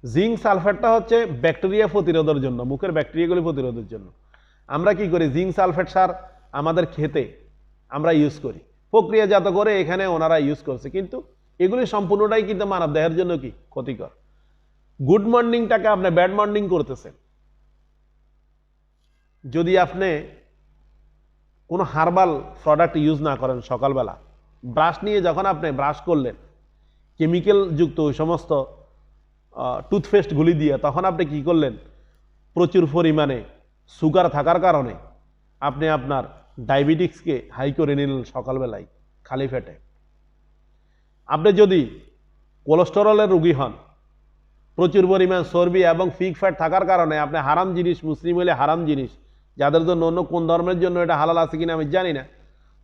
জিঙ্ক সালফেটটা হচ্ছে ব্যাকটেরিয়া প্রতিরোধের জন্য, মুখের ব্যাকটেরিয়াগুলি প্রতিরোধের জন্য। আমরা কি করি, জিঙ্ক সালফেট সার আমাদের খেতে আমরা ইউজ করি, প্রক্রিয়াজাত করে এখানে ওনারা ইউজ করছে, কিন্তু এগুলি সম্পূর্ণটাই কিন্তু মানব দেহের জন্য কি ক্ষতিকর। গুড মর্নিংটাকে আপনি ব্যাড মর্নিং করতেছেন। যদি আপনি কোনো হার্বাল প্রোডাক্ট ইউজ না করেন, সকালবেলা ব্রাশ নিয়ে যখন আপনি ব্রাশ করলেন কেমিক্যাল যুক্ত ওই সমস্ত টুথপেস্টগুলি দিয়ে, তখন আপনি কি করলেন, প্রচুর পরিমাণে সুগার থাকার কারণে আপনি আপনার ডায়াবেটিক্সকে হাই করে নিলেন সকালবেলায় খালি পেটে। আপনি যদি কোলেস্টেরলের রোগী হন, প্রচুর পরিমাণ চর্বি এবং ফিগ ফ্যাট থাকার কারণে আপনি হারাম জিনিস, মুসলিম হলে হারাম জিনিস, যাদের জন্য অন্য কোন ধর্মের জন্য এটা হালাল আছে কিনা আমি জানি না,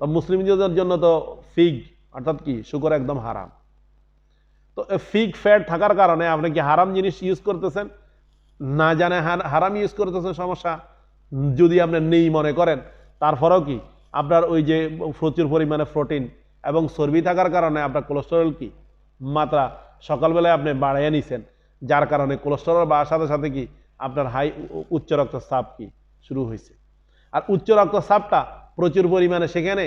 তো মুসলিমদের জন্য তো ফিগ অর্থাৎ কি শুকর একদম হারাম। তো ফিগ ফ্যাট থাকার কারণে আপনি কি হারাম জিনিস ইউজ করতেছেন, না জানে হারাম ইউজ করতেছেন সমস্যা, যদি আপনি নেই মনে করেন তারপরেও কি আপনার ওই যে প্রচুর পরিমাণে প্রোটিন এবং চর্বি থাকার কারণে আপনার কোলেস্টেরল কি মাত্রা সকালবেলায় আপনি বাড়াইয়া নিছেন, যার কারণে কোলেস্টেরল বাড়ার সাথে সাথে কি আপনার উচ্চ রক্তচাপ কি শুরু হয়েছে। আর উচ্চ রক্তচাপটা প্রচুর পরিমাণে সেখানে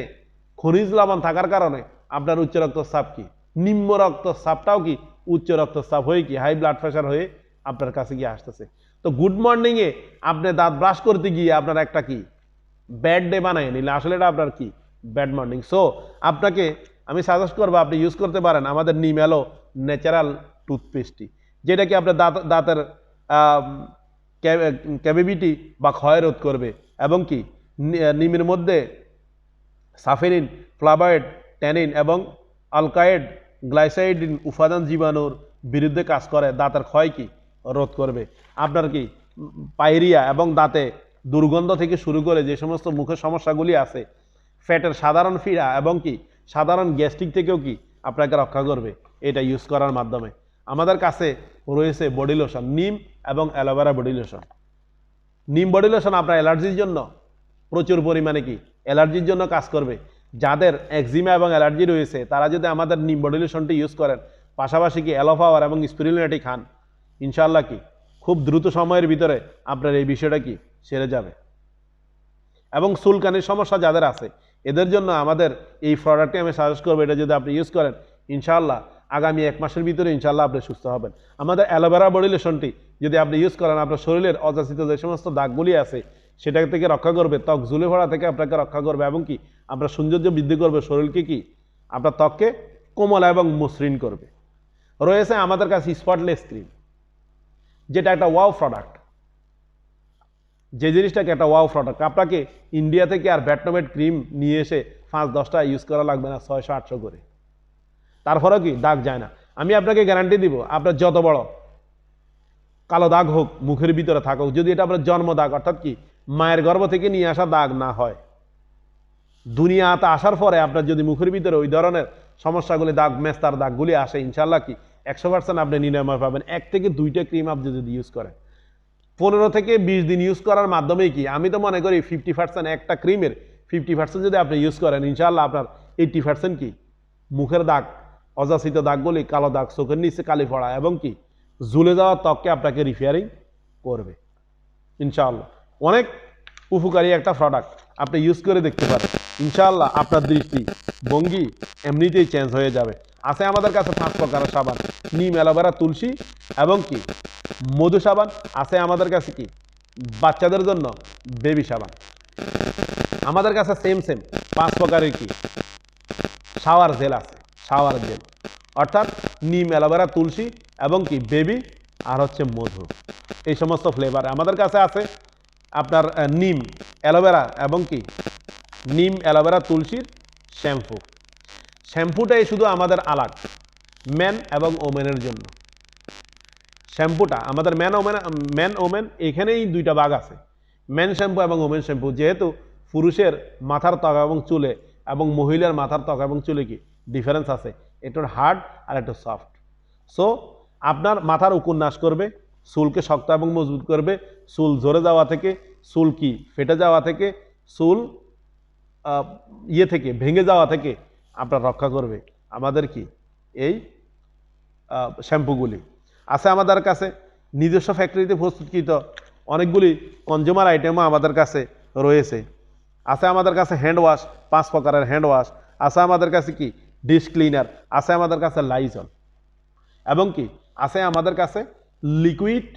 খনিজ লবণ থাকার কারণে আপনার উচ্চ রক্তচাপ কি নিম্ন রক্তচাপটাও কি উচ্চ রক্তচাপ হয়ে কি হাই ব্লাড প্রেশার হয়ে আপনার কাছে গিয়ে আসতেছে। তো গুড মর্নিংয়ে আপনি দাঁত ব্রাশ করতে গিয়ে আপনার একটা কি ব্যাড ডে বানায় নিলে আসলে এটা আপনার কি ব্যাড মর্নিং। সো আপনাকে আমি সাজেস্ট করবো আপনি ইউজ করতে পারেন আমাদের নিম এলো ন্যাচারাল টুথপেস্টটি, যেটা কি আপনার দাঁতের ক্যাভিটি বা ক্ষয় রোধ করবে এবং কি নিমের মধ্যে সাফেরিন, ফ্লাভয়েড, ট্যানিন এবং অ্যালকায়েড গ্লাইসাইডিন উপাদান জীবাণুর বিরুদ্ধে কাজ করে, দাঁতের ক্ষয় কি রোধ করবে। আপনার কি পায়রিয়া এবং দাঁতে দুর্গন্ধ থেকে শুরু করে যে সমস্ত মুখের সমস্যাগুলি আছে, ফ্যাটের সাধারণ ফিরা এবং কি সাধারণ গ্যাস্ট্রিক থেকেও কি আপনাকে রক্ষা করবে এটা ইউজ করার মাধ্যমে। আমাদের কাছে রয়েছে বডি লোশন, নিম এবং অ্যালোভেরা বডি লোশন। নিম বডি লোশন আপনার অ্যালার্জির জন্য প্রচুর পরিমাণে কি অ্যালার্জির জন্য কাজ করবে। যাদের একজিমা এবং অ্যালার্জি রয়েছে তারা যদি আমাদের নিম বডি লোশনটি ইউজ করেন, পাশাপাশি কি অ্যালোফাওয়ার এবং স্পিরুলিনাটি খান, ইনশাআল্লাহ কি খুব দ্রুত সময়ের ভিতরে আপনার এই বিষয়টা কি সেরে যাবে। এবং চুলকানির সমস্যা যাদের আছে এদের জন্য আমাদের এই প্রোডাক্টটি আমি সাজেস্ট করবো, এটা যদি আপনি ইউজ করেন ইনশাআল্লাহ আগামী 1 মাসের ভিতরে ইনশাআল্লাহ আপনি সুস্থ হবেন। আমাদের অ্যালোভেরা বডি লোশনটি যদি আপনি ইউজ করেন আপনার শরীরের অযাচিত যে সমস্ত দাগগুলি আছে সেটা থেকে রক্ষা করবে, ত্বক ঝুলে পড়া থেকে আপনাকে রক্ষা করবে এবং কি আপনার সৌন্দর্য বৃদ্ধি করবে, শরীরকে কি আপনার ত্বককে কোমল এবং মসৃণ করবে। রয়েছে আমাদের কাছে স্পটলেস ক্রিম, যেটা একটা ওয়াও প্রোডাক্ট। যে জিনিসটাকে একটা ওয়াও প্রোডাক্ট, আপনাকে ইন্ডিয়া থেকে আর ভ্যাটনোমেট ক্রিম নিয়ে এসে 5-10টা ইউজ করা লাগবে না, 600-800 করে, তারপরেও কি দাগ যায় না। আমি আপনাকে গ্যারান্টি দিব আপনার যত বড় কালো দাগ হোক মুখের ভিতরে থাকুক, যদি এটা আপনার জন্ম দাগ অর্থাৎ কি মায়ের গর্ভ থেকে নিয়ে আসা দাগ না হয়, দুনিয়াতে আসার পরে আপনার যদি মুখের ভিতরে ওই ধরনের সমস্যাগুলি দাগ মেস্তার দাগগুলি আসে ইনশাআল্লাহ কি 100% আপনি নিরাময় পাবেন। 1 থেকে 2টা ক্রিম আপনি যদি ইউজ করেন 15 থেকে 20 দিন ইউজ করার মাধ্যমে কি আমি তো মনে করি 50% একটা ক্রিমের 50% যদি আপনি ইউজ করেন ইনশাআল্লাহ আপনার 80% কি মুখের দাগ, অযাচিত দাগগুলি, কালো দাগ, চোখের নিচে কালি পড়া এবং কি ঝুলে যাওয়া ত্বককে আপনাকে রিপেয়ারিং করবে ইনশাআল্লাহ। অনেক উপকারী একটা প্রোডাক্ট, আপনি ইউজ করে দেখতে পারেন ইনশাআল্লাহ আপনার দৃষ্টি ভঙ্গি এমনিতেই চেঞ্জ হয়ে যাবে। আছে আমাদের কাছে 5 প্রকারের সাবান, নিম, অ্যালোভেরা, তুলসী এবং কি মধু সাবান। আছে আমাদের কাছে কি বাচ্চাদের জন্য বেবি সাবান। আমাদের কাছে সেম 5 প্রকারের কি শাওয়ার জেল আছে, শাওয়ার জেল অর্থাৎ নিম, অ্যালোভেরা, তুলসী এবং কি বেবি আর হচ্ছে মধু, এই সমস্ত ফ্লেভার আমাদের কাছে আছে। আপনার নিম, অ্যালোভেরা এবং কি নিম, অ্যালোভেরা, তুলসীর শ্যাম্পু। শ্যাম্পুটাই শুধু আমাদের আলাদা ম্যান এবং ওমেনের জন্য। শ্যাম্পুটা আমাদের ম্যান ওমেন এখানেই 2টা ভাগ আছে, ম্যান শ্যাম্পু এবং ওমেন শ্যাম্পু। যেহেতু পুরুষের মাথার ত্বক এবং চুলে এবং মহিলার মাথার ত্বক এবং চুলে কি ডিফারেন্স আছে, একটু হার্ড আর একটু সফট। সো আপনার মাথার উকুন নাশ করবে, চুলকে শক্ত এবং মজবুত করবে, চুল ঝরে যাওয়া থেকে, চুল কি ফেটে যাওয়া থেকে, চুল থেকে ভেঙে যাওয়া থেকে আপনার রক্ষা করবে আমাদের কি এই শ্যাম্পুগুলি। আছে আমাদের কাছে নিজস্ব ফ্যাক্টরিতে প্রস্তুতকৃত অনেকগুলি কনজিউমার আইটেমও আমাদের কাছে রয়েছে। আছে আমাদের কাছে হ্যান্ড ওয়াশ, 5 প্রকারের হ্যান্ড ওয়াশ আছে আমাদের কাছে, কি ডিশ ক্লিনার আছে আমাদের কাছে, লাইজল এবং কি আছে আমাদের কাছে লিকুইড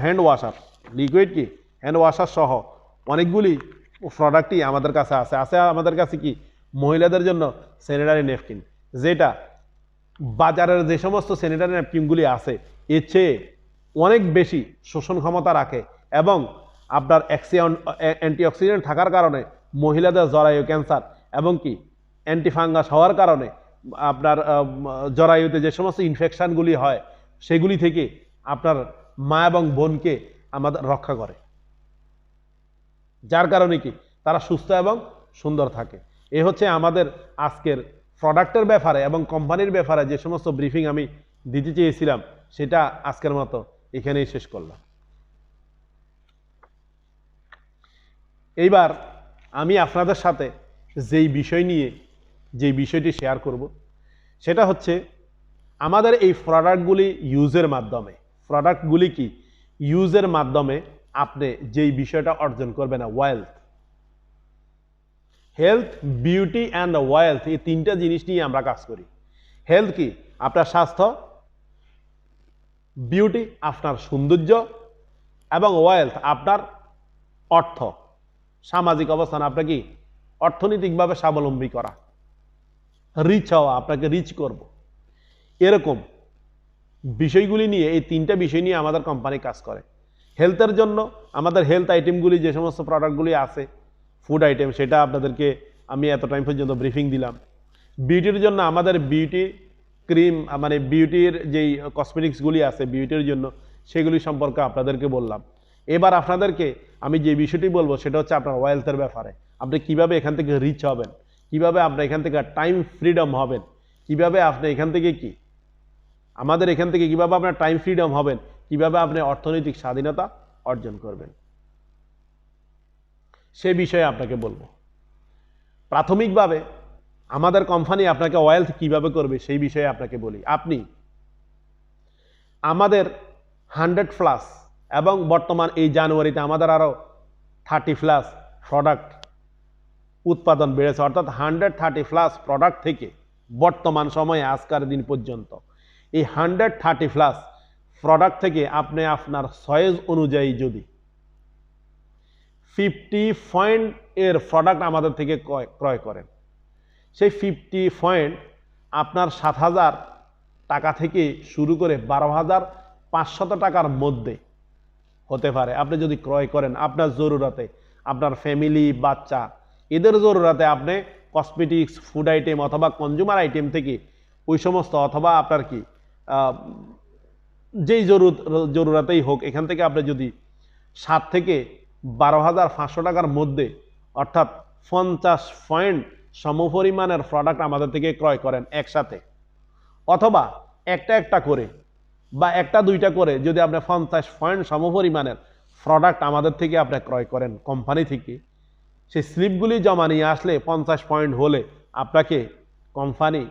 হ্যান্ড ওয়াশার, লিকুইড কি হ্যান্ড ওয়াশার সহ অনেকগুলি প্রোডাক্টই আমাদের কাছে আছে। আছে আমাদের কাছে কি মহিলাদের জন্য স্যানিটারি ন্যাপকিন, যেটা বাজারের যে সমস্ত স্যানিটারি ন্যাপকিনগুলি আছে এর চেয়ে অনেক বেশি শোষণ ক্ষমতা রাখে এবং আপনার অ্যান্টিঅক্সিডেন্ট থাকার কারণে মহিলাদের জরায়ু ক্যান্সার এবং কি অ্যান্টিফাঙ্গাস হওয়ার কারণে আপনার জরায়ুতে যে সমস্ত ইনফেকশানগুলি হয় সেগুলি থেকে আপনার মা এবং বোনকে আমাদের রক্ষা করে, যার কারণে কি তারা সুস্থ এবং সুন্দর থাকে। এ হচ্ছে আমাদের আজকের প্রোডাক্টের ব্যাপারে এবং কোম্পানির ব্যাপারে যে সমস্ত ব্রিফিং আমি দিতে চেয়েছিলাম সেটা আজকের মতো এখানেই শেষ করলাম। এইবার আমি আপনাদের সাথে যেই বিষয় নিয়ে যেই বিষয়টি শেয়ার করব সেটা হচ্ছে আমাদের এই প্রোডাক্টগুলি ইউজের মাধ্যমে, প্রোডাক্টগুলি কি ইউজের মাধ্যমে আপনি যেই বিষয়টা অর্জন করবেন না, wealth, health, beauty and wealth, এই তিনটা জিনিস নিয়ে আমরা কাজ করি। হেলথ কি আপনার স্বাস্থ্য, বিউটি আপনার সৌন্দর্য, এবং ওয়েলথ আপনার অর্থ, সামাজিক অবস্থান, আপনাকে কি অর্থনৈতিকভাবে স্বাবলম্বী করা, রিচ হওয়া, আপনাকে রিচ করব, এরকম বিষয়গুলি নিয়ে, এই তিনটা বিষয় নিয়ে আমাদের কোম্পানি কাজ করে। হেলথের জন্য আমাদের হেলথ আইটেমগুলি যে সমস্ত প্রোডাক্টগুলি আছে, ফুড আইটেম, সেটা আপনাদেরকে আমি এত টাইম পর্যন্ত ব্রিফিং দিলাম। বিউটির জন্য আমাদের বিউটি ক্রিম, মানে বিউটির যেই কসমেটিক্সগুলি আছে বিউটির জন্য, সেগুলি সম্পর্কে আপনাদেরকে বললাম। এবার আপনাদেরকে আমি যে বিষয়টি বলবো সেটা হচ্ছে আপনার ওয়েলথের ব্যাপারে। আপনি কিভাবে এখান থেকে রিচ হবেন, কিভাবে আপনি এখান থেকে টাইম ফ্রিডম হবেন, কিভাবে আপনি এখান থেকে কি আমাদের এখান থেকে কিভাবে আপনার টাইম ফ্রিডম হবেন, কিভাবে আপনি অর্থনৈতিক স্বাধীনতা অর্জন করবেন, সে বিষয়ে আপনাকে বলবো। প্রাথমিকভাবে আমাদের কোম্পানি আপনাকে ওয়েলথ কিভাবে করবে সেই বিষয়ে আপনাকে বলি। আপনি আমাদের 100+ এবং বর্তমান এই জানুয়ারিতে আমাদের আরও 30+ প্রোডাক্ট উৎপাদন বেড়েছে, অর্থাৎ 130+ প্রোডাক্ট থেকে বর্তমান সময়ে আজকের দিন পর্যন্ত এই 130+ প্রোডাক্ট থেকে আপনি আপনার চয়েস অনুযায়ী যদি 50 পয়েন্ট এর প্রোডাক্ট আমাদের থেকে ক্রয় করেন, সেই 50 পয়েন্ট আপনার 7,000 টাকা থেকে শুরু করে 12,500 টাকার মধ্যে হতে পারে। আপনি যদি ক্রয় করেন আপনার জরুরতে, আপনার ফ্যামিলি, বাচ্চা, এদের জরুরতে আপনি কসমেটিক্স, ফুড আইটেম অথবা কনজিউমার আইটেম থেকে ওই সমস্ত, অথবা আপনার কি যেই জরুরতেই হোক, এখান থেকে আপনি যদি 7 থেকে 12,500 টাকার মধ্যে, অর্থাৎ 50 পয়েন্ট সমপরিমাণের প্রোডাক্ট আমাদের থেকে ক্রয় করেন একসাথে, অথবা একটা একটা করে বা একটা দুইটা করে যদি আপনি 50 পয়েন্ট সমপরিমাণের প্রোডাক্ট আমাদের থেকে আপনি ক্রয় করেন কোম্পানি থেকে, সেই স্লিপগুলি জমা নিয়ে আসলে 50 পয়েন্ট হলে আপনাকে কোম্পানি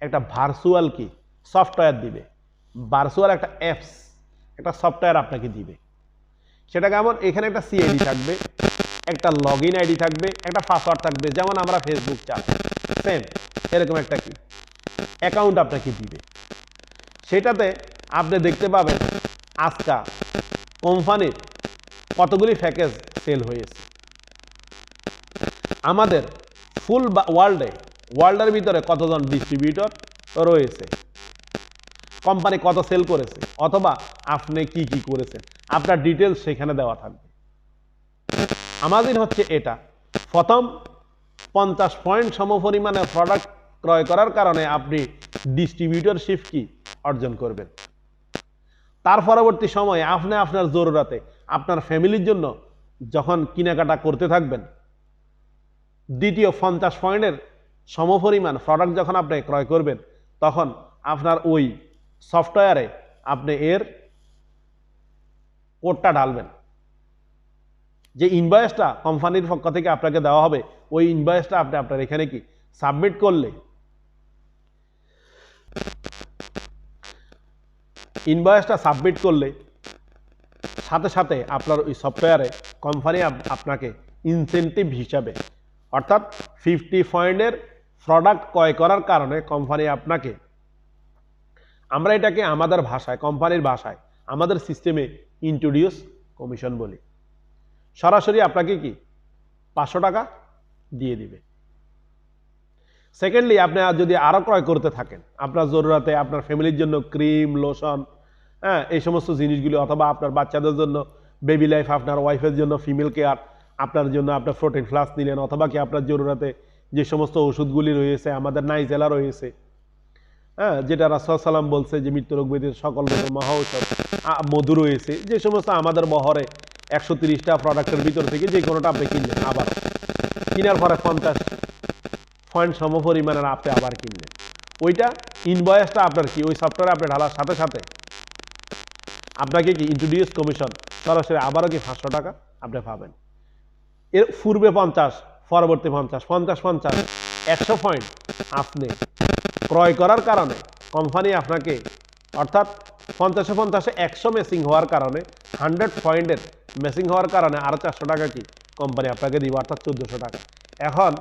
একটা ভার্চুয়াল কি সফটওয়্যার দিবে, ভার্চুয়াল একটা অ্যাপস, একটা সফটওয়্যার আপনাকে দিবে। সেটা কেমন? এখানে একটা সিআইডি থাকবে, একটা লগ ইন আইডি থাকবে, একটা পাসওয়ার্ড থাকবে, যেমন আমরা ফেসবুক চালাই সেম এরকম একটা কি অ্যাকাউন্ট আপনাকে দিবে। সেটাতে আপনি দেখতে পাবেন আজকে কোম্পানির কতগুলি প্যাকেজ সেল হয়েছে, আমাদের ফুল ওয়ার্ল্ডের ভিতরে কতজন ডিস্ট্রিবিউটর রয়েছে, কোম্পানি কত সেল করেছে, অথবা আপনি কি কি করেছেন, আপনার ডিটেলস সেখানে দেওয়া থাকবে। আমাদের হচ্ছে এটা প্রথম 50 পয়েন্ট সমপরিমাণে প্রোডাক্ট ক্রয় করার কারণে আপনি ডিস্ট্রিবিউটরশিপ কি অর্জন করবেন। তার পরবর্তী সময়ে আপনি আপনার জরুরতে, আপনার ফ্যামিলির জন্য যখন কেনাকাটা করতে থাকবেন, দ্বিতীয় 50 পয়েন্টের সমপরিমাণ প্রোডাক্ট যখন আপনি ক্রয় করবেন, তখন আপনার ওই সফটওয়্যারে আপনি এর কোডটা ঢালবেন। যে ইনভয়েসটা কোম্পানির পক্ষ থেকে আপনাকে দেওয়া হবে, ওই ইনভয়েসটা আপনি আপনার এখানে কি সাবমিট করলে, সাথে সাথে আপনার ওই সফটওয়্যারে কোম্পানি আপনাকে ইনসেন্টিভ হিসাবে, অর্থাৎ 50 পয়েন্টের প্রোডাক্ট ক্রয় করার কারণে কোম্পানি আপনাকে, আমরা এটাকে আমাদের ভাষায়, কোম্পানির ভাষায়, আমাদের সিস্টেমে ইন্ট্রোডিউস কমিশন বলি, সরাসরি আপনাকে কি 500 টাকা দিয়ে দিবে। সেকেন্ডলি আপনি যদি আরও ক্রয় করতে থাকেন, আপনার জরুরতে, আপনার ফ্যামিলির জন্য ক্রিম, লোশন, হ্যাঁ, এই সমস্ত জিনিসগুলি, অথবা আপনার বাচ্চাদের জন্য বেবি লাইফ, আপনার ওয়াইফের জন্য ফিমেল কেয়ার, আপনার জন্য আপনার প্রোটিন ফ্লাস্ক নিলেন, অথবা কি আপনার জরুরতে যে সমস্ত ওষুধগুলি রয়েছে, আমাদের নাইজেলা রয়েছে, হ্যাঁ, যেটা রাসূল সাল্লাম বলছে যে মৃত্যুরোগ ব্যাধির সকল রোগের মহা ঔষধ, মধু রয়েছে, যে সমস্ত আমাদের বহরে 130টা প্রোডাক্টের ভিতর থেকে যে কোনোটা আপনি কিনলেন, আবার কেনার পরে 50 পয়েন্ট সমপরিমাণের আপনি আবার কিনলেন, ওইটা ইনভয়েসটা আপনার কি ওই সফটওয়্যারে আপনি ঢালার সাথে সাথে আপনাকে কি ইন্ট্রোডিউস কমিশন সরাসরি আবারও কি 500 টাকা আপনি পাবেন। এর পূর্বে 50, পরবর্তী 50, 50, 50, 100 পয়েন্ট আপনি ক্রয় করার কারণে কোম্পানি আপনাকে, অর্থাৎ 50-এ 50-এ 100 মেসিং হওয়ার কারণে 100 পয়েন্টের মেসিং হওয়ার কারণে আরও 400 টাকা কি কোম্পানি আপনাকে দিবে, অর্থাৎ 1400 টাকা। এখন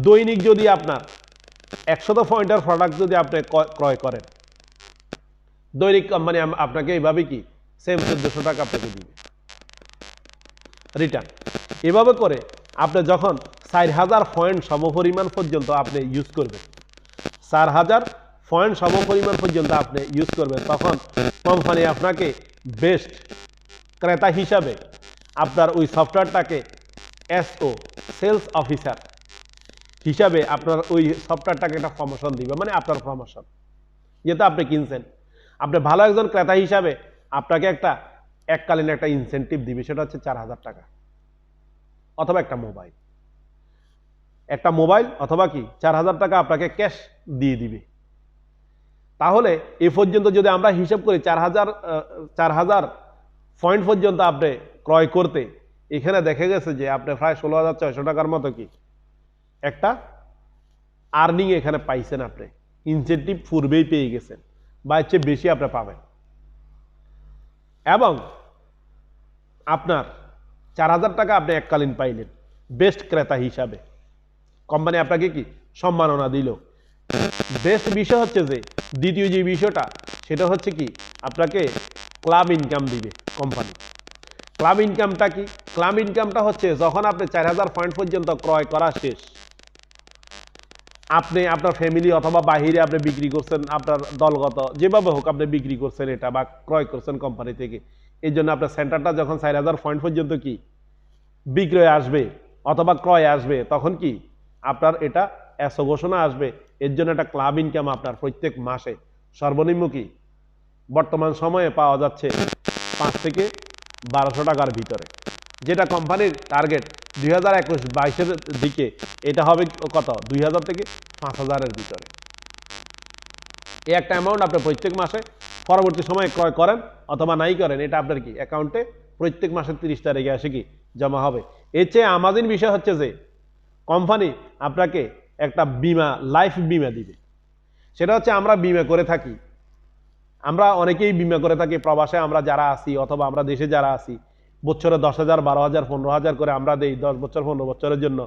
দৈনিক যদি আপনার 100 পয়েন্টের প্রোডাক্ট যদি আপনি ক্রয় করেন, দৈনিক কোম্পানি আপনাকে এইভাবে কি সেম 1400 টাকা আপনাকে দিবে রিটার্ন। এভাবে করে আপনি যখন 4000 পয়েন্ট সমপরিমাণ পর্যন্ত আপনি ইউজ করবেন, 4000 পয়েন্ট সমপরিমাণ পর্যন্ত আপনি ইউজ করবেন, তখন কোম্পানি আপনাকে বেস্ট ক্রেতা হিসাবে আপনার ওই সফটওয়্যারটাকে এসও সেলস অফিসার হিসাবে আপনার ওই সফটওয়্যারটাকে একটা প্রমোশন দিবে, মানে আপনার প্রমোশন যেহেতু আপনি কিনছেন, আপনি ভালো একজন ক্রেতা হিসাবে আপনাকে একটা এককালীন একটা ইনসেন্টিভ দিবে, সেটা হচ্ছে 4000 টাকা অথবা একটা মোবাইল অথবা কি 4000 টাকা আপনাকে ক্যাশ দিয়ে দিবে। তাহলে এ পর্যন্ত যদি আমরা হিসাব করি 4000 পয়েন্ট পর্যন্ত আপনি ক্রয় করতে, এখানে দেখা গেছে যে আপনি প্রায় 16600 টাকার মতো কি একটা আর্নিং এখানে পাইছেন, আপনি ইনসেন্টিভ পূর্বেই পেয়ে গেছেন বা এর চেয়ে বেশি আপনি পাবেন। এবং আপনার 4000 টাকা আপনি এককালীন পাইলেন বেস্ট ক্রেতা হিসাবে, কোম্পানি আপনাকে কি সম্মাননা দিল। বেস্ট বিষয় হচ্ছে যে দ্বিতীয় যে বিষয়টা সেটা হচ্ছে কি আপনাকে ক্লাব ইনকাম দিবে কোম্পানি। ক্লাব ইনকামটা কি? ক্লাব ইনকামটা হচ্ছে যখন আপনি 4000 পয়েন্ট পর্যন্ত ক্রয় করা শেষ, আপনি আপনার ফ্যামিলি অথবা বাহিরে আপনি বিক্রি করছেন, আপনার দলগত যেভাবে হোক আপনি বিক্রি করছেন এটা বা ক্রয় করছেন কোম্পানি থেকে, এই জন্য আপনার সেন্টারটা যখন 4000 পয়েন্ট পর্যন্ত কি বিক্রয় আসবে অথবা ক্রয় আসবে, তখন কি আপনার এটা এসও ঘোষণা আসবে। এর জন্য একটা ক্লাব ইনকাম আপনার প্রত্যেক মাসে সর্বনিম্ন কি বর্তমান সময়ে পাওয়া যাচ্ছে 5 থেকে 1200 টাকার ভিতরে, যেটা কোম্পানির টার্গেট 2021-22-এর দিকে এটা হবে কত 2000 থেকে 5000-এর ভিতরে। এই একটা অ্যামাউন্ট আপনি প্রত্যেক মাসে পরবর্তী সময়ে ক্রয় করেন অথবা নাই করেন, এটা আপনার কি অ্যাকাউন্টে প্রত্যেক মাসের 30 তারিখে এসে কি জমা হবে। এর চেয়ে আমাদের বিষয় হচ্ছে যে কোম্পানি আপনাকে একটা বিমা, লাইফ বিমা দিবে। সেটা হচ্ছে আমরা বিমা করে থাকি, আমরা অনেকেই বিমা করে থাকি প্রবাসে আমরা যারা আছি অথবা আমরা দেশে যারা আছি, বছরে 10,000, 12,000, 15,000 করে আমরা দেই 10 বছর 15 বছরের জন্য।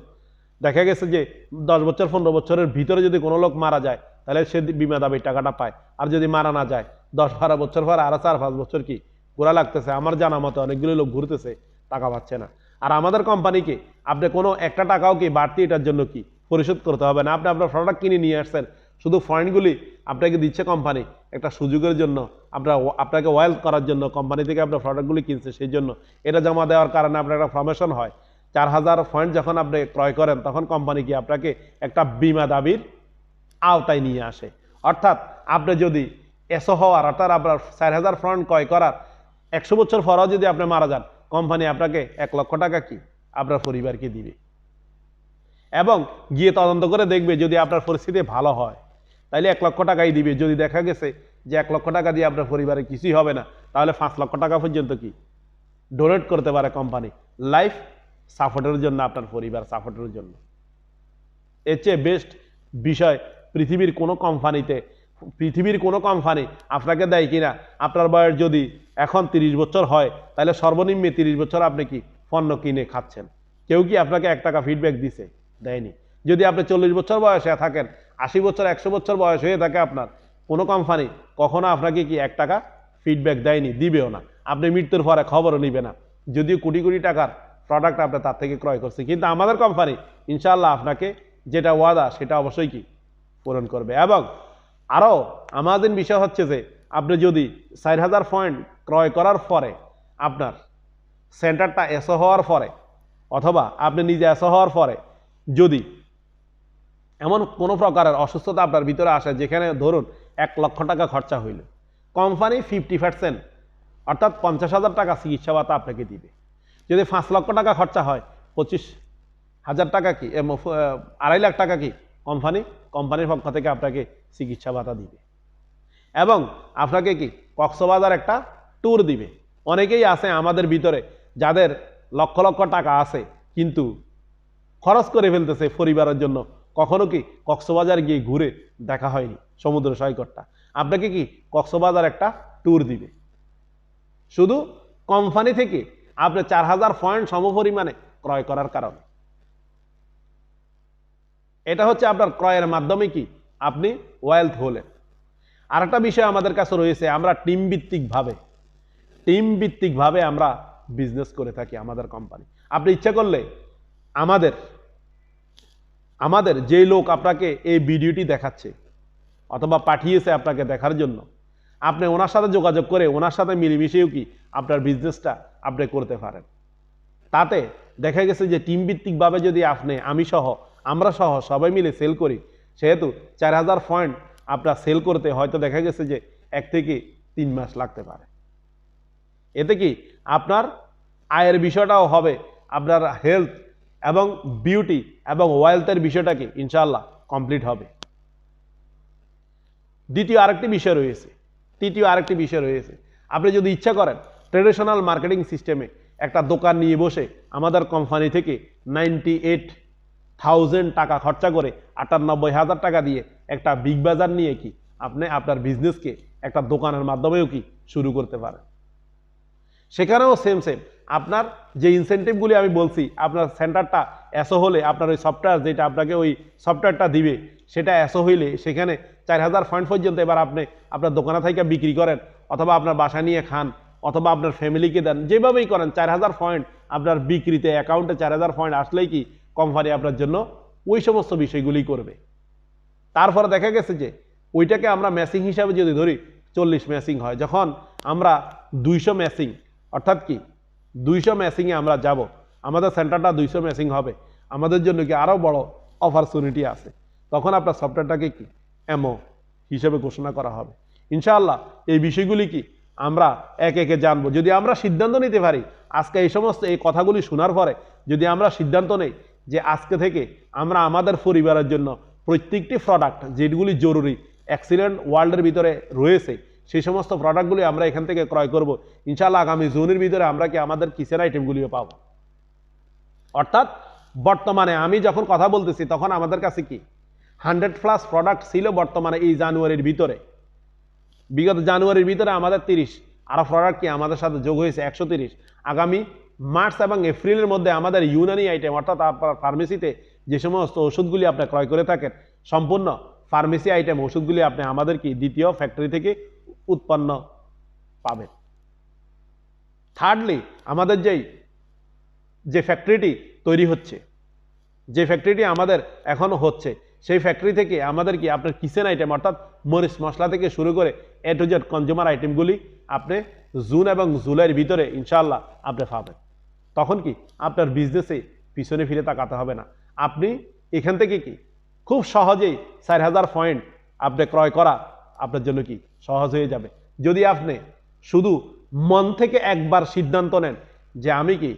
দেখা গেছে যে 10 বছর 15 বছরের ভিতরে যদি কোনো লোক মারা যায় তাহলে সে বিমা দাবির টাকাটা পায়, আর যদি মারা না যায় 10-12 বছর পর আরো 4-5 বছর কি ঘোরা লাগতেছে। আমার জানা মতো অনেকগুলো লোক ঘুরতেছে, টাকা পাচ্ছে না। আর আমাদের কোম্পানিকে আপনি কোনো একটা টাকাও কি বাড়তি এটার জন্য কি পরিশোধ করতে হবে না। আপনি আপনার প্রোডাক্ট কিনে নিয়ে আসছেন, শুধু পয়েন্টগুলি আপনাকে দিচ্ছে কোম্পানি একটা সুযোগের জন্য, আপনাকে ওয়েলথ করার জন্য কোম্পানি থেকে আপনার প্রোডাক্টগুলি কিনছে, সেই জন্য এটা জমা দেওয়ার কারণে আপনার একটা প্রমোশন হয়। 4000 পয়েন্ট যখন আপনি ক্রয় করেন তখন কোম্পানি কি আপনাকে একটা বিমা দাবির আওতায় নিয়ে আসে। অর্থাৎ আপনি যদি এসও হওয়ার, অর্থাৎ আপনার 4000 পয়েন্ট ক্রয় করার 100 বছর পরেও যদি আপনি মারা যান, কোম্পানি আপনাকে 1 লক্ষ টাকা কি আপনার পরিবারকে দিবে এবং গিয়ে তদন্ত করে দেখবে যদি আপনার পরিস্থিতি ভালো হয় তাহলে 1 লক্ষ টাকাই দিবে। যদি দেখা গেছে যে 1 লক্ষ টাকা দিয়ে আপনার পরিবারে কিছুই হবে না, তাহলে 5 লক্ষ টাকা পর্যন্ত কি ডোনেট করতে পারে কোম্পানি লাইফ সাপোর্টের জন্য, আপনার পরিবার সাপোর্টের জন্য। এর চেয়ে বেস্ট বিষয় পৃথিবীর কোনো কোম্পানি আপনাকে দেয় কিনা। আপনার বয়স যদি এখন 30 বছর হয় তাহলে সর্বনিম্ন 30 বছর আপনি কি পণ্য কিনে খাচ্ছেন, কেউ কি আপনাকে 1 টাকা ফিডব্যাক দিছে? দেয়নি। যদি আপনি 40 বছর বয়সে থাকেন, 80 বছর 100 বছর বয়স হয়ে থাকে আপনার, কোনো কোম্পানি কখনো আপনাকে কি 1 টাকা ফিডব্যাক দেয়নি, দিবেও না। আপনি মৃত্যুর পরে খবরও নিবে না, যদিও কোটি কোটি টাকার প্রোডাক্ট আপনি তার থেকে ক্রয় করছে। কিন্তু আমাদের কোম্পানি ইনশাআল্লাহ আপনাকে যেটা ওয়াদা সেটা অবশ্যই কি পূরণ করবে। এবং আরও আমাদের বিষয় হচ্ছে যে আপনি যদি 4000 পয়েন্ট ক্রয় করার পরে আপনার সেন্টারটা এসও হওয়ার পরে অথবা আপনি নিজে এসও হওয়ার পরে যদি এমন কোনো প্রকারের অসুস্থতা আপনার ভিতরে আসে যেখানে ধরুন 1 লক্ষ টাকা খরচা হইল, কোম্পানি 50% অর্থাৎ 50,000 টাকা চিকিৎসা ভাতা আপনাকে দিবে। যদি 5 লক্ষ টাকা খরচা হয় 25,000 টাকা কি 2.5 লাখ টাকা কি কোম্পানির পক্ষ থেকে আপনাকে চিকিৎসা ভাতা দিবে। এবং আপনাকে কি কক্সবাজার একটা ট্যুর দিবে। অনেকেই আছে আমাদের ভিতরে যাদের লক্ষ লক্ষ টাকা আছে, কিন্তু খরচ করে ফেলতেছে পরিবারের জন্য, কখনো কি কক্সবাজার গিয়ে ঘুরে দেখা হয়নি সমুদ্র সৈকতটা। আপনাকে কি কক্সবাজার একটা ট্যুর দিবে, শুধু কোম্পানি থেকে আপনি 4000 পয়েন্ট সমপরিমাণে ক্রয় করার কারণে। এটা হচ্ছে আপনার ক্রয়ের মাধ্যমে কি আপনি ওয়েলথ হলেন। আর একটা বিষয় আমাদের কাছে রয়েছে, আমরা টিম ভিত্তিকভাবে আমরা বিজনেস করে থাকি আমাদের কোম্পানি। আপনি ইচ্ছা করলে আমাদের যে লোক আপনাকে এই ভিডিওটি দেখাচ্ছে অথবা পাঠিয়েছে আপনাকে দেখার জন্য, আপনি ওনার সাথে যোগাযোগ করে ওনার সাথে মিলেমিশেও কি আপনার বিজনেসটা আপনি করতে পারেন। তাতে দেখা গেছে যে টিম ভিত্তিকভাবে যদি আমরা সহ সবাই মিলে সেল করি, সেহেতু 4000 পয়েন্ট আপনার সেল করতে হয়তো দেখা গেছে যে 1 থেকে 3 মাস লাগতে পারে। এতে কি আপনার আয়ের বিষয়টাও হবে, আপনার হেলথ এবং বিউটি এবং ওয়েলথের বিষয়টাকে ইনশাআল্লাহ কমপ্লিট হবে। তৃতীয় আরেকটি বিষয় রয়েছে, আপনি যদি ইচ্ছা করেন ট্রেডিশনাল মার্কেটিং সিস্টেমে একটা দোকান নিয়ে বসে আমাদের কোম্পানি থেকে 98,000 টাকা খরচা করে 98,000 টাকা দিয়ে একটা বিগ বাজার নিয়ে কি আপনি আপনার বিজনেসকে একটা দোকানের মাধ্যমেও কি শুরু করতে পারেন। সেখানেও সেম আপনার যে ইনসেন্টিভগুলি আমি বলছি, আপনার সেন্টারটা এসো হলে আপনার ওই সফটওয়্যার যেটা আপনাকে ওই সফটওয়্যারটা দিবে সেটা এসো হইলে সেখানে 4000 পয়েন্ট পর্যন্ত এবার আপনি আপনার দোকানে থেকে বিক্রি করেন অথবা আপনার বাসা নিয়ে খান অথবা আপনার ফ্যামিলিকে দেন, যেভাবেই করেন 4000 পয়েন্ট আপনার বিক্রিতে অ্যাকাউন্টে 4000 পয়েন্ট আসলেই কি কোম্পানি আপনার জন্য ওই সমস্ত বিষয়গুলি করবে। তারপরে দেখা গেছে যে ওইটাকে আমরা ম্যাচিং হিসাবে যদি ধরি 40 ম্যাচিং হয়, যখন আমরা 200 ম্যাচিং অর্থাৎ কি 200 ম্যাচিংয়ে আমরা যাব, আমাদের সেন্টারটা 200 ম্যাচিং হবে, আমাদের জন্য কি আরও বড় অপরচুনিটি আছে, তখন আপনার সফটওয়্যারটাকে কি এমও হিসেবে ঘোষণা করা হবে। ইনশাআল্লাহ এই বিষয়গুলি কি আমরা একে একে জানবো। যদি আমরা সিদ্ধান্ত নিতে পারি, আজকে এই কথাগুলি শোনার পরে যদি আমরা সিদ্ধান্ত নেই যে আজকে থেকে আমরা আমাদের পরিবারের জন্য প্রত্যেকটি প্রোডাক্ট যেগুলি জরুরি এক্সিলেন্ট ওয়ার্ল্ডের ভিতরে রয়েছে সেই সমস্ত প্রোডাক্টগুলি আমরা এখান থেকে ক্রয় করব, ইনশাআল্লাহ আগামী জুনের ভিতরে আমরা কি আমাদের কিচেন আইটেমগুলিও পাবো। অর্থাৎ বর্তমানে আমি যখন কথা বলতেছি তখন আমাদের কাছে কি 100+ প্রোডাক্ট ছিল বর্তমানে এই জানুয়ারির ভিতরে। বিগত জানুয়ারির ভিতরে আমাদের 30 আরো প্রোডাক্ট কি আমাদের সাথে যোগ হয়েছে 130। আগামী মার্চ এবং এপ্রিলের মধ্যে আমাদের ইউনানি আইটেম অর্থাৎ আপনার ফার্মেসিতে যে সমস্ত ওষুধগুলি আপনি ক্রয় করে থাকেন সম্পূর্ণ ফার্মেসি আইটেম ওষুধগুলি আপনি আমাদের কি দ্বিতীয় ফ্যাক্টরি থেকে উৎপন্ন পাবেন। থার্ডলি আমাদের যে ফ্যাক্টরিটি তৈরি হচ্ছে, যে ফ্যাক্টরিটি আমাদের এখনো হচ্ছে, সেই ফ্যাক্টরি থেকে আমাদের কি আপনার কিচেন আইটেম অর্থাৎ মরিচ মশলা থেকে শুরু করে A to Z কনজিউমার আইটেমগুলি আপনি জুন এবং জুলাইয়ের ভিতরে ইনশাআল্লাহ আপনি পাবেন। তখন কি আপনার বিজনেসে পিছনে ফিরে তাকাতে হবে না, আপনি এখান থেকে কি খুব সহজেই 4000 পয়েন্ট আপনি ক্রয় করা আপনার জন্য কি সহজ হয়ে যাবে। যদি আপনি শুধু মন থেকে একবার সিদ্ধান্ত নেন যে আমি কি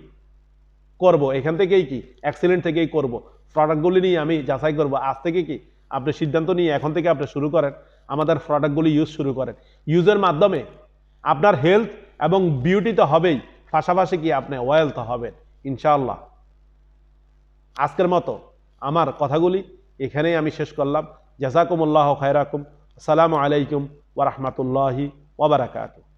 করব, এখান থেকেই কি এক্সিলেন্ট থেকেই করব, প্রোডাক্টগুলি নিয়ে আমি যাচাই করব, আজ থেকে কি আপনি সিদ্ধান্ত নিয়ে এখন থেকে আপনি শুরু করেন, আমাদের প্রোডাক্টগুলি ইউজ শুরু করেন। ইউজের মাধ্যমে আপনার হেলথ এবং বিউটি তো হবেই, পাশাপাশি কি আপনি ওয়েলথ হবেন ইনশাআল্লাহ। আজকের মতো আমার কথাগুলি এখানেই আমি শেষ করলাম। জাযাকুমুল্লাহু খায়রাকুম। আসসালামু আলাইকুম ওয়া রাহমাতুল্লাহি ওয়া বারাকাতুহু।